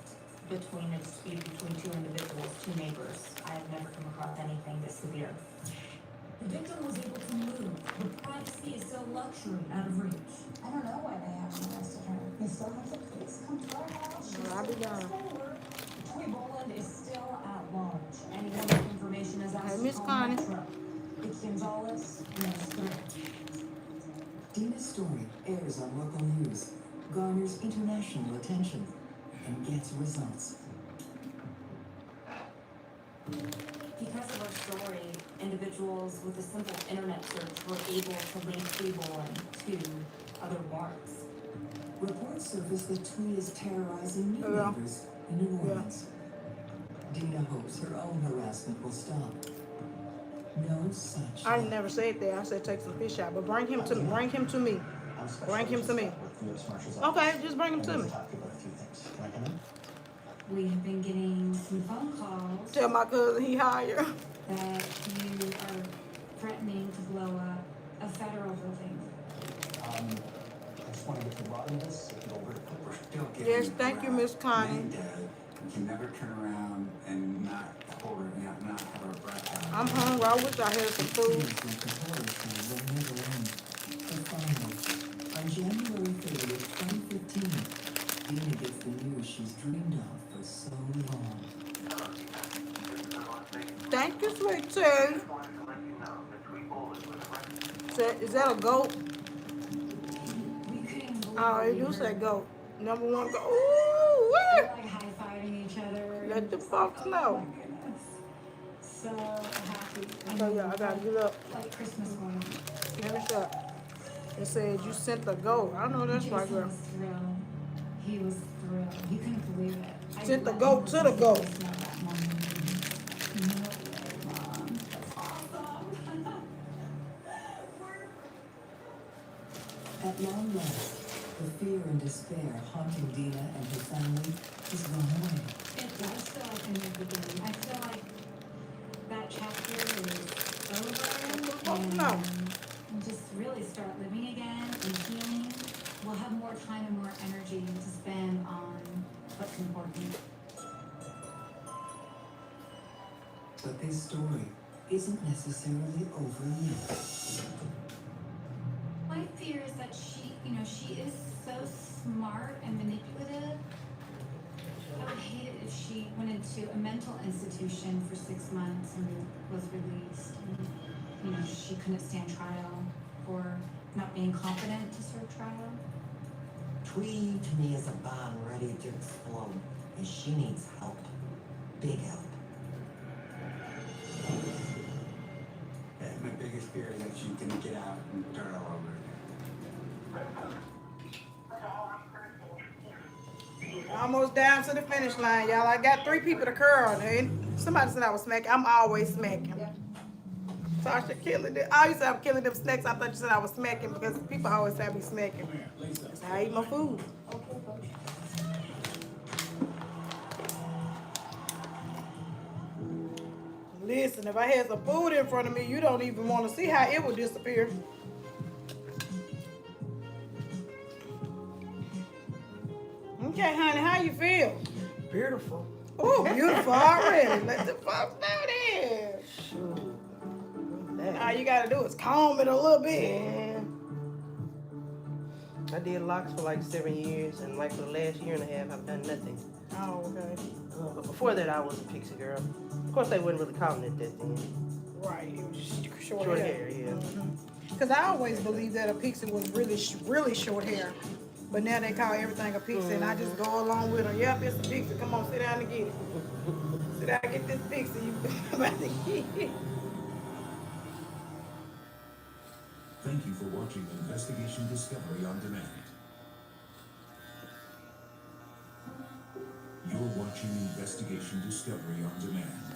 between a dispute between two individuals, two neighbors. I have never come across anything this severe. The victim was able to move, but privacy is still luxury out of reach. I don't know why they haven't arrested her. They still have the police come to our house. I'll be done. Twee Boland is still at large. Anyone with information is asked Hey, to Miss call Connie. Metro. Vic Gonzalez, News 3. Dina's story airs on local news, garners international attention, and gets results. Because of our story, individuals with a simple internet search were able to link Twee Boland to other warrants. Reports surface that Twee is terrorizing new Hello? neighbors in New Orleans. Dina hopes her own harassment will stop. No such. I never said that. I said take some fish out, but bring him to me. Bring him to me. Bring him to me. Okay, just bring him to me. We have been getting some phone calls Tell my cousin he hired. that you are threatening to blow up a federal building. I just want to get to the bottom of this. Get over it. We're still getting Yes, thank you, Miss Connie. We can never turn around and not hold her, not have our breath out. I'm hungry. I wish I had some food. On January 30th, 2015, Dina gets the news she's dreamed of for so long. Thank you, sweet tea. Is that a goat? Oh, it do say goat. Number one goat. Ooh, We're wait. like high-fiving each other. Let the folks know. So happy. So yeah, I gotta get up. Like Christmas morning. Finish up. It said you sent the goat. I know that's right, Jason girl. was thrilled. He was thrilled. He couldn't believe it. I Sent the let goat him to the listen goat. voice note that morning. No way, Mom. That's awesome. At long last, the fear and despair haunting Dina and her family has gone away. It does feel like a new beginning. I feel like that chapter is over and we'll just really start living again and healing. We'll have more time and more energy to spend on what's important. But this story isn't necessarily over yet. My fear is that she is so smart and manipulative. I would hate it if she went into a mental institution for 6 months and was released. And, she couldn't stand trial for not being competent to serve trial. Twee to me is a bomb ready to explode, and she needs help. Big help. And my biggest fear is that she's gonna get out and start all over again. Almost down to the finish line, y'all. I got 3 people to curl. Somebody said I was smacking. I'm always smacking. Tarsha killing it. I used to have killing them snacks. I thought you said I was smacking because people always have me smacking. That's how I eat my food. Listen, if I had some food in front of me, you don't even want to see how it would disappear. Okay, honey, how you feel? Beautiful. Oh, beautiful already. Let the folks know there. All you gotta do is comb it a little bit. Yeah. I did locks for like 7 years, and like for the last year and a half, I've done nothing. Oh, okay. But before that, I was a pixie girl. Of course, they wouldn't really call it that then. Right, it was just short hair, yeah. Because I always believed that a pixie was really short hair. But now they call everything a pixie, and I just go along with them. Yep, it's a pixie. Come on, sit down and get it. Sit down and get this pixie. You about to get it. Thank you for watching Investigation Discovery on Demand. You're watching Investigation Discovery on Demand.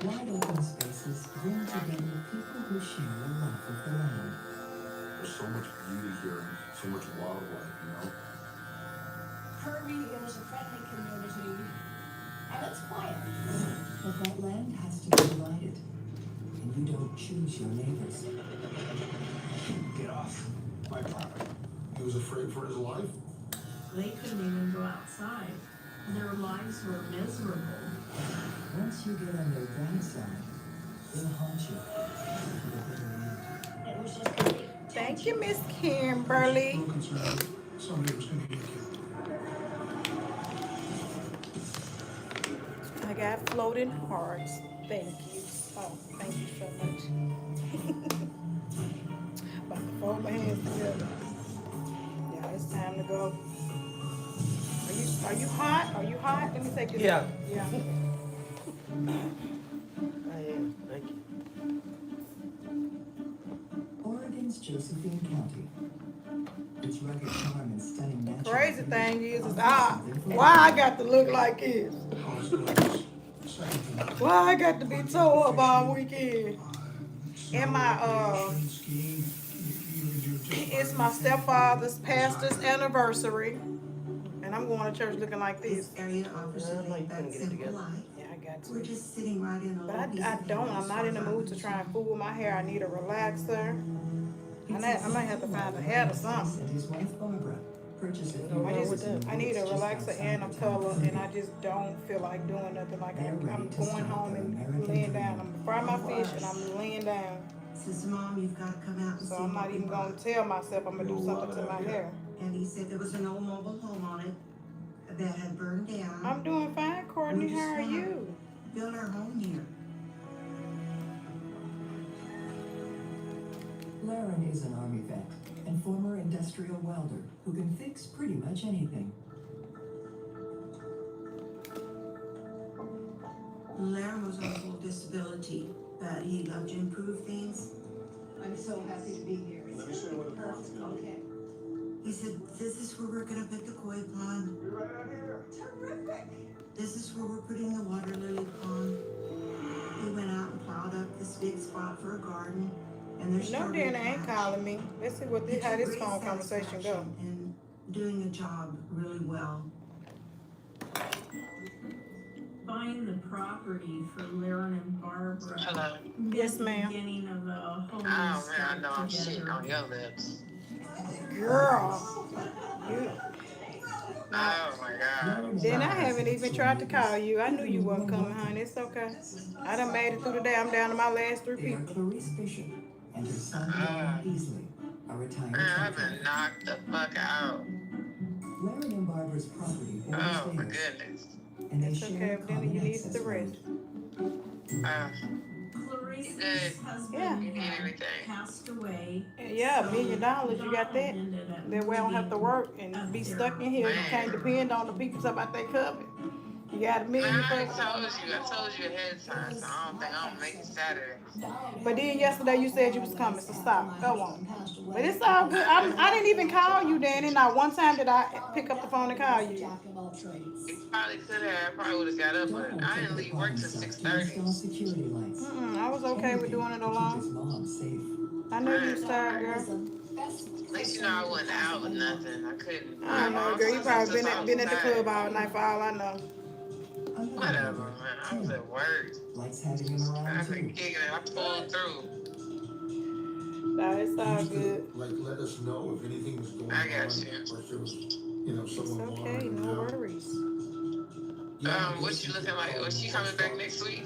Wide open spaces bring together people who share a love of the land. There's so much beauty here, so much wildlife, you know? Kirby is a friendly community, and it's quiet. But that land has to be divided, and you don't choose your neighbors. Get off my property. He was afraid for his life. They couldn't even go outside. Their lives were miserable. Once you get on their bad side, they'll haunt you. It was just complete. Thank you, Miss Kimberly. Somebody was gonna get killed. I got floating hearts. Thank you. Oh, thank you so much. About to fold my hands together. Yeah, it's time to go. Are you hot? Are you hot? Let me take this. Yeah. Yeah. I am. Thank you. Oregon's Josephine County. Its rugged charm and stunning natural Crazy thing is why I got to look like this? Why I got to be tore up all weekend? And it's my stepfather's pastor's anniversary. And I'm going to church looking like this. This area offers a laid-back, simple life. Yeah, I got to. We're just sitting right in a But little piece I of don't. heaven I'm not in the mood to try and fool with my hair. I need a relaxer. I might have to find a hat or something. And his wife Barbara purchased a I need a relaxer and a color, and I just don't feel like doing nothing. Like I'm going home and laying down. I'm frying my fish and I'm laying down. Says, Mom, you've got to come out and see. So I'm not even going to tell myself I'm going to do something to my hair. And he said there was an old mobile home on it that had burned down. I'm doing fine, Courtney. How are you? Build our home here. Laren is an Army vet and former industrial welder who can fix pretty much anything. Laren was on full disability, but he loved to improve things. I'm so happy to be here. Let me show you what the pond's gonna be. Okay. He said, this is where we're gonna put the koi pond. You're right out here. Terrific. This is where we're putting the water lily pond. bought up this big spot for a garden, and they're You know starting Dan to ain't hatch. calling me. Let's see what this, It's how a this great phone conversation go. satisfaction and doing the job really well. Buying the property for Laren and Barbara. Hello. Yes, ma'am. Beginning of a whole Oh new man, I start know I'm together. shitting on your lips. Girl. You, now, Oh my god, I'm then I sorry. haven't even tried to call you. I knew you wasn't coming, honey. It's okay. I done made it through the day. I'm down to my last 3 They are people. Clarice Bishop and her son Darren Beasley, a retired Man, truck I've been driver. knocked the fuck out. Larry and Barbara's property borders Oh my theirs, goodness. and they It's share okay. a If then common you need access the rest. road. Clarice's Good. husband Yeah. You need had anything? passed away. Yeah, $1 million. So You got that? Donald ended up That way I don't have to moving work and up be there. stuck in here. You can't depend on the people talking about they covered. You got $1 Man, million I for. told you ahead of time, so I don't think I'm gonna make it Saturday. But then yesterday you said you was coming, so stop. Go on. But it's all good. I didn't even call you, Danny. Not one time did I pick up the phone and call you. You probably could have. I probably would have got up, but I didn't leave work till 6:30. Security lights. I was okay with doing it alone. Mom safe. I know you was tired, girl. At least you know I wasn't out or nothing. I couldn't. I don't know, girl. You probably been at the club all night for all I know. Whatever, man. I was at work. Lights having him I around been too. kicking it. I pulled through. Nah, it's all good. Like, let us know if anything was going on. I got you. Or if there was, someone It's okay. wandering No around. worries. What you looking like? Was she coming back next week?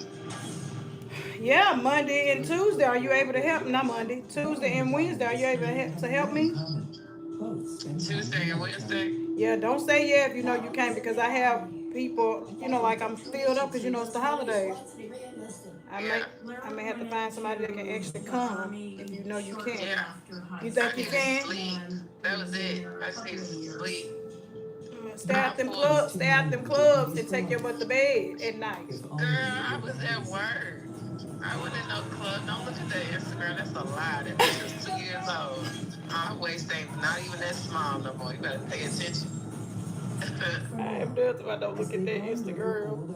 Yeah, Monday and Tuesday. Are you able to help? Not Monday. Tuesday and Wednesday. Are you able to help me? Tuesday and Wednesday? Yeah, don't say yeah if you know you can't, because I have people, like I'm filled up because it's the holidays. I may have to find somebody that can actually come if you know you can. Yeah. You think you can? Sleep. That was it. I just need to sleep. Stay out them clubs and take your butt to bed at night. Girl, I was at work. I wasn't in no club. Don't look at that Instagram. That's a lie. That bitch is 2 years old. My waist ain't not even that small no more. You better pay attention. I am done if I don't look at that Instagram.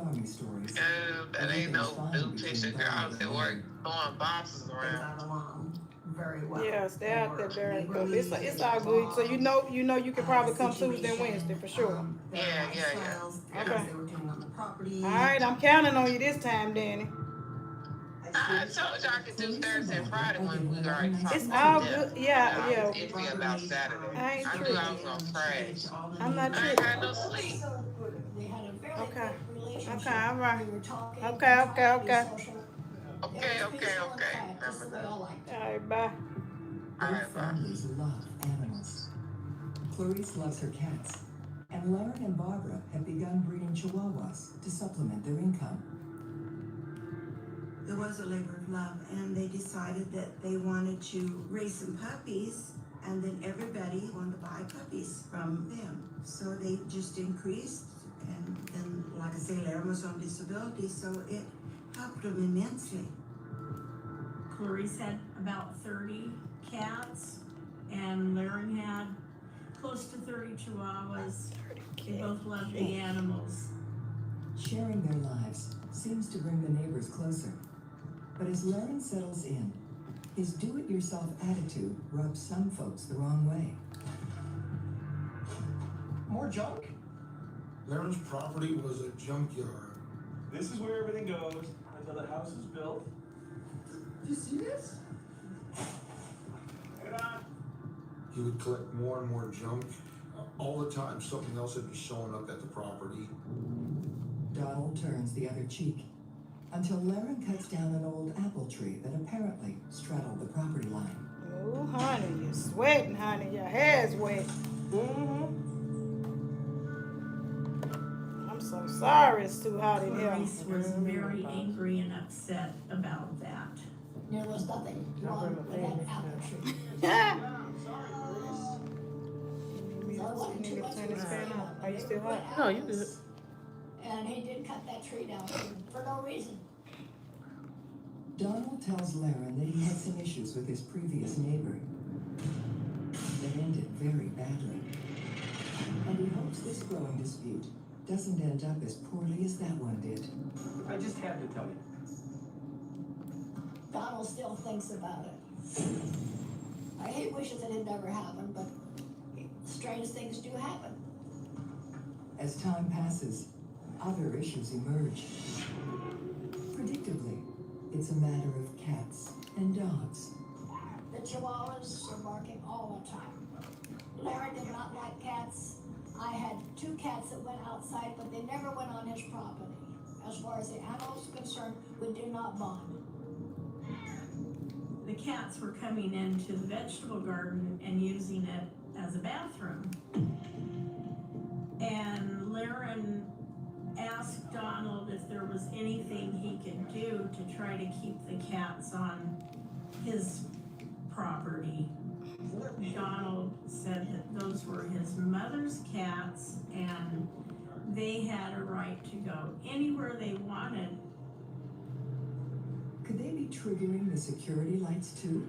That ain't no new picture. Girl, I was at work throwing boxes around. Very well. Yeah, stay out there, Darren. But it's all good. So you know you can probably come Tuesday and Wednesday for sure. Yeah. Okay. All right, I'm counting on you this time, Danny. I told you I could do Thursday and Friday when we already talked. It's all good. Yeah. I was iffy about Saturday. I knew I was gonna crash. I'm not I ain't had no sleep. Okay. Okay, all right. Okay. Okay. Remember that. All right, bye. Both families love animals. Clarice loves her cats, and Larry and Barbara have begun breeding Chihuahuas to supplement their income. There was a labor of love, and they decided that they wanted to raise some puppies, and then everybody wanted to buy puppies from them. So they just increased, and then, like I say, Larry was on disability, so it helped them immensely. Clarice had about 30 cats, and Laren had close to 30 chihuahuas. They both loved the animals. Sharing their lives seems to bring the neighbors closer. But as Larry settles in, his do-it-yourself attitude rubs some folks the wrong way. More junk? Laren's property was a junkyard. This is where everything goes until the house is built. Do you see this? He would collect more and more junk. All the time, something else would be showing up at the property. Donald turns the other cheek until Laren cuts down an old apple tree that apparently straddled the property line. Oh, honey, you're sweating, honey. Your hair's wet. I'm so sorry it's too hot in here. Clarice was very angry and upset about that. There was nothing wrong with that apple tree. You need to turn this fan on. Are you still hot? No, you good. And he did cut that tree down for no reason. Donald tells Laren that he had some issues with his previous neighbor that ended very badly. And he hopes this growing dispute doesn't end up as poorly as that one did. I just had to tell you. Donald still thinks about it. I hate wishes that it never happened, but strange things do happen. As time passes, other issues emerge. Predictably, it's a matter of cats and dogs. The chihuahuas are barking all the time. Larry did not like cats. I had 2 cats that went outside, but they never went on his property. As far as the animals are concerned, we do not bond. The cats were coming into the vegetable garden and using it as a bathroom. And Laren asked Donald if there was anything he could do to try to keep the cats on his property. Donald said that those were his mother's cats and they had a right to go anywhere they wanted. Could they be triggering the security lights too?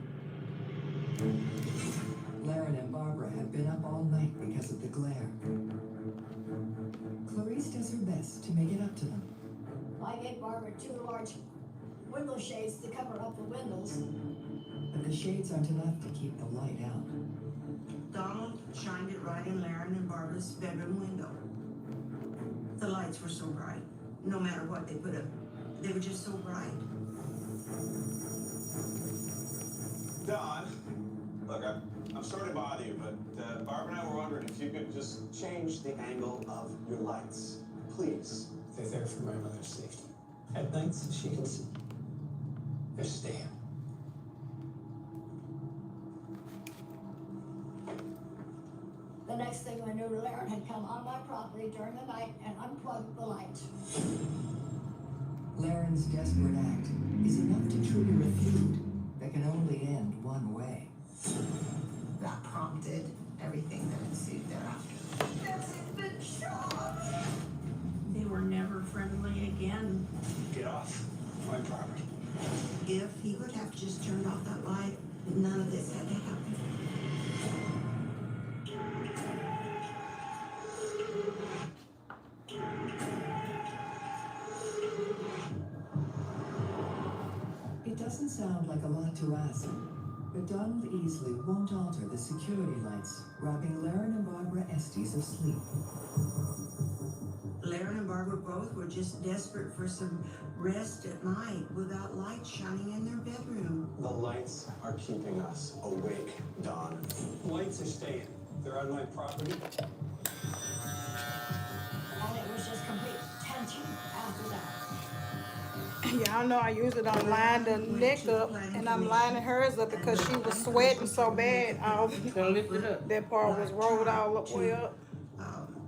Laren and Barbara have been up all night because of the glare. Clarice does her best to make it up to them. I gave Barbara 2 large window shades to cover up the windows. But the shades aren't enough to keep the light out. Donald shined it right in Laren and Barbara's bedroom window. The lights were so bright, no matter what they put up, they were just so bright. Don, look, I'm sorry to bother you, but Barbara and I were wondering if you could just change the angle of your lights, please. They're there for my mother's safety. At nights, she can see. They're staying. The next thing I knew, Laren had come on my property during the night and unplugged the lights. Laren's desperate act is enough to trigger a feud that can only end one way. That prompted everything that ensued thereafter. That's been shot! They were never friendly again. Get off my property. If he would have just turned off that light, none of this had to happen. It doesn't sound like a lot to ask, but Donald easily won't alter the security lights, robbing Laren and Barbara Estes of sleep. Laren and Barbara both were just desperate for some rest at night without lights shining in their bedroom. The lights are keeping us awake, Don. Lights are staying. They're on my property. And it was just complete tension after that. Y'all know I usually don't line the neck up, and I'm lining hers up because she was sweating so bad. Lift it up. That part was rolled all up way up.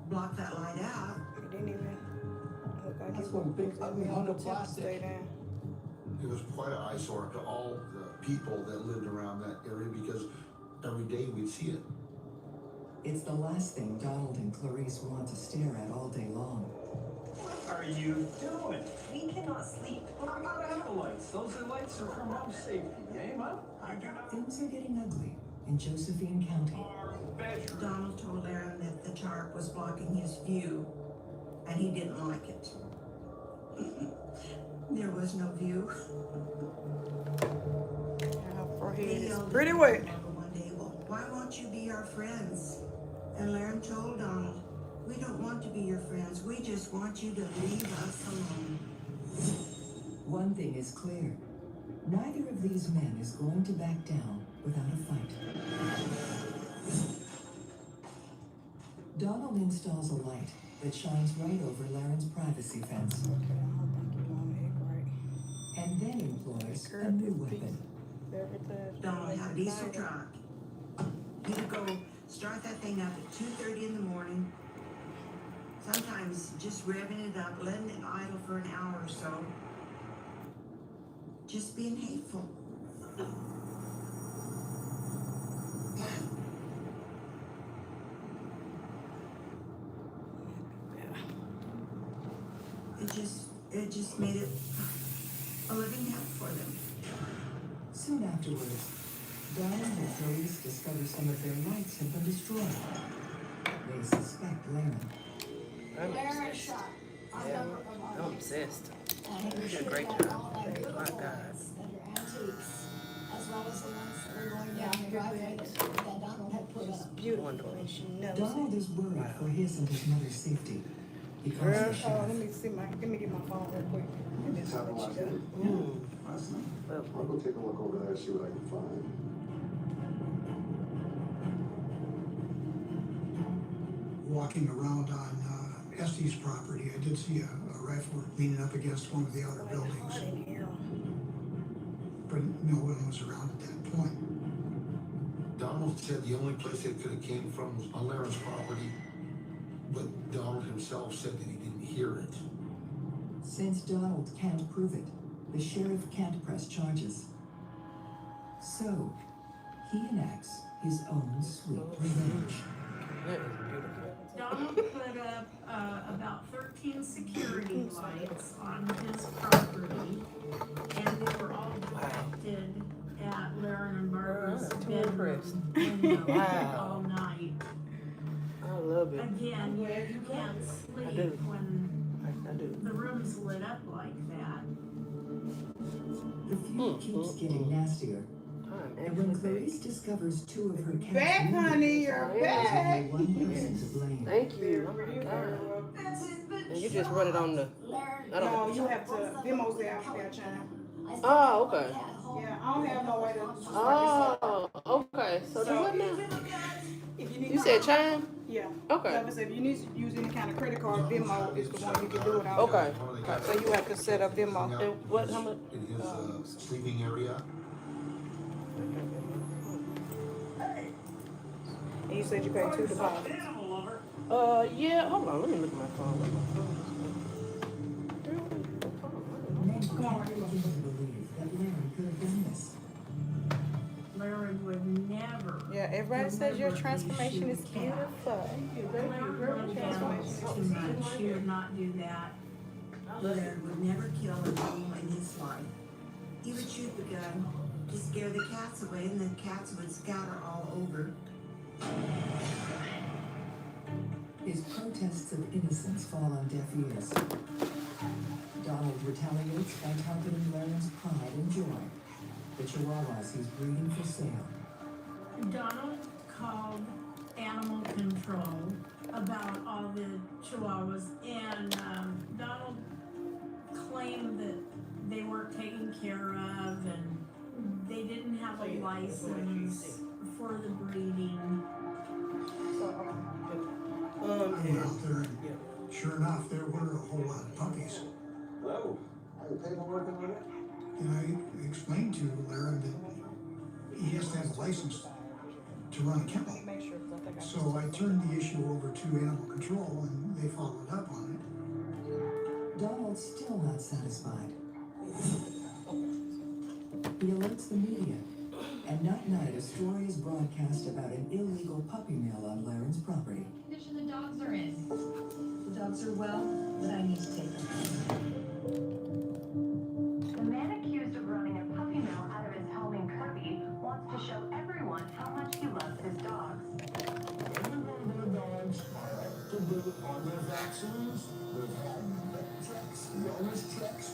Block that light out. It didn't even look like That's it one big was ugly on hunk the of tip to plastic. stay down. It was quite an eyesore to all the people that lived around that area because every day we'd see it. It's the last thing Donald and Clarice want to stare at all day long. What are you doing? We cannot sleep. I'm not out of lights. Those are lights are for home safety. Yeah, Mom? I do not. Things are getting ugly in Josephine County. Donald told Laren that the tarp was blocking his view, and he didn't like it. There was no view. Her forehead They is yelled pretty at wet. Barbara one day, well, why won't you be our friends? And Laren told Donald, we don't want to be your friends. We just want you to leave us alone. One thing is clear. Neither of these men is going to back down without a fight. Donald installs a light that shines right over Laren's privacy fence. And then employs a new weapon. Donald had a diesel truck. He would go start that thing up at 2:30 in the morning. Sometimes just revving it up, letting it idle for an hour or so. Just being hateful. It just made it a living hell for them. Soon afterwards, Donald and Clarice discover some of their lights have been destroyed. They suspect Laren. Laren shot. I'm obsessed. You did a great job. My God. stakes, as well as the ones that were going Yeah, down the I'm driveway good. that Donald had put up. Beautiful, and she knows Donald it. is worried for his and his mother's safety. He calls Girl, the sheriff. let me see let me get my phone real quick. And then I'll let you go. Last night. I'll go take a look over there, see what I can find. Walking around on Estes property, I did see a rifle leaning up against one of the outer buildings. But no one was around at that point. Donald said the only place it could have came from was on Laren's property, but Donald himself said that he didn't hear it. Since Donald can't prove it, the sheriff can't press charges. So, he enacts his own sweet revenge. Donald put up about 13 security lights on his property, and they were all directed at Laren and Barbara's bedroom window all night. I love it. Again, you can't sleep when the room's lit up like that. The feud keeps getting nastier. And when Clarice discovers two of her cats, Back, honey, you're back. there's only one person to blame. Thank you. Oh my God. And you just run it on the. I don't No, you have to Venmo's there after that chime. Oh, okay. Yeah, I don't have no way to. Oh, okay. So do what now? If you need, You said chime? Yeah. Okay. Like I said, if you need to use any kind of credit card, Venmo is the one you can do it on. Okay. So you have to set up Venmo. And what? How much? In his sleeping area. And you said you paid 2 deposits. Yeah. Hold on. Let me look at my phone. Come on, believe that Larry could have done this. Laren would never. Yeah, everybody says your transformation is beautiful. Laren transformation too much. She would not do that. Laren would never kill an animal in his life. He would shoot the gun to scare the cats away, and the cats would scatter all over. His protests of innocence fall on deaf ears. Donald retaliates by targeting Laren's pride and joy, the chihuahuas he's breeding for sale. Donald called animal control about all the chihuahuas, and Donald claimed that they weren't taken care of and they didn't have a license for the breeding. I went out there and sure enough, there were a whole lot of puppies. Hello. Are the paperwork in order? And I explained to Laren that he has to have a license to run a kennel. So I turned the issue over to animal control and they followed up on it. Donald's still not satisfied. He alerts the media, and that night a story is broadcast about an illegal puppy mill on Laren's property. Condition the dogs are in. The dogs are well, but I need to take them. The man accused of running a puppy mill out of his home in Kirby wants to show everyone how much he loves his dogs. Everyone dogs to do on their vaccines. They've had vet checks, wellness checks.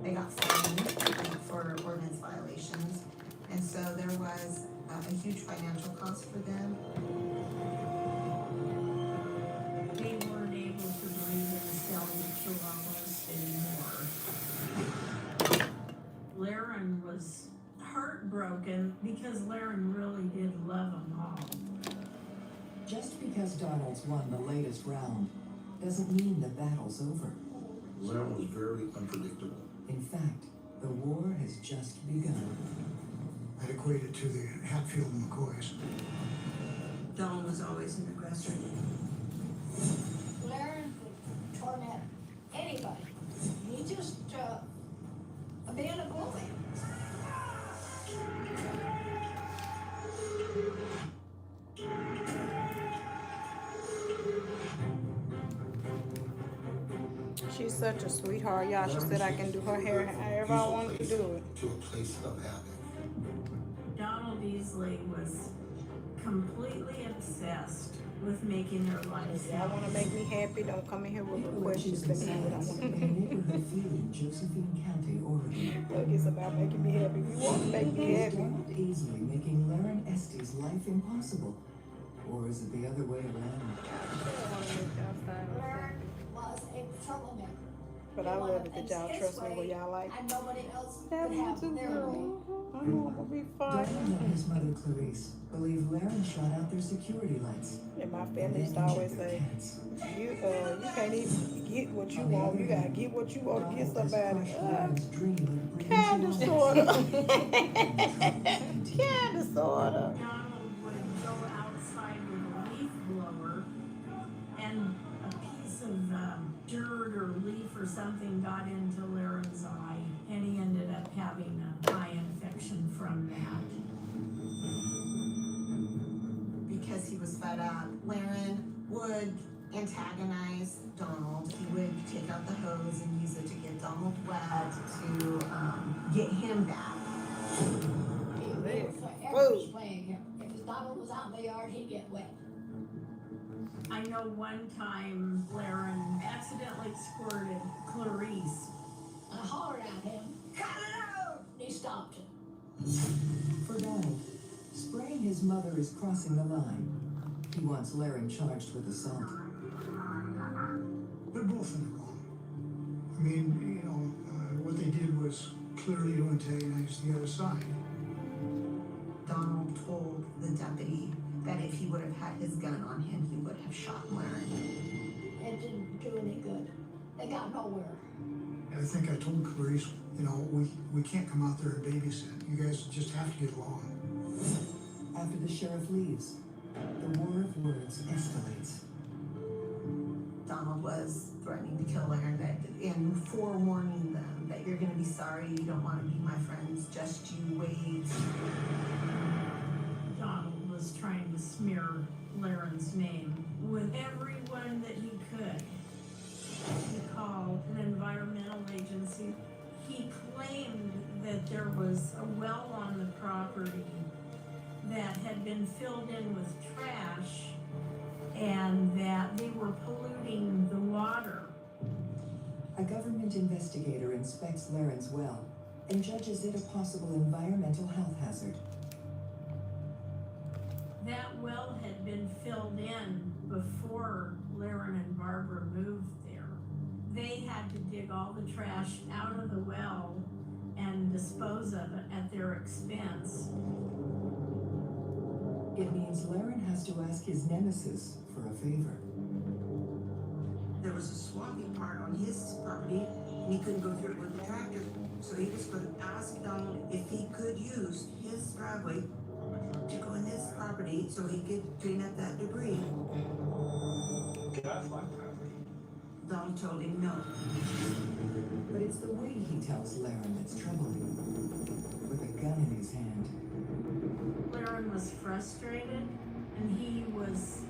They got fined for ordinance violations, and so there was a huge financial cost for them. They weren't able to breed and sell the chihuahuas anymore. Laren was heartbroken because Laren really did love them all. Just because Donald's won the latest round doesn't mean the battle's over. Laren was very unpredictable. In fact, the war has just begun. I'd equate it to the Hatfield and McCoys. Donald was always an aggressor. Laren could torment anybody. He just, being a bully. She's such a sweetheart, y'all. She said I can do her hair however I want to do it. To a place of havoc. Donald Beasley was completely obsessed with making their lives If y'all wanna make me happy, don't come in here with People questions. Let me do what I want. in a neighborhood field in Josephine County, Oregon. Look, it's about making me happy. If you want to make me happy. Donald easily making Laren Estes' life impossible? Or is it the other way around? Larry was a troublemaker. But I love it that y'all trust me when y'all like. And nobody else That could one have too, their girl. way. I know I'm gonna be fine. Donald and his mother Clarice believe Laren shot out their security lights. And my family used to always say, you can't even get what you want. You gotta get what you want to get somebody. Kinda, sorta. Kinda, sorta. Donald would go outside with a leaf blower and a piece of dirt or leaf or something got into Laren's eye and he ended up having an eye infection from that. Because he was fed up, Laren would antagonize Donald. He would take out the hose and use it to get Donald wet to get him back. Forever was playing him. If Donald was out in the yard, he'd get wet. I know one time Laren accidentally squirted Clarice. I hollered at him, cut it out! And he stopped it. For Donald, spraying his mother is crossing the line. He wants Laren charged with assault. They're both in the wrong. I mean, you know, what they did was clearly to antagonize the other side. Donald told the deputy that if he would have had his gun on him, he would have shot Laren. It didn't do any good. They got nowhere. I think I told Clarice, you know, we can't come out there and babysit. You guys just have to get along. After the sheriff leaves, the war of words escalates. Donald was threatening to kill Laren and forewarning them that you're gonna be sorry, you don't wanna be my friends, just you wait. Donald was trying to smear Laren's name with everyone that he could. He called an environmental agency. He claimed that there was a well on the property that had been filled in with trash and that they were polluting the water. A government investigator inspects Laren's well and judges it a possible environmental health hazard. That well had been filled in before Laren and Barbara moved there. They had to dig all the trash out of the well and dispose of it at their expense. It means Laren has to ask his nemesis for a favor. There was a swampy part on his property and he couldn't go through it with the tractor. So he was gonna ask Donald if he could use his driveway to go in his property so he could clean up that debris. Get off my property. Donald told him no. But it's the way he tells Laren that's troubling. With a gun in his hand. Laren was frustrated and he was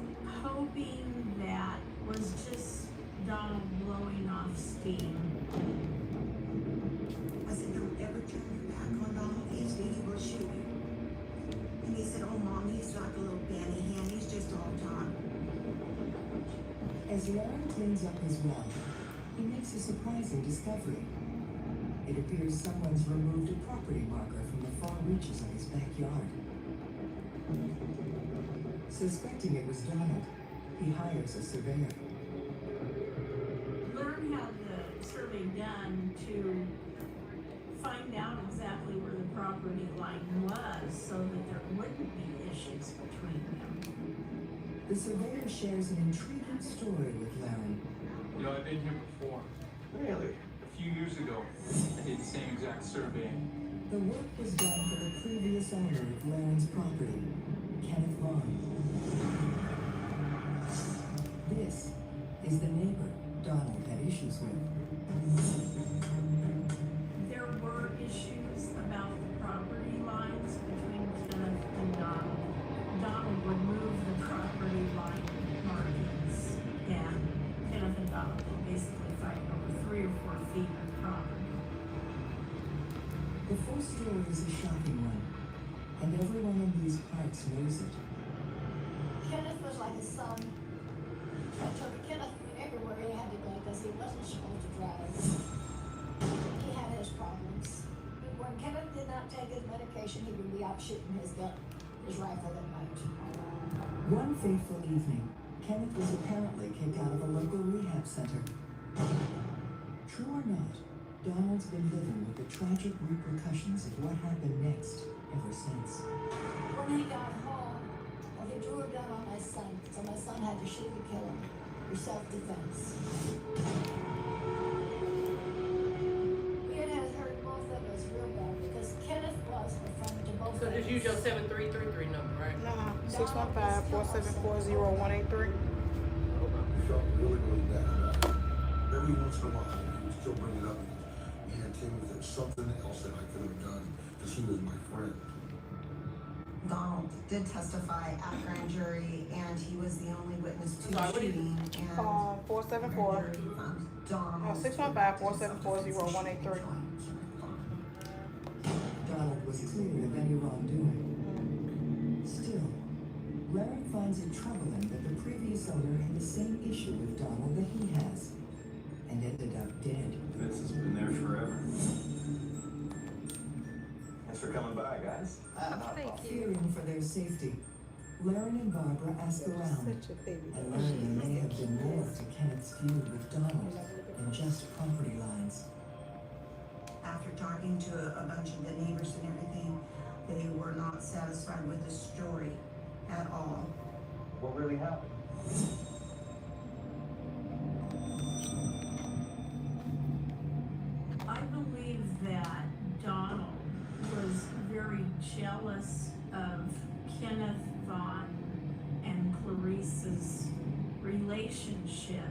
hoping that was just Donald blowing off steam. I said, don't ever turn your back on Donald. He will shoot you. And he said, oh mom, he's like a little Benny Hinn. He's just all talk. As Laren cleans up his well, he makes a surprising discovery. It appears someone's removed a property marker from the far reaches of his backyard. Suspecting it was Donald, he hires a surveyor. Laren had the survey done to find out exactly where the property line was so that there wouldn't be issues between them. The surveyor shares an intriguing story with Laren. You know, I've been here before. Really? A few years ago, I did the same exact survey. The work was done for the previous owner of Laren's property, Kenneth Vaughn. This is the neighbor Donald had issues with. There were issues about the property lines between Kenneth and Donald. Donald would move the property line markings, and Kenneth and Donald would basically fight over 3 or 4 feet of property. The full story is a shocking one, and everyone in these parts knows it. Kenneth was like a his son. I took Kenneth everywhere he had to go because he wasn't supposed to drive. He had his problems. When Kenneth did not take his medication, he would be out shooting his gun, his rifle at night. One fateful evening, Kenneth was apparently kicked out of a local rehab center. True or not, Donald's been living with the tragic repercussions of what happened next ever since. When he got home, well, he drew a gun on my son, so my son had to shoot to kill him for self-defense. It has hurt both of us real bad because Kenneth was a friend to both So of just us. use your 7333 number, right? No, 615-474-0183. He felt really, really bad about it. Every once in a while, he would still bring it up. Man, Tim, if there's something else that I could have done, because he was my friend. Donald did testify at grand jury, and he was the only witness to the Sorry, what do you- shooting. And 474. grand jury found Donald 615-474-0183. Donald was cleared of any wrongdoing. Still, Larry finds it troubling that the previous owner had the same issue with Donald that he has, and ended up dead. This has been there forever. Thanks for coming by, guys. Fearing for their safety, Larry and Barbara ask around, and learn there may have been more to Kenneth's feud with Donald than just property lines. after talking to a bunch of the neighbors and everything, they were not satisfied with the story at all. What really happened? I believe that Donald was very jealous of Kenneth Vaughn and Clarice's relationship.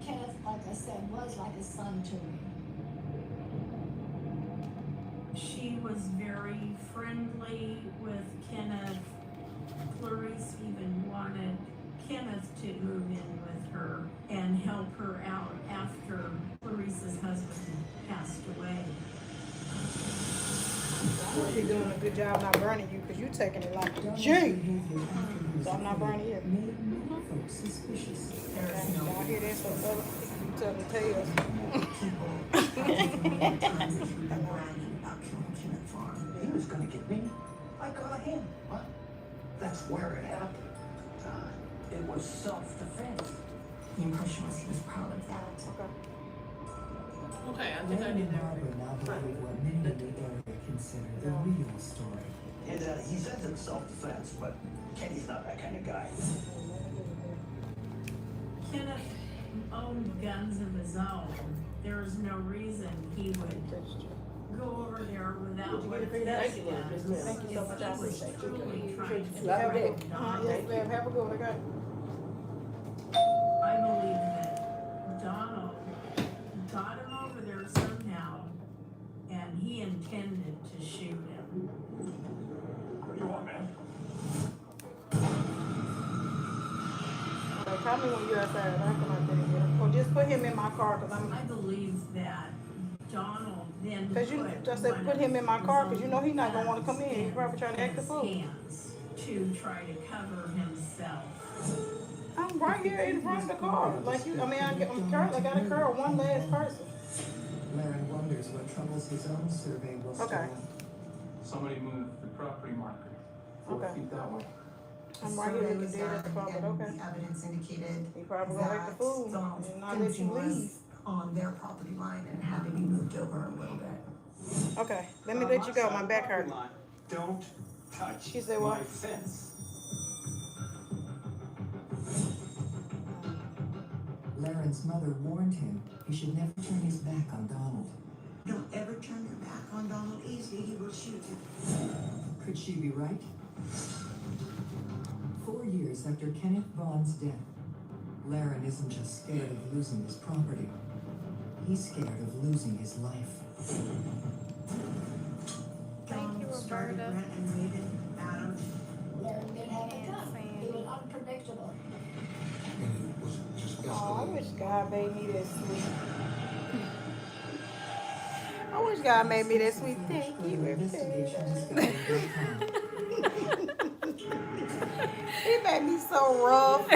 Kenneth, like I said, was like a son to me. She was very friendly with Kenneth. Clarice even wanted Kenneth to move in with her and help her out after Clarice's husband passed away. I must be doing a good job not burning you because you taking it like a G. So I'm not burning you. Made many folks suspicious. Y'all hear this from other people telling tales. He was gonna get me. I got him. What? That's where it happened. It was self-defense. The impression was he was proud of that. Okay, I think I Larry did and that. Barbara now believe what many in the area consider the real story. And he says it's self-defense, but Kenny's not that kind of guy. Kenneth owned guns of his own. There is no reason he would go over there without one of his Thank you, Lord. guns. Yes, ma'am. Thank you so much. I He was appreciate it. truly trying to Have a protect good Donald. yes, ma'am. Have a good one. Okay. I believe that Donald got him over there somehow, and he intended to shoot him. What do you want, man? Okay, call me when you're outside. I come out there and get him. Or just put him in my car because I believe that Donald then Because you just said put him in my car because you know he's not gonna want to come in. He's probably trying to act the fool. hands to try to cover himself. I'm right here in front of the car. Like you, I mean, I'm currently got a curl one last person. Larry wonders what troubles his own survey will stir Okay. up. Somebody moved the property marker 4 Okay. feet that way. I'm right here looking dead at the car, but okay. The evidence indicated He probably gonna act the fool Donald's and not let you fencing was leave. on their property line and had to be moved over a little bit. Okay, let me let you go. My back hurt. Don't touch She said what? my fence. Laren's mother warned him he should never turn his back on Donald. Don't ever turn your back on Donald easy, he will shoot you. Could she be right? 4 years after Kenneth Vaughn's death, Laren isn't just scared of losing his property. He's scared of losing his life. Donald started Brent and Raven, Adam. Larry did have a gun. He was unpredictable. And it was just Oh, I escalating. wish God made me that sweet. I wish God made me that sweet. Thank you, everything. He made me so rough.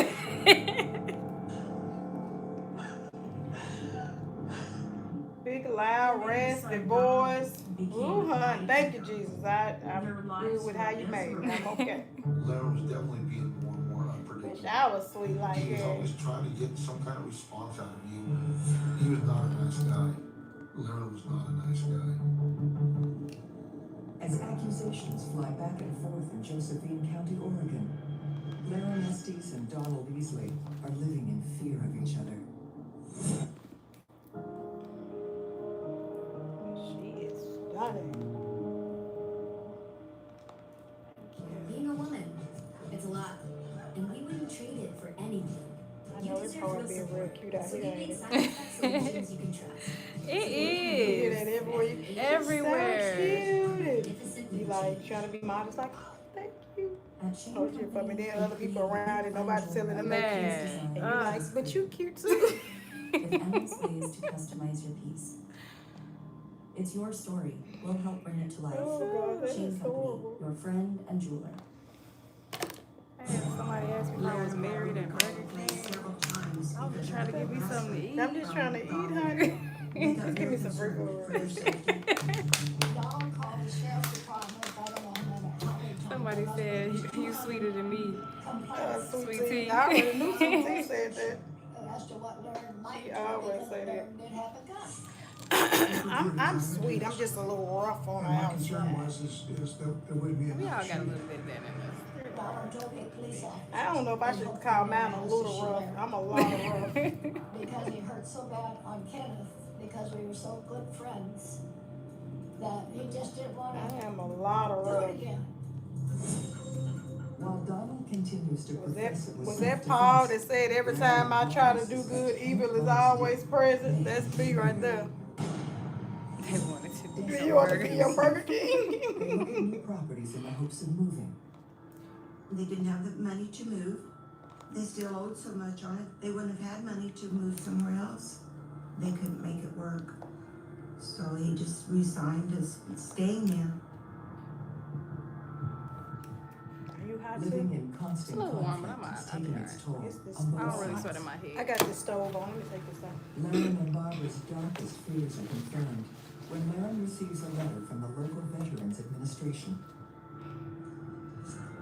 Big, loud, raspy voice. Ooh, hun, thank you, Jesus. I'm good with how you made me. I'm okay. Larry was definitely being more and more unpredictable. Wish I was sweet like He was that. always trying to get some kind of response out of you. He was not a nice guy. Larry was not a nice guy. As accusations fly back and forth in Josephine County, Oregon, Larry Estes and Donald Easley are living in fear of each other. She is stunning. Being a woman, it's a lot, and we wouldn't trade it for anything. I know it's hard being real cute out here, ain't it? Solutions you can trust. It You hear that is. everywhere. Everywhere. So cute. You like trying to be modest, like, oh, thank you. Oh, shit for me. Then other people around and nobody's telling them they cute. And you're like, but you cute too. With endless ways to customize your piece. It's your story. We'll help bring it to life. Oh, God, that Chain is Company, horrible. your friend and jeweler. I had somebody ask me if I was married and Burger King. I was just trying to give me something to eat. I'm just trying to eat, honey. Just give me some free food. Don called the sheriff's department, I don't know how many Somebody said you sweeter than me. Sweet tea. I already knew Sweet Tea said that. as to what Lauren might She do, always because say Lauren that. did have a gun. I'm sweet. I'm just a little rough on the And my concern outside. was is that there would be We enough all got a shooting. little bit of that in us. Donald told a police officer. I don't know if I should call mine a little rough. I'm a lot of rough. Because he hurt so bad on Kenneth, because we were so good friends, that he just didn't want to I am a lot of do rough. it again. While Donald continues to profess it Was that Paul that self-defense, said every time I try to do good, evil is always present? That's me right there. They wanted to be Do some you want to Burger be your Burger they King? look at new properties in the hopes of moving. They didn't have the money to move. They still owed so much on it. They wouldn't have had money to move somewhere else. They couldn't make it work. So he just resigned as staying there. Are you hot Living too? in constant It's a little warm, but conflict is I'll be taking its toll It's this- on I don't both really sides. sweat in my head. I got this stove on. Let me take this out. Lauren and Barbara's darkest fears are confirmed when Lauren receives a letter from the local Veterans Administration.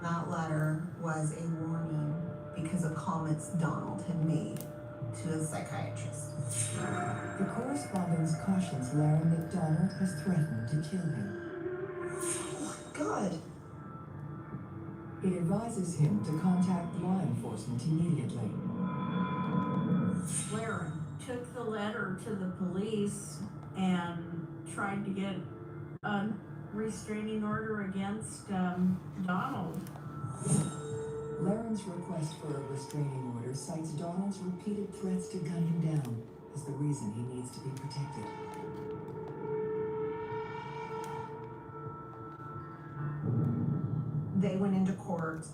That letter was a warning because of comments Donald had made to a psychiatrist. The correspondence cautions Lauren that Donald has threatened to kill him. God. It advises him to contact law enforcement immediately. Lauren took the letter to the police and tried to get a restraining order against Donald. Lauren's request for a restraining order cites Donald's repeated threats to gun him down as the reason he needs to be protected. They went into court.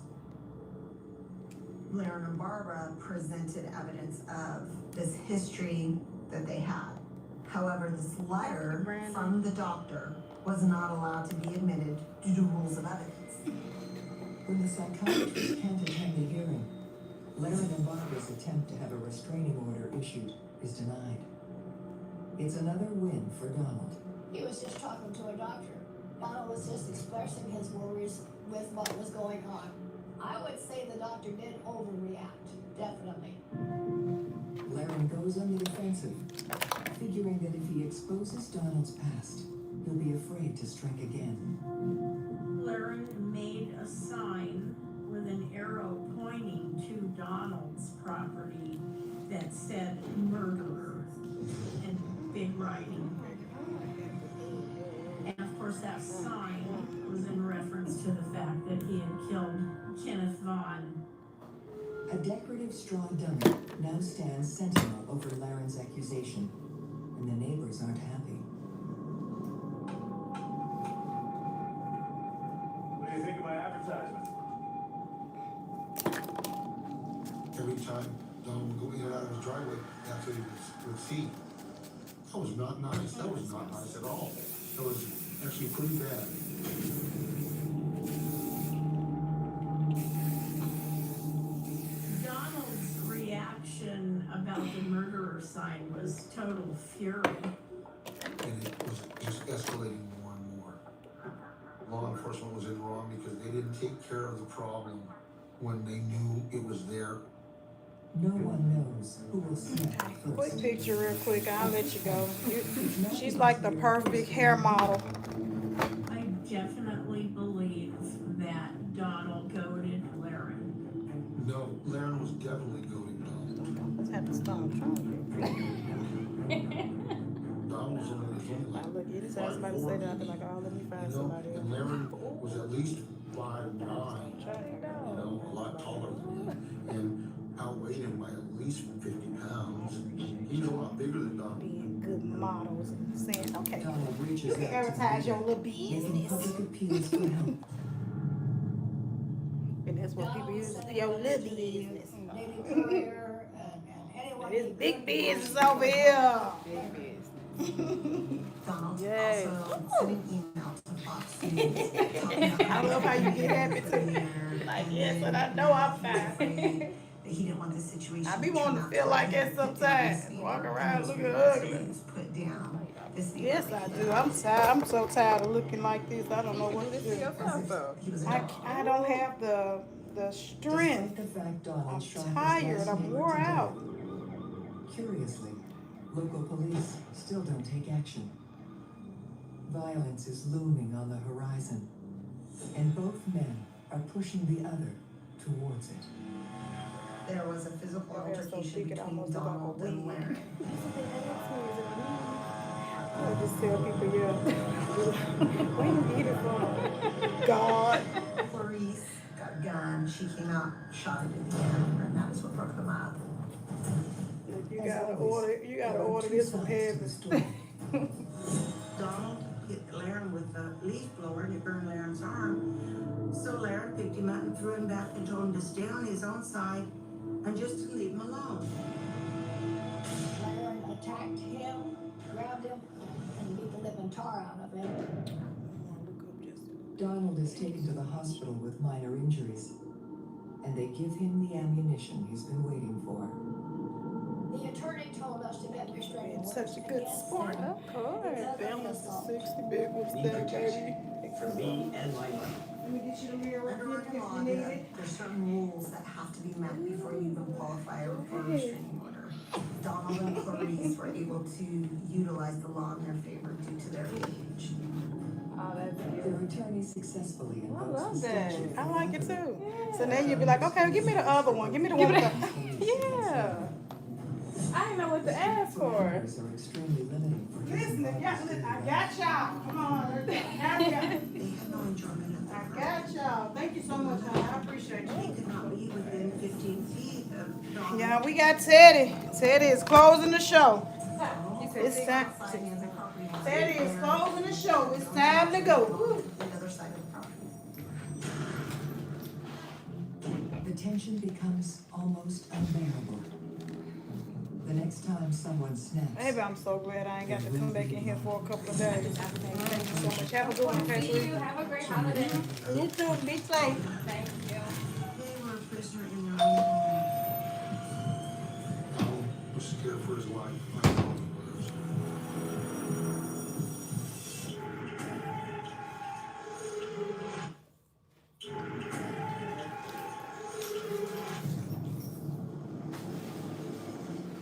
Lauren and Barbara presented evidence of this history that they had. However, this letter from the doctor was not allowed to be admitted due to rules of evidence. When the psychiatrist can't attend the hearing, Lauren and Barbara's attempt to have a restraining order issued is denied. It's another win for Donald. He was just talking to a doctor. Donald was just expressing his worries with what was going on. I would say the doctor did overreact, definitely. Lauren goes on the defensive, figuring that if he exposes Donald's past, he'll be afraid to strike again. Lauren made a sign with an arrow pointing to Donald's property that said murderer in big writing. And of course that sign was in reference to the fact that he had killed Kenneth Vaughn. A decorative straw dummy now stands sentinel over Lauren's accusation, and the neighbors aren't happy. What do you think of my advertisement? Every time Donald would go in and out of his driveway, that's what he would see. That was not nice. That was not nice at all. That was actually pretty bad. about the murderer sign was total fury. And it was just escalating more and more. Law enforcement was in wrong because they didn't take care of the problem when they knew it was there. No one knows who will snap Quick first. picture real quick, I'll let you go. She's like the perfect hair model. I definitely believe that Donald goaded Laren. No, Laren was definitely goading Donald. Let's have to stop trying. Donald was only Now like look, you just had somebody say that, I'll be like, oh, let me find somebody and else. Laren was at least 5'9", a lot taller than him, and outweighed him by at least 50 pounds. He was a lot bigger than Donald. Being good models and saying, okay, Donald reaches you can out to advertise the your little making business. public appeals for help. And that's what people use, your little business. Daily Courier and anyone. This big business over here. Donald Yay. also sent an email to Fox News. I love how you get happy too. Like, yes, and I know I'm fine. That he didn't want this situation. I be wanting to feel like that sometimes. Walk around looking ugly. Put down. Yes, I do. I'm tired. I'm so tired of looking like this. I don't know what to do. I don't have the strength. Despite the fact Donald I'm shot his tired. last I'm neighbor wore to death, out. curiously, local police still don't take action. Violence is looming on the horizon, and both men are pushing the other towards it. There was a physical altercation between Donald and Laren. I just tell people, yeah, where you get it from? God. Clarice got a gun. She came out, shot it at the end, and that is what broke them up. You gotta order this from heaven. Donald hit Laren with a leaf blower and it burned Laren's arm. So Laren picked him up and threw him back and told him to stay on his own side and just to leave him alone. Laren attacked him, grabbed him, and beat the living tar out of him. Donald is taken to the hospital with minor injuries, and they give him the ammunition he's been waiting for. The attorney told us to get restraining orders. Such a good against sport. him Of course. because of the Balance assault. 60 big with Need that, protection baby. for me and my money. Let me get you the mirror Under real quick if law, you need it. there's certain rules that have to be met before you even qualify for a restraining order. Donald and Clarice were able to utilize the law in their favor due to their age. Oh, that's Their attorney successfully I invokes love the that. statute. I like it too. So then you'll be like, okay, give me the other one. Give me the one with the... Yeah. I didn't know what to ask for. Parameters are extremely limiting for Listen, I got y'all. Come on. Now we got I got y'all. Thank you so much, honey. I appreciate you. They could not be within 15 feet of Donald. Yeah, we got Teddy. Teddy is closing the show. It's time. Teddy is closing the show. It's time to go. The other side of the property. The tension becomes almost unbearable. The next time someone snaps, Baby, I'm so glad I ain't got to come back in here for a couple of days. Thank you so much. Have a good one, See Patrick. you. Have a great holiday. You too. Be safe. Thank you. They were a prisoner in their own home. Donald was scared for his life. I know he was.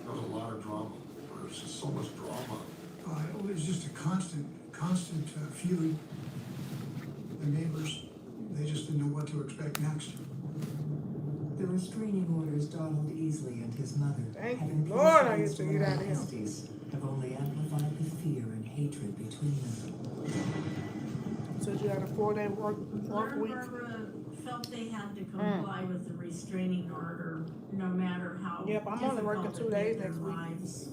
There was a lot of drama. There was just so much drama. It was just a constant feud. The neighbors, they just didn't know what to expect next. the restraining orders Donald Easley and his mother Thank have you, imposed Lord, I against used to get out of here. Estes have only amplified the fear and hatred between them. So you had a 4-day work week. Barbara felt they had to comply with the restraining order, no matter how Yep, I'm only working difficult 2 it days made their next week. lives.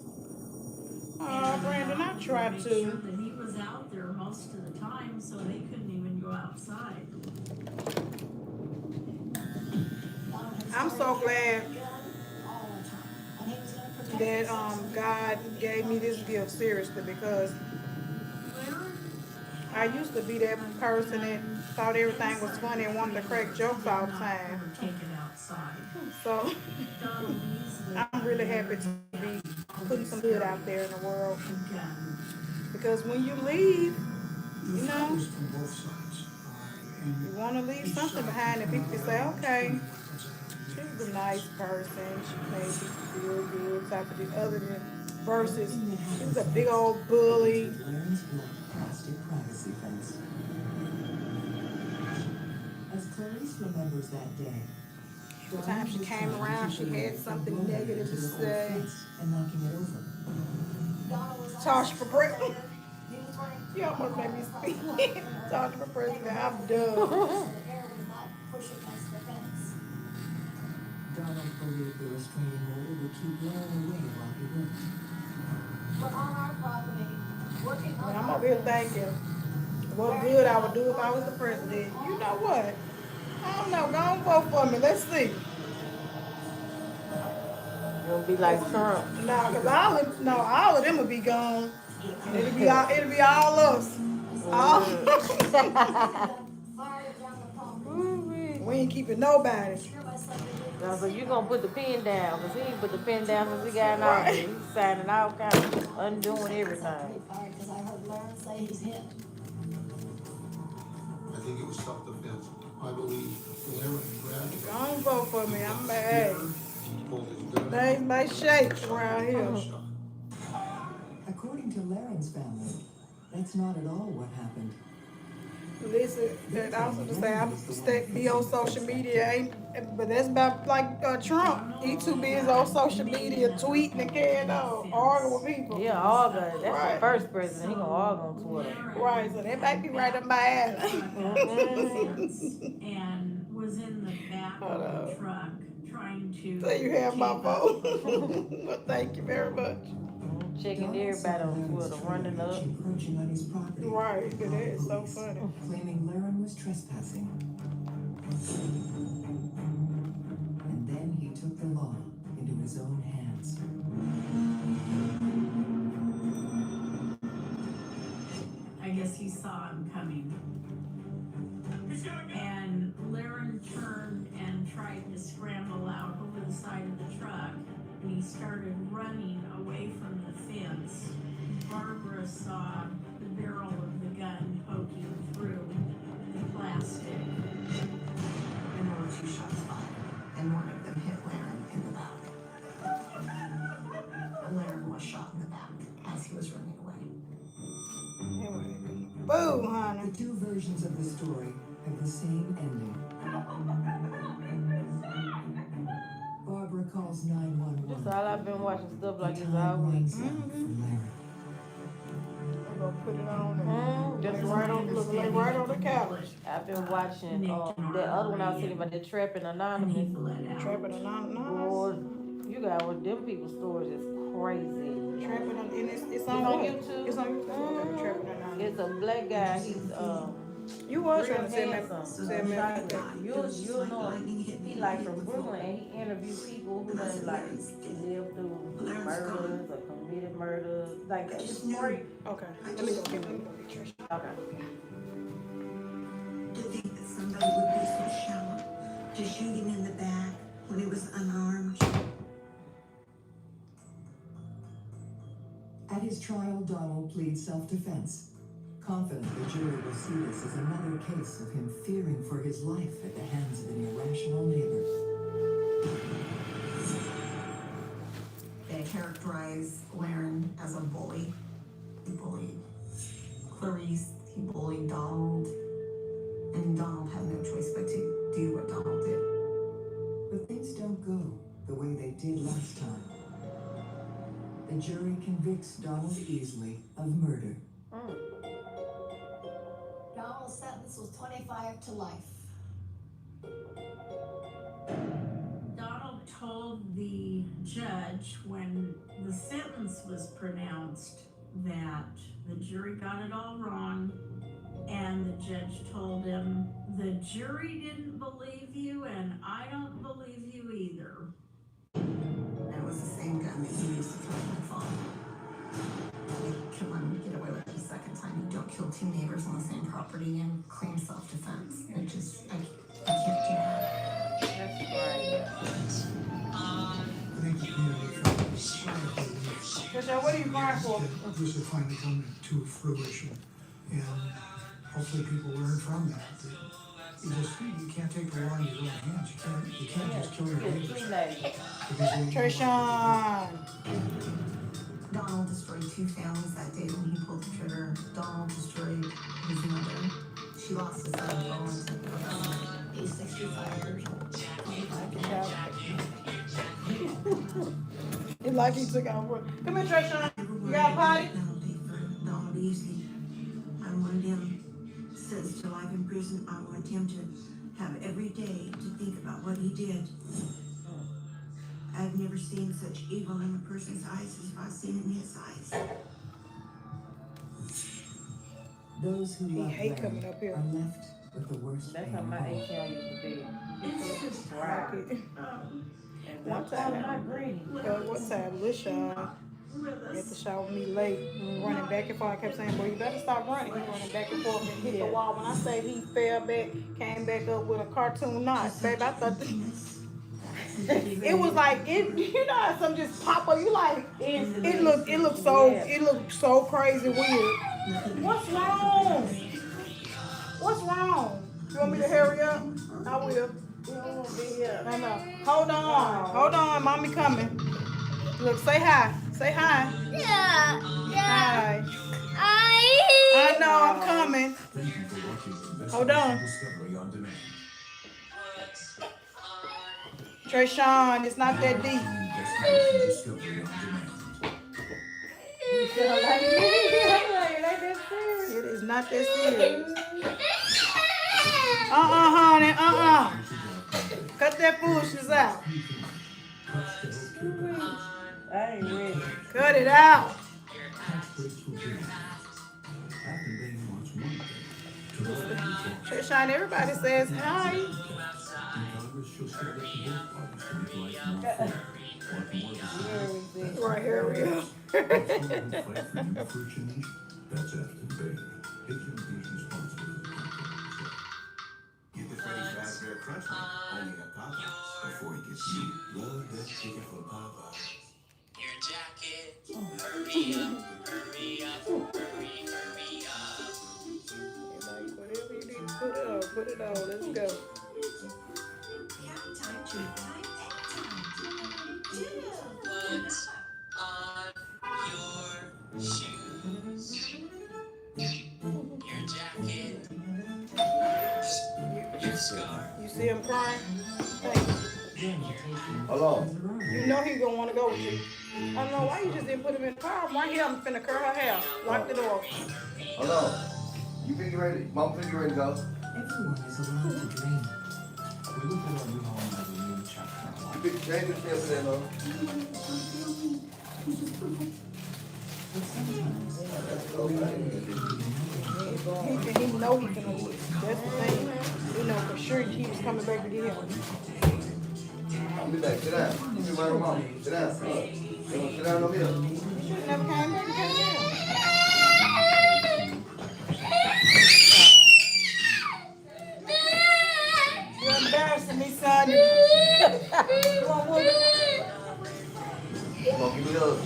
Oh, Brandon, I tried Make to. sure that he was out there most of the time, so they couldn't even go outside. I'm so glad that God gave me this gift seriously, because I used to be that person that thought everything was funny and wanted to crack jokes all the time. Taken outside. So Donald Easley I'm really happy to be putting some good out there in the world. Because when you leave, The you threat know, was from both sides. And you want to leave each something side behind, and came people out say, with okay, 20 weapons at she them. was a nice person. She made people feel good, type of thing. Other than versus, she was a big old bully. Lauren's black plastic privacy fence. As Clarice remembers that day, Every time she came around, she had something negative to say. and knocking it over. Tarsha for president. You almost made me speak. Tarsha for president. I'm done. Donald believed the restraining order would keep Lauren away while he worked. But on our property, working on And I'm our over here fence, thinking, what good I would do if I was the president. You know what? I don't know. Go on, vote for me. Let's see. You'll be like Trump. Nah, cause all of them will be gone. And it'll be all us. All we ain't keeping nobody. Now, so you gonna put the pen down, cause he ain't put the pen down since he got in office. He's signing all kinds of undoing everything. because I heard Lauren say he's hit. I think it was self-defense. I believe Larry grabbed him. Go on, vote for me. I'm mad. He pulled his gun. Things may shake around here. According to Lauren's family, that's not at all what happened. Listen, and I was gonna say be on social media, but that's about like Trump. He too busy on social media tweeting and carrying on, arguing with people. Yeah, arguing. That's right. the first president. He gonna argue on Twitter. Right, so that might be right up my alley. And was in the back of the truck trying to. So you have my vote. Well, thank you very much. Checking everybody on Twitter, running up. Encroaching on his property. Right, but that is so funny. Claiming Lauren was trespassing. And then he took the law into his own hands. I guess he saw him coming. And Lauren turned and tried to scramble out over the side of the truck, and he started running away from the fence. Barbara saw the barrel of the gun poking through the plastic. And there were 2 shots fired, and one of them hit Lauren in the back. And Lauren was shot in the back as he was running away. Boom, honey. The 2 versions of the story have the same ending. Barbara calls 911. That's all I've been watching stuff like this all week. I'm gonna put it on. Just right on the couch. I've been watching that other one I was thinking about, the Trapping Anonymous. Trapping Anonymous. Boy, you got what them people's stories is crazy. Trapping Anonymous. It's on YouTube. It's on YouTube. Trapping Anonymous. It's a black guy. He's you was real trying to handsome. You'll know him. He like from Brooklyn, and he interviews people who done like lived through murders or committed murders. Like that's great. Okay. Let me go get my picture. Okay. To think that somebody would be so shallow to shoot him in the back when he was unarmed. At his trial, Donald pleads self-defense, confident the jury will see this as another case of him fearing for his life at the hands of an irrational neighbor. They characterize Lauren as a bully. He bullied Clarice, he bullied Donald, and Donald had no choice but to do what Donald did. But things don't go the way they did last time. The jury convicts Donald easily of murder. Donald's sentence was 25 to life. Donald told the judge when the sentence was pronounced that the jury got it all wrong, and the judge told him, the jury didn't believe you, and I don't believe you either. That was the same gun that he used to kill my father. You kill him, get away with it a second time. You don't kill 2 neighbors on the same property and claim self-defense. It just, I can't do that. That's right. I think, Trisha, what are you crying for? This will finally come to fruition, and hopefully people learn from that. You can't take the law in your own hands. You can't just kill your neighbors. Trisha. Donald destroyed 2 families that day when he pulled the trigger. Donald destroyed his mother. She lost a son going to he's 65 years old. It's like he took out work. Come here, Trisha. You got a potty? Donald Easley. I wanted him, says to life in prison, I want him to have every day to think about what he did. I've never seen such evil in a person's eyes as I've seen in his eyes. Those who love hate Larry coming up here. are left with the worst That's pain how of my all. ATL used to be. It's just Dry. and One that's time, not greedy. one time, LaShawn at the shop with me late, running back and forth. I kept saying, boy, you better stop running. He running back and forth and hit the wall. When I say he fell back, came back up with a cartoon knot. Baby, I thought it was like, you know how some just pop up. You like, it looked so crazy weird. What's wrong? What's wrong? You want me to hurry up? I will. You don't want to be here. No. Hold on, mommy coming. Look, say hi. Say hi. Yeah. Hi. I know, I'm coming. Thank you for watching Hold on. Discovery on Demand. Trayshawn, it's not that deep. Destination Discovery on Demand. You feel like it ain't that serious. It is not that serious. Honey, Cut that foolishness out. I ain't ready. Cut it out. Trayshawn, everybody says hi. Right here we go. That's Afton Bay. Take your being responsible. Get the Freddy Fazbear Crunch Wrap only at Popeyes before he gets you. Love that chicken from Popeyes. Your jacket, hurry up, hurry up, hurry up. Whatever you need to put it on. Let's go. What's on your shoes? Your jacket, your scarf. You see him crying? Hello. You know he gonna want to go with you. I don't know why you just didn't put him in the car. Right here, I'm finna curl her hair. Lock the door. Hello. You think you're ready? Mom think you're ready to go? Everyone is allowed to dream. We look at our new home as a new chapter in our life. You think change the step there, though? But sometimes He know he can leave. That's the thing. You know for sure he was coming back to get him. I'll be back. Sit down. You be my mom. Sit down. Sit down over here. You should never came back and get him. You're embarrassing me, son. Come on, woman. Come on, give me those.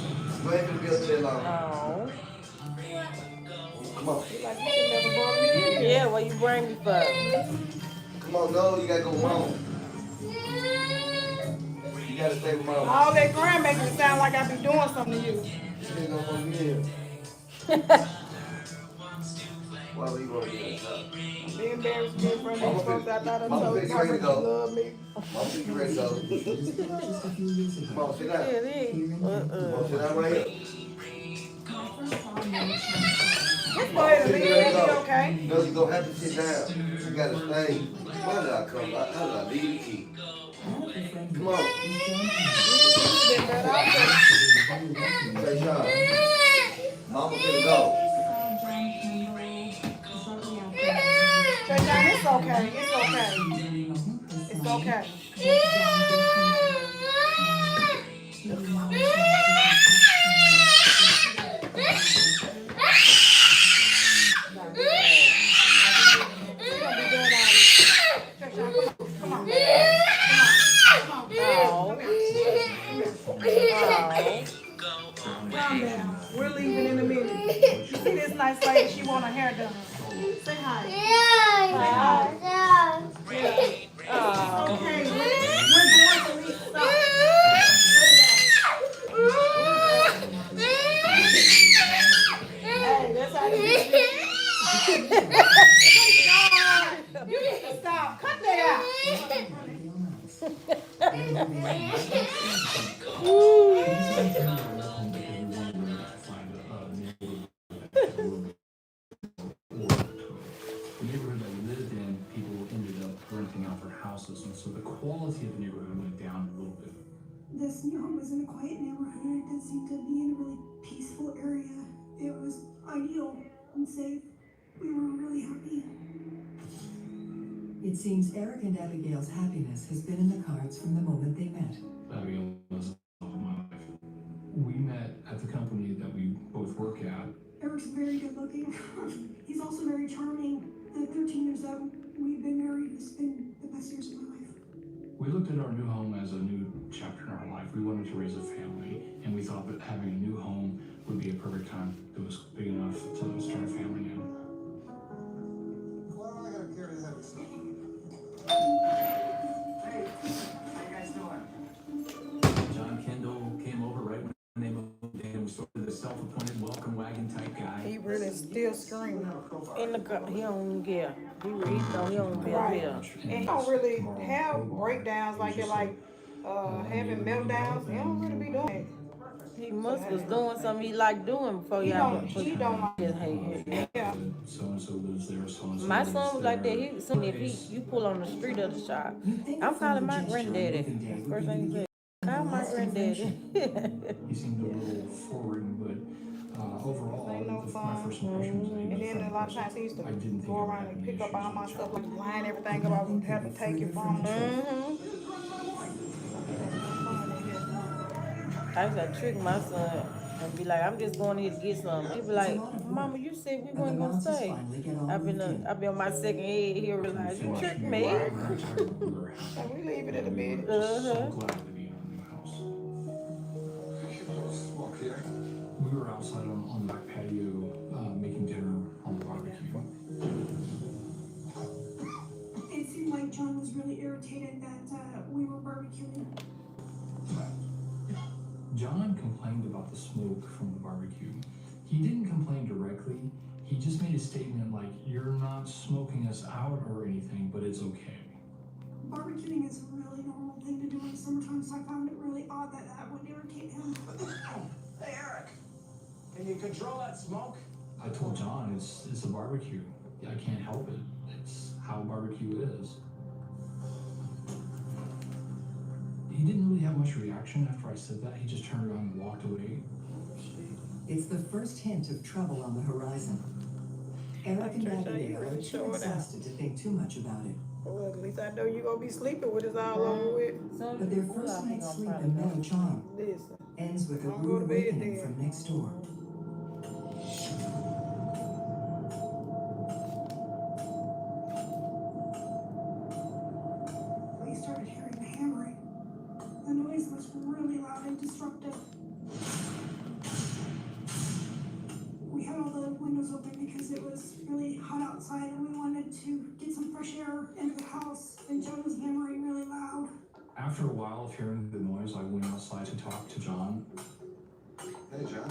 Go ahead and be up there long. Oh. Come on. You like you should never brought me in here. Yeah, what you bring me for? Come on, no, you gotta go home. You gotta stay with mom. All that grand makes it sound like I be doing something to you. You ain't gonna want me here. Why would you want to get that? Be embarrassed to be in front of these folks. I thought I Mama told think you you ready to go. love me. Mom think you ready to go. Come on, sit down. Come on, sit down right here. Just go ahead and leave it. It'll be okay. No, you don't have to sit down. You gotta stay. Where did I come? How did I leave the key? Come on. Say, Sean. Mama finna go. John, it's okay. It's okay. It's okay. Come on. Calm down. We're leaving in a minute. You see this nice lady? She want her hair done. Say hi. Say hi. It's okay. We're going to leave. Stop. Hey, that's how you do it. You need to stop. Cut that out. The neighborhood that we lived in, people ended up renting out their houses, and so the quality of the neighborhood went down a little bit. This new home was in a quiet neighborhood. It seemed to be in a really peaceful area. It was ideal and safe. We were really happy. It seems Eric and Abigail's happiness has been in the cards from the moment they met. Abigail was the love of my life. We met at the company that we both work at. Eric's very good looking. He's also very charming. The 13 years that we've been married has been the best years of my life. We looked at our new home as a new chapter in our life. We wanted to raise a family, and we thought that having a new home would be a perfect time. It was big enough to start a family in. Well, I gotta carry that stuff. Hey, how you guys doing? John Kendall came over right when they moved in. Was sort of the self-appointed welcome wagon type guy. He really still screaming. In the car, he don't care. He don't feel Right. real. And he don't really have breakdowns like that, like having meltdowns. He don't really be doing it. He must was doing something he liked doing before He y'all. don't Just hate him. Yeah. So-and-so lives there, so-and-so My lives son was like that. there. He soon if you pull on the street of the shop, I'm calling my granddaddy. That's the first thing he said. Call my granddaddy. He seemed a little forward, but overall, Ain't no my fun. first impression was that he And was a then a friendly lot of person. times he used to I didn't think go I around had and any pick up issues all my with stuff, him. like line everything up. I would have to take it from him. I used to trick my son and be like, I'm just going here to get something. He'd be like, Mama, you said we weren't gonna stay. I've been on my second head. He'll realize you tricked me. And we leave it in a bit. So glad to be in our new house. Okay. We were outside on the back patio making dinner on the barbecue. It seemed like John was really irritated that we were barbecuing. John complained about the smoke from the barbecue. He didn't complain directly. He just made a statement like, "You're not smoking us out or anything, but it's okay." Barbecuing is a really normal thing to do in the summertime, so I found it really odd that that would irritate him. Hey, Eric, can you control that smoke? I told John it's a barbecue. I can't help it. It's how barbecue is. He didn't really have much reaction after I said that. He just turned around and walked away. It's the first hint of trouble on the horizon. Eric and Abigail are too exhausted to think too much about it. Well, at least I know you gonna be sleeping with us all over with. But their first night's sleep in Meadow Charm Listen. ends with a Don't go rude to bed awakening then. from next door. We started hearing the hammering. The noise was really loud and disruptive. We had all the windows open because it was really hot outside and we wanted to get some fresh air into the house, and John was hammering really loud. After a while of hearing the noise, I went outside to talk to John, Hey, John.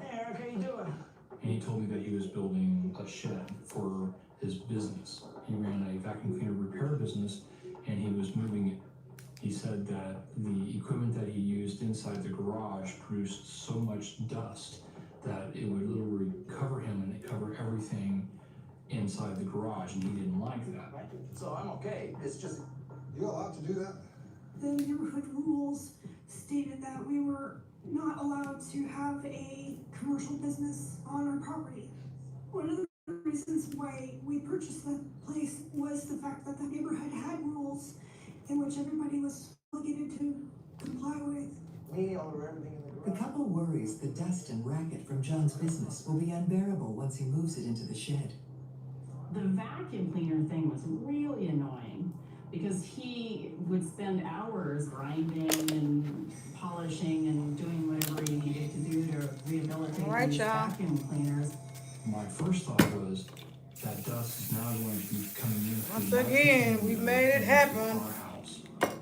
Hey, Eric, how you doing? and he told me that he was building a shed for his business. He ran a vacuum cleaner repair business, and he was moving it. He said that the equipment that he used inside the garage produced so much dust that it would literally cover him and cover everything inside the garage, and he didn't like that. So I'm okay. It's just You allowed to do that? The neighborhood rules stated that we were not allowed to have a commercial business on our property. One of the reasons why we purchased the place was the fact that the neighborhood had rules in which everybody was obligated to comply with. me over everything in the The couple worries the dust and racket from John's business will be unbearable once he moves it into the shed. The vacuum cleaner thing was really annoying, because he would spend hours grinding and polishing and doing whatever he needed to do to rehabilitate All right, these y'all. vacuum cleaners. My first thought was that dust is now going to be coming in. Once again, we made it happen.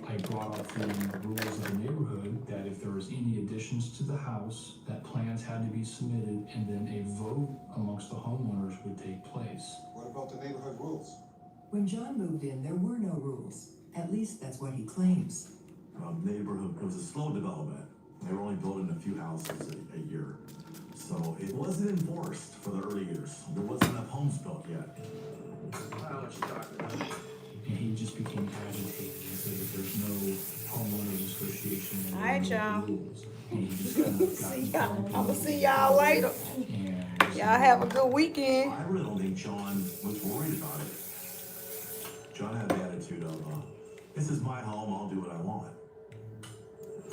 I brought up the rules of the neighborhood that if there was any additions to the house, that plans had to be submitted and then a vote amongst the homeowners would take place. What about the neighborhood rules? When John moved in, there were no rules. At least that's what he claims. Neighborhood, it was a slow development. They were only building a few houses a year. So it wasn't enforced for the early years. There wasn't enough homes built yet. And he just became agitated and said that there's no homeowners association and All right, there are y'all. no rules. And he just kind of got See in y'all. trouble. I'm gonna see y'all later. And Y'all have a good weekend. I really don't think John was worried about it. John had the attitude of, this is my home, I'll do what I want.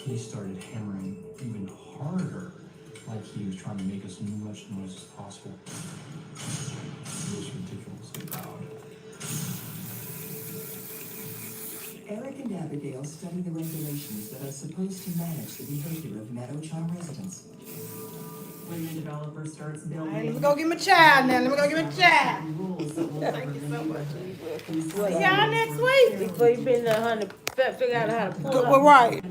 he started hammering even harder, like he was trying to make as much noise as possible. It was ridiculously loud. Eric and Abigail study the regulations that are supposed to manage the behavior of Meadow Charm residents. When the developer starts building. All right, let me go get my child now. Let me go get my child. Thank you so much. See y'all next week. Before you been there, honey, figure out how to pull up. Well, right.